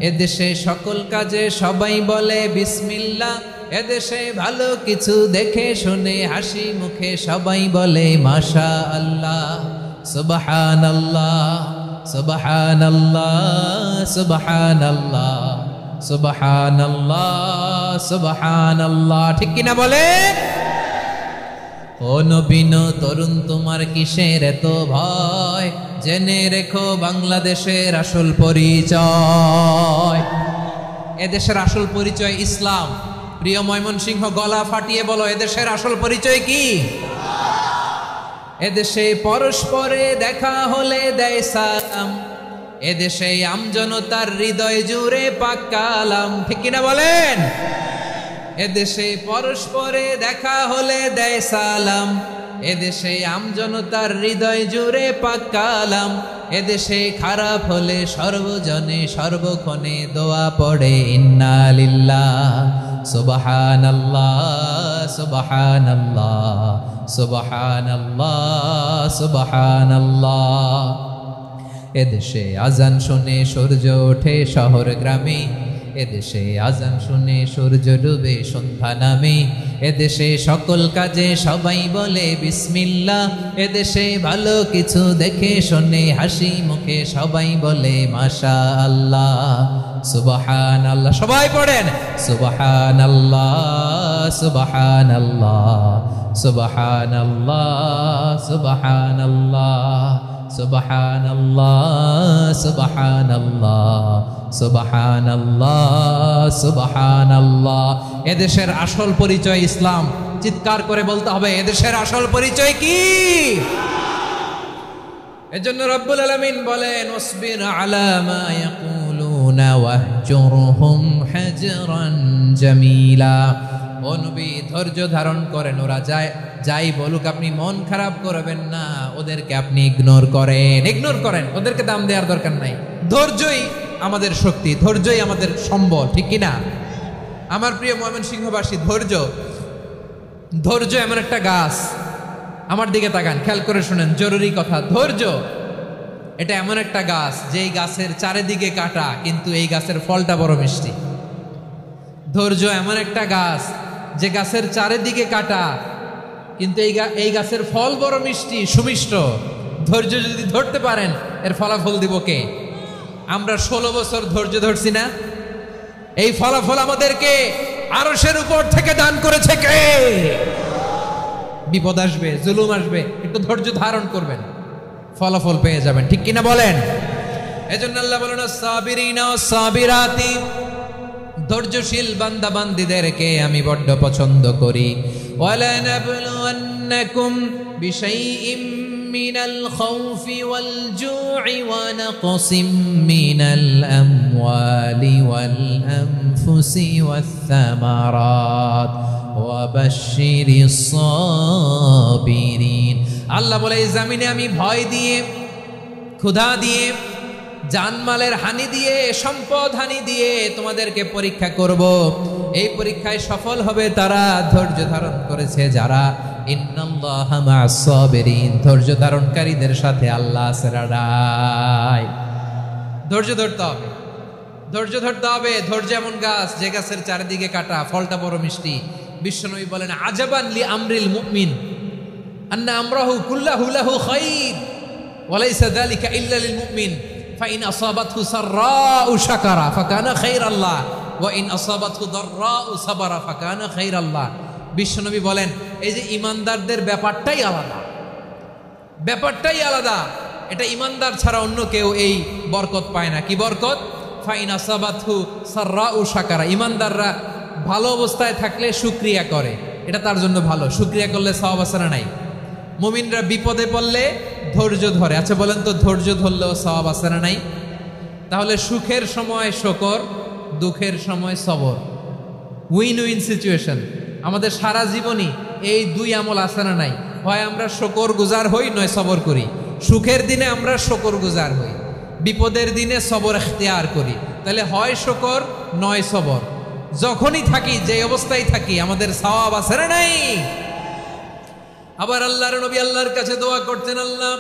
[SPEAKER 1] এদেশে সকল কাজে সবাই বলে বিসমিল্লাহ, এদেশে ভালো কিছু দেখে শুনে হাসি মুখে সবাই বলে মাশা আল্লাহ। সুবহানাল্লাহ সুবহানাল্লাহ সুবহানাল্লাহ সুবহানাল্লাহ সুবহানাল্লাহ। ঠিক কিনা বলে? ও নবীন তরুণ, তোমার কিসের এত ভয়? জেনে রেখো বাংলাদেশের আসল পরিচয়। এদেশের আসল পরিচয় ইসলাম। প্রিয় ময়মনসিংহ, গলা ফাটিয়ে বলো, এদেশের আসল পরিচয় কি? এদেশে পরস্পরে দেখা হলে দেয় সালাম, এদেশে আমজনতার হৃদয় জুড়ে পাক কালাম। ঠিক কিনা বলেন? এদেশে পরস্পরে দেখা হলে দেয় সালাম, এদেশে আমজনতার হৃদয় জুড়ে পাক কালাম, এদেশে খারাপ হলে সর্বজনে সর্বক্ষণে দোয়া পড়ে ইন্না লিল্লাহ সুবহানাল্লাহ সুবহানাল্লাহ সুবহানাল্লাহ সুবহানাল্লাহ। এদেশে আজান শুনে সূর্য ওঠে শহর গ্রামে, এদেশে আজান শুনে সূর্য ডুবে সন্ধ্যা নামে, এদেশে সকল কাজে সবাই বলে বিসমিল্লাহ, এদেশে ভালো কিছু দেখে শুনে হাসি মুখে সবাই বলে মাশা আল্লাহ। সুবহানাল্লাহ, সবাই পড়েন সুবহানাল্লাহ সুবহানাল্লাহ সুবহানাল্লাহ সুবহানাল্লাহ সুবহানাল্লাহ সুবহানাল্লাহ সুবহানাল্লাহ সুবহানাল্লাহ। এদেশের আসল পরিচয় ইসলাম। চিৎকার করে বলতে হবে, এদেশের আসল পরিচয় কি? এজন্য রব্বুল আলামিন বলেন ওয়াসবির আলা মা ইয়াকুলুনা ওয়াহজুরহুম হাজরান জামিলা। ও নবী, ধৈর্য ধারণ করেন, ওরা যাই বলুক আপনি মন খারাপ করবেন না, ওদেরকে আপনি ইগনোর করেন, ওদেরকে দাম দেওয়ার দরকার নাই। ধৈর্যই আমাদের শক্তি, ধৈর্যই আমাদের সম্বল। ঠিক কিনা? আমার প্রিয় ময়মনসিংহবাসী, ধৈর্য এমন একটা গাছ। আমার দিকে তাকান, খেয়াল করে শুনেন, জরুরি কথা। ধৈর্য এটা এমন একটা গাছ যেই গাছের চারিদিকে কাটা, কিন্তু এই গাছের ফলটা বড় মিষ্টি। ধৈর্য এমন একটা গাছ যে গাছের চারিদিকে কাটা, কিন্তু এই গাছের ফল বড় মিষ্টি, সুমিষ্ট। ধৈর্য যদি ধরতে পারেন, এর ফলাফল দিব কে? আমরা 16 বছর ধৈর্য ধরছি না? এই ফলাফল আমাদেরকে আরশের উপর থেকে দান করেছে কে? বিপদ আসবে, জুলুম আসবে, একটু ধৈর্য ধারণ করবেন, ফলাফল পেয়ে যাবেন। ঠিক কিনা বলেন? এজন্য আল্লাহ বলেন সাবিরিনা সাবিরাতি, ধৈর্যশীল বান্দা বান্দীদেরকে আমি বড্ড পছন্দ করি। ওয়ালা নাবলুওয়ান্নাকুম বিশাইইম মিনাল খাউফি ওয়াল জু'i ওয়া নাকসিম মিনাল আমওয়ালি ওয়াল আনফুসি ওয়াস সামারাত ওয়া বাশশিরিস সাবিরিন। আল্লাহ বলে এই জমিনে আমি ভয় দিয়ে, ক্ষুধা দিয়ে, জানমালের হানি দিয়ে, সম্পদ হানি দিয়ে তোমাদেরকে পরীক্ষা করব। এই পরীক্ষায় সফল হবে তারা ধৈর্য ধারণ করেছে যারা। ইন্নাল্লাহা মা'আস সাবিরিন, ধৈর্য ধারণকারীদের সাথে আল্লাহ আছে। ধৈর্য ধরতে হবে, ধৈর্য ধরতে হবে। ধৈর্য এমন গাছ যে গাছের চারিদিকে কাটা, ফলটা বড় মিষ্টি। বিশ্বনবী বলেন আজাবান লি আমরিল মুমিন আন্না আমরাহু কুল্লাহু লাহু খাইর ওয়া লাইসা যালিকা ইল্লা লিল মুমিন ফাইন আসাবাতহু সাররাউ শাকারা ফাকানা খাইরাল্লাহ ওয়া ইন আসাবাতহু দাররাউ সাবারা ফাকানা খাইরাল্লাহ। বিশ্বনবী বলেন এই যে ইমানদারদের ব্যাপারটাই আলাদা, ব্যাপারটাই আলাদা। এটা ইমানদার ছাড়া অন্য কেউ এই বরকত পায় না। কি বরকত? ফাইন আসাবাতহু সাররাউ শাকারা, ইমানদাররা ভালো অবস্থায় থাকলে শুকরিয়া করে, এটা তার জন্য ভালো। শুকরিয়া করলে সওয়াব আছে না নাই? মুমিনরা বিপদে পড়লে ধৈর্য ধরে। আচ্ছা বলেন তো, ধৈর্য ধরলেও সওয়াব আছে না নাই? তাহলে সুখের সময় শুকর, দুঃখের সময় সবর, উইন উইন সিচুয়েশন। আমাদের সারা জীবনই এই দুই আমল আছে না নাই? হয় আমরা শুকর গুজার হই, নয় সবর করি। সুখের দিনে আমরা শুকর গুজার হই, বিপদের দিনে সবর ইখতিয়ার করি। তাহলে হয় শুকর নয় সবর। যখনই থাকি, যে অবস্থায় থাকি, আমাদের সওয়াব আছে না নাই? আবার আল্লাহর নবী আল্লাহর কাছে দোয়া করতেন, আল্লাহ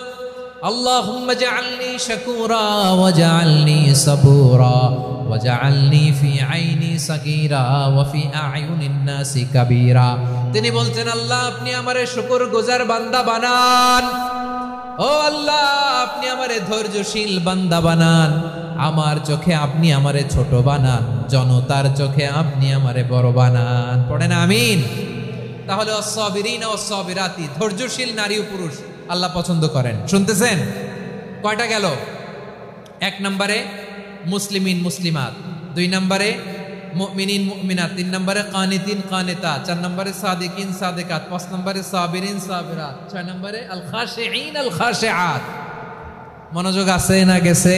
[SPEAKER 1] আল্লাহুম্মা জাআলনি শাকুরা ওয়া জাআলনি সাবুরা ওয়া জাআলনি ফি আইনি সাগীরা ওয়া ফি আ'য়ুনিন নাসি কাবীরা। তিনি বলছেন আল্লাহ আপনি আমারে শুকরগুজার বান্দা বানান, ও আল্লাহ আপনি আমারে ধৈর্যশীল বান্দা বানান, আমার চোখে আপনি আমারে ছোট বানান, জনতার চোখে আপনি আমারে বড় বানান। পড়েন আমিন। তাহলে আস-সাবিরিনা ওয়াস-সাবিরাতি, ধৈর্যশীল নারী ও পুরুষ আল্লাহ পছন্দ করেন। শুনতেছেন? কয়টা গেল? 1 নম্বরে মুসলিমিন মুসলিমাত, 2 নম্বরে মুমিনিন মুমিনাত, 3 নম্বরে কানিতিন কানিতাত, 4 নম্বরে সাদিকিন সাদিকাত, 5 নম্বরে সাবিরিন সাবিরাত, 6 নম্বরে আল খাশিঈন আল খাশিআত। মনোযোগ আছে না গেছে?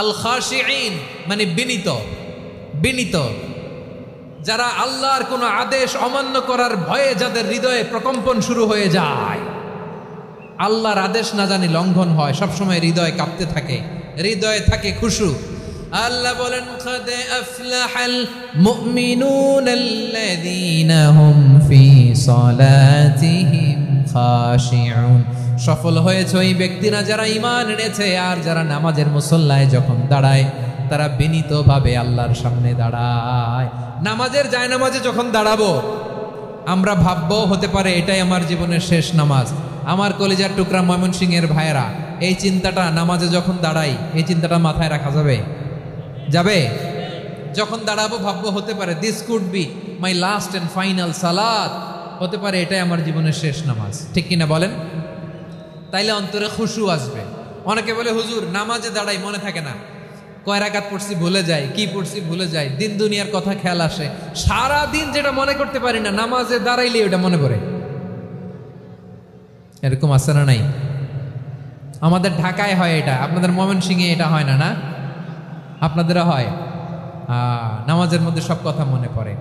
[SPEAKER 1] আল খাশিঈন মানে বিনীত, বিনীত, যারা আল্লাহর কোনো আদেশ অমান্য করার ভয়ে যাদের হৃদয়ে প্রকম্পন শুরু হয়ে যায়, আল্লাহর আদেশ না জানি লঙ্ঘন হয়, সবসময় হৃদয় কাঁপতে থাকে, হৃদয়ে থাকে খুশু। আল্লাহ বলেন কাদ আফলাহাল মুমিনুনাল্লাযীনা হুম ফি সালাতিহিম খাশিউন, সফল হয়েছে ওই ব্যক্তিরা যারা ঈমান এনেছে আর যারা নামাজের মুসল্লায় যখন দাঁড়ায় তারা বিনীতভাবে আল্লাহর সামনে দাঁড়ায়। নামাজের জায়নামাজে যখন দাঁড়াবো আমরা ভাববো হতে পারে এটাই আমার জীবনের শেষ নামাজ। আমার কলিজার টুকরা ময়মনসিংহের ভাইয়েরা, এই চিন্তাটা নামাজে যখন দাঁড়াই, এই চিন্তাটা মাথায় রাখা যাবে? যাবে? যখন দাঁড়াবো ভাববো হতে পারে this could be my last and final সালাত, হতে পারে এটাই আমার জীবনের শেষ নামাজ। ঠিক কিনা বলেন? তাইলে অন্তরে খুশু আসবে। অনেকে বলে হুজুর নামাজে দাঁড়াই মনে থাকে না, কয় রাকাত পড়ছি ভুলে যাই, কি পড়ছি ভুলে যাই, দিন দুনিয়ার কথা খেয়াল আসে, সারা দিন যেটা মনে করতে পারি না নামাজে দাঁড়াইলে ওটা মনে পড়ে। এরকম আছে না নাই? আমাদের ঢাকায় হয় এটা, আপনাদের ময়মনসিংহে এটা হয় না? না আপনাদেরও হয়? নামাজের মধ্যে সব কথা মনে পড়ে।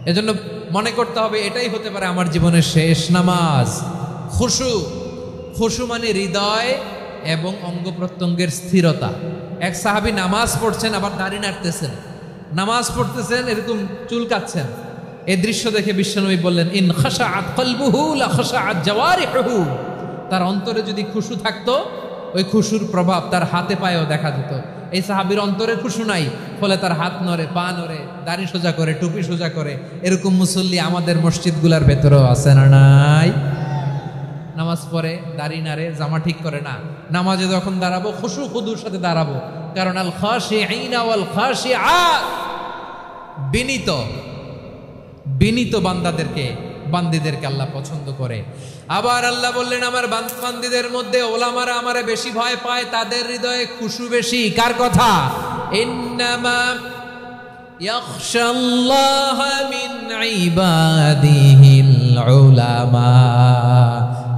[SPEAKER 1] এজন্য মনে করতে হবে এটাই হতে পারে আমার জীবনের শেষ নামাজ। খুশু, খুশু মানে হৃদয় এবং অঙ্গ প্রত্যঙ্গের স্থিরতা। এক সাহাবী নামাজ পড়ছেন আবার দাড়ি নাড়তেছেন, নামাজ পড়তেছেন এরকম চুল কাটছেন। এই দৃশ্য দেখে বিশ্বনবী বললেন ইন খাশাআত কলবুহু লা খাশাআত জাওয়ারিহুহু, তার অন্তরে যদি খুশু থাকতো ওই খুশুর প্রভাব তার হাতে পায়েও দেখা যেত। এই সাহাবীর অন্তরে খুশু নাই, ফলে তার হাত নড়ে, পা নড়ে, দাড়ি সোজা করে, টুপি সোজা করে। এরকম মুসল্লি আমাদের মসজিদগুলোর ভেতরেও আছে না নাই? নামাজ পড়ে, দাড়ি নাড়ে, জামা ঠিক করে না, নামাজে যখন দাঁড়াবো খুশু খুদুর সাথে দাঁড়াবো। কারণ আল খাশিঈনা ওয়াল খাশিআত, বিনীত বিনীত বান্দিদেরকে আল্লাহ পছন্দ করে। আবার আল্লাহ বললেন, আমার বান্দিদের মধ্যে ওলামারা আমারে বেশি ভয় পায়, তাদের হৃদয়ে খুশু বেশি। কার কথা? ইন্নামা ইয়াখশাল্লাহ মিন ইবাদিহিল উলামা,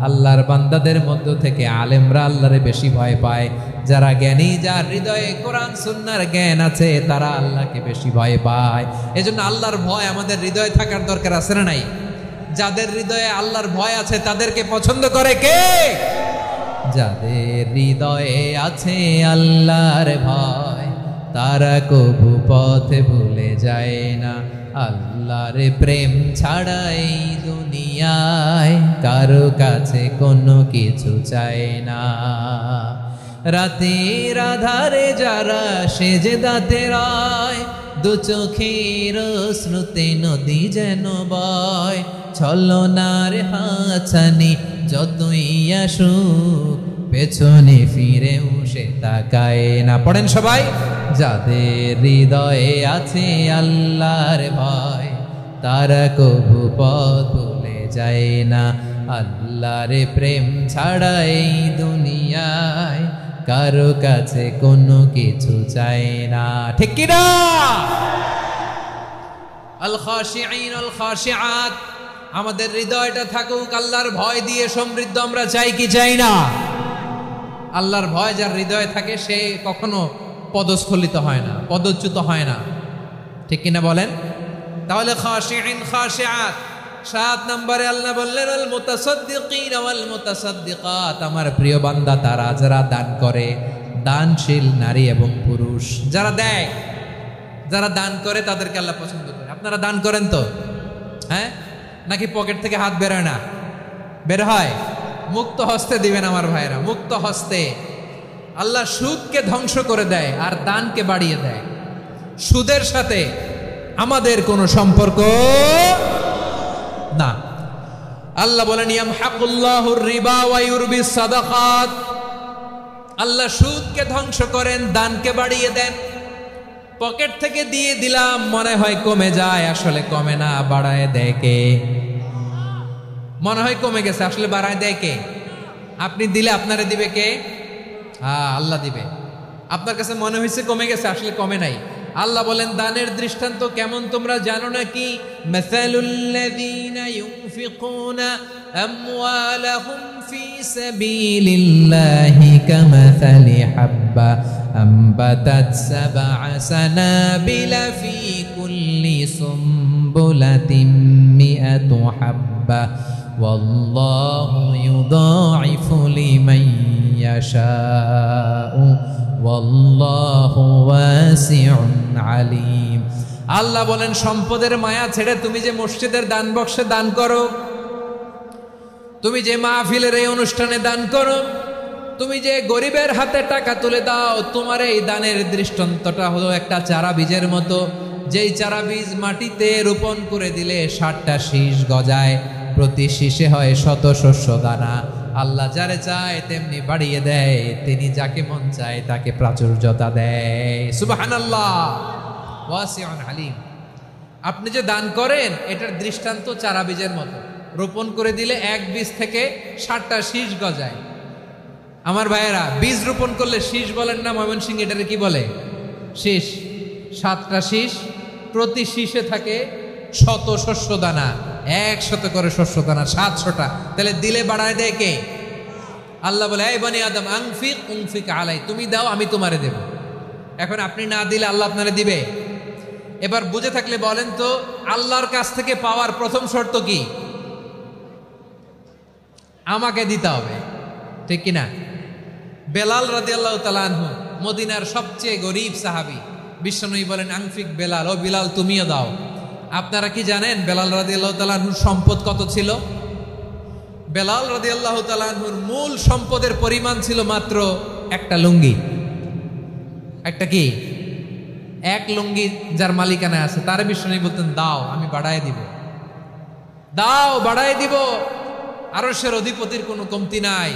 [SPEAKER 1] আল্লাহর বান্দাদের মধ্য থেকে আলেমরা আল্লাহরে বেশি ভয় পায়। যারা জ্ঞানী, যার হৃদয়ে কোরআন সুন্নাহর জ্ঞান আছে, তারা আল্লাহকে বেশি ভয় পায়। এজন্য আল্লাহর ভয় আমাদের হৃদয়ে থাকার দরকার আছে না নাই? যাদের হৃদয়ে আল্লাহর ভয় আছে তাদেরকে পছন্দ করে কে? যাদের হৃদয়ে আছে আল্লাহর ভয়, তারা কবু পথে ভুলে যায় না। আল্লাহর প্রেম ছাড়া এই দুনিয়ায় কারো কাছে কোনো কিছু চায় না। রাতের আধারে যারা সেজদাতে রয়, দু চোখের শ্রুতে নদী যেন বয়। ছলনার হাতছানি যতই আসুক, পেছনে ফিরেও সে তাকায় না। পড়েন সবাই। যাদের হৃদয়ে আছে আল্লাহর ভয়, তারা কবু পথ ভুলে যায় না। আল্লাহর প্রেম ছাড়া এই দুনিয়ায় কারো কাছে কোনো কিছু চায় না। ঠিক কি না? আল খাশিঈন আল খাশিআত, আমাদের হৃদয়টা থাকুক আল্লাহর ভয় দিয়ে সমৃদ্ধ। আমরা চাই কি চাই না? আল্লাহর ভয় যার হৃদয়ে থাকে সে কখনো পদস্খলিত হয় না, পদচ্যুত হয় না। ঠিক কিনা বলেন? তাহলে খাশিঈন খাশিআত। 7 নম্বরে আল্লাহ বললেন আল মুতাসাদ্দিকিন ওয়াল মুতাসাদ্দিকাত, আমার প্রিয় বান্দা তারা যারা দান করে, দানশীল নারী এবং পুরুষ যারা দেয়, যারা দান করে তাদেরকে আল্লাহ পছন্দ করে। আপনারা দান করেন তো? হ্যাঁ, নাকি পকেট থেকে হাত বেরোয় না? বের হয়। মুক্ত হস্তে দিবেন আমার ভাইরা, মুক্ত হস্তে। আল্লাহ সুদকে ধ্বংস করে দেয় আর দানকে বাড়িয়ে দেয়। সুদের সাথে আমাদের কোনো সম্পর্ক না। আল্লাহ বলেন ইয়ামহাকুল্লাহুর রিবা ওয়া ইউরবিস সাদাকাত, আল্লাহ সুদকে ধ্বংস করেন, দানকে বাড়িয়ে দেন। পকেট থেকে দিয়ে দিলাম, মনে হয় কমে যায়, আসলে কমে না, বাড়ায় দেয় কে? মনে হয় কমে গেছে, আসলে বাড়ায় দেয় কে? আপনি দিলে আপনারে দিবে কে? আল্লাহ দিবে। আপনার কাছে মনে হয়েছে কমে গেছে, আসলে কমে নাই। আল্লাহ বলেন দানের দৃষ্টান্ত কেমন তোমরা জানো নাকি? মাসালুল্লাযীনা ইউনফিকুনা আমওয়ালাহুম ফি সাবিলিল্লাহি কামাসালি হাব্বা আম্বাতাত সাবআ সানাবিলা ফি কুল্লি সুমবুলাতিন মিআতু হাব্বা ওয়াল্লাহু ইউদাঈফু লিমান ইয়াশাউ ওয়াল্লাহু ওয়াসিউন আলিম। আল্লাহ বলেন সম্পদের মায়া ছেড়ে তুমি যে মসজিদের দান বক্সে দান করো, তুমি যে মাহফিলের এই অনুষ্ঠানে দান করো, তুমি যে গরিবের হাতে টাকা তুলে দাও, তোমার এই দানের দৃষ্টান্তটা হলো একটা চারা বীজের মতো। যেই চারা বীজ মাটিতে রোপণ করে দিলে 60টা শীষ গজায়, প্রতি শীষে হয় শত শস্য দানা। আল্লাহ যারে চায় তেমনি বাড়িয়ে দেয়, তিনি যাকে মন চায় তাকে প্রাচুর্যতা দেয়। সুবহানাল্লাহ, ওয়াসিউন আলিম। আপনি যে দান করেন এটার দৃষ্টান্ত চারা বীজের মতো, রোপণ করে দিলে এক বীজ থেকে 60টা শীষ গজায়। আমার ভাইয়েরা, বীজ রোপণ করলে শীষ বলেন না ময়মনসিংহ, এটারে কি বলে? শীষ। 7টা শীষ, প্রতি শীষে থাকে শত শস্য দানা, 100 করে শস্য দানা, 700টা। তাহলে দিলে বাড়ায় দেয় কে? আল্লাহ বলে এই বনি আদম আনফিক উনফিক আলাই, তুমি দাও আমি তোমারে দেব। এখন আপনি না দিলে আল্লাহ আপনারে দিবে? এবার বুঝে থাকলে বলেন তো, আল্লাহর কাছ থেকে পাওয়ার প্রথম শর্ত কি? আমাকে দিতে হবে, ঠিক কিনা? বেলাল রাদিয়াল্লাহু তাআলা আনহু, মদিনার সবচেয়ে গরিব সাহাবী, বিশ্বনবী বলেন আনফিক বেলাল, ও বিলাল তুমিও দাও। আপনারা কি জানেন বেলাল রাদিয়াল্লাহু তাআলা আনহুর সম্পদ কত ছিল? বেলাল রাদিয়াল্লাহু তাআলা আনহুর মূল সম্পদের পরিমাণ ছিল মাত্র একটা লুঙ্গি। একটা কি? এক লুঙ্গি যার মালিকানায় আছে, তার বিশ্বনবী বলতেন দাও, আমি বাড়ায় দিব, দাও বাড়ায় দিব। আরশের অধিপতির কোনো কমতি নাই।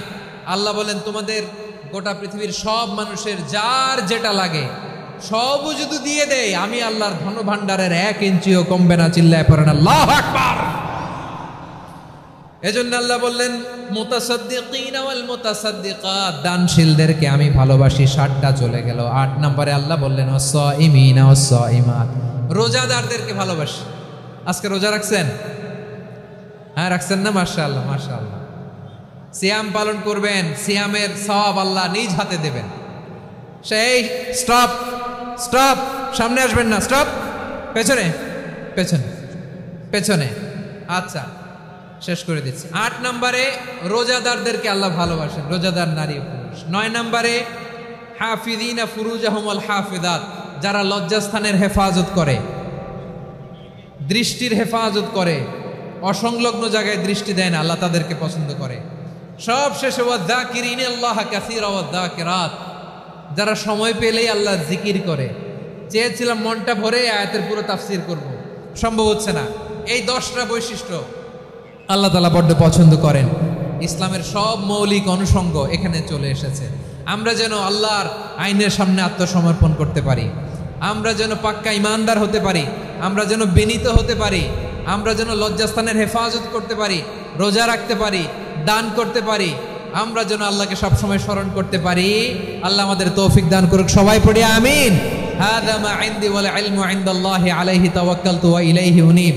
[SPEAKER 1] আল্লাহ বলেন তোমাদের গোটা পৃথিবীর সব মানুষের যার যেটা লাগে সবও যদি দিয়ে দেয়, আমি আল্লাহর ধন ভাণ্ডারের 1 ইঞ্চিও কমবে না। চিল্লায় পড়েন আল্লাহু আকবার। এজন্য আল্লাহ বললেন মুতাসাদ্দিকিনা ওয়াল মুতাসাদ্দিকাত, দানশীলদেরকে আমি ভালোবাসি। 7টা চলে গেল। 8 নম্বরে আল্লাহ বললেন ওয়াসাইমিনা ওয়াসাইমাত, রোজাদারদেরকে ভালোবাসি। আজকে রোজা রাখছেন? হ্যাঁ রাখছেন না? মাশাআল্লাহ মাশাআল্লাহ। সিয়াম পালন করবেন, সিয়ামের সওয়াব আল্লাহ নিজ হাতে দেবেন। সেই স্টপ স্টপ, সামনে আসবেন না, স্টপ, পেছনে পেছনে পেছনে। আচ্ছা শেষ করে দিচ্ছি। 8 নম্বরে রোজাদারদেরকে আল্লাহ ভালোবাসেন, রোজাদার নারী ও পুরুষ। 9 নম্বরে হাফিযিনা ফুরুজাহুম ওয়াল হাফিযাত, যারা লজ্জাস্থানের হেফাজত করে, দৃষ্টির হেফাজত করে, অসংলগ্ন জায়গায় দৃষ্টি দেয় না, আল্লাহ তাদেরকে পছন্দ করে। সব শেষে ওয়াযাকিরিনাল্লাহ কাসীরা ওয়াযাকিরাত, যারা সময় পেলেই আল্লাহর জিকির করে। চেয়েছিলাম মনটা ভরে আয়াতের পুরো তাফসীর করব, সম্ভব হচ্ছে না। এই 10টা বৈশিষ্ট্য আল্লাহ তাআলা বড্ড পছন্দ করেন। ইসলামের সব মৌলিক অনুষঙ্গ এখানে চলে এসেছে। আমরা যেন আল্লাহর আইনের সামনে আত্মসমর্পণ করতে পারি, আমরা যেন পাক্কা ইমানদার হতে পারি, আমরা যেন বিনীত হতে পারি, আমরা যেন লজ্জাস্থানের হেফাজত করতে পারি, রোজা রাখতে পারি, দান করতে পারি, আমরা যেন আল্লাহকে সবসময় স্মরণ করতে পারি। আল্লাহ আমাদের তৌফিক দান করুক। সবাই পড়ি আমিন। হাযা মা ইনদি ওয়াল ইলমু ইনদাল্লাহি আলাইহি তাওয়াক্কালতু ওয়া ইলাইহি উনীব।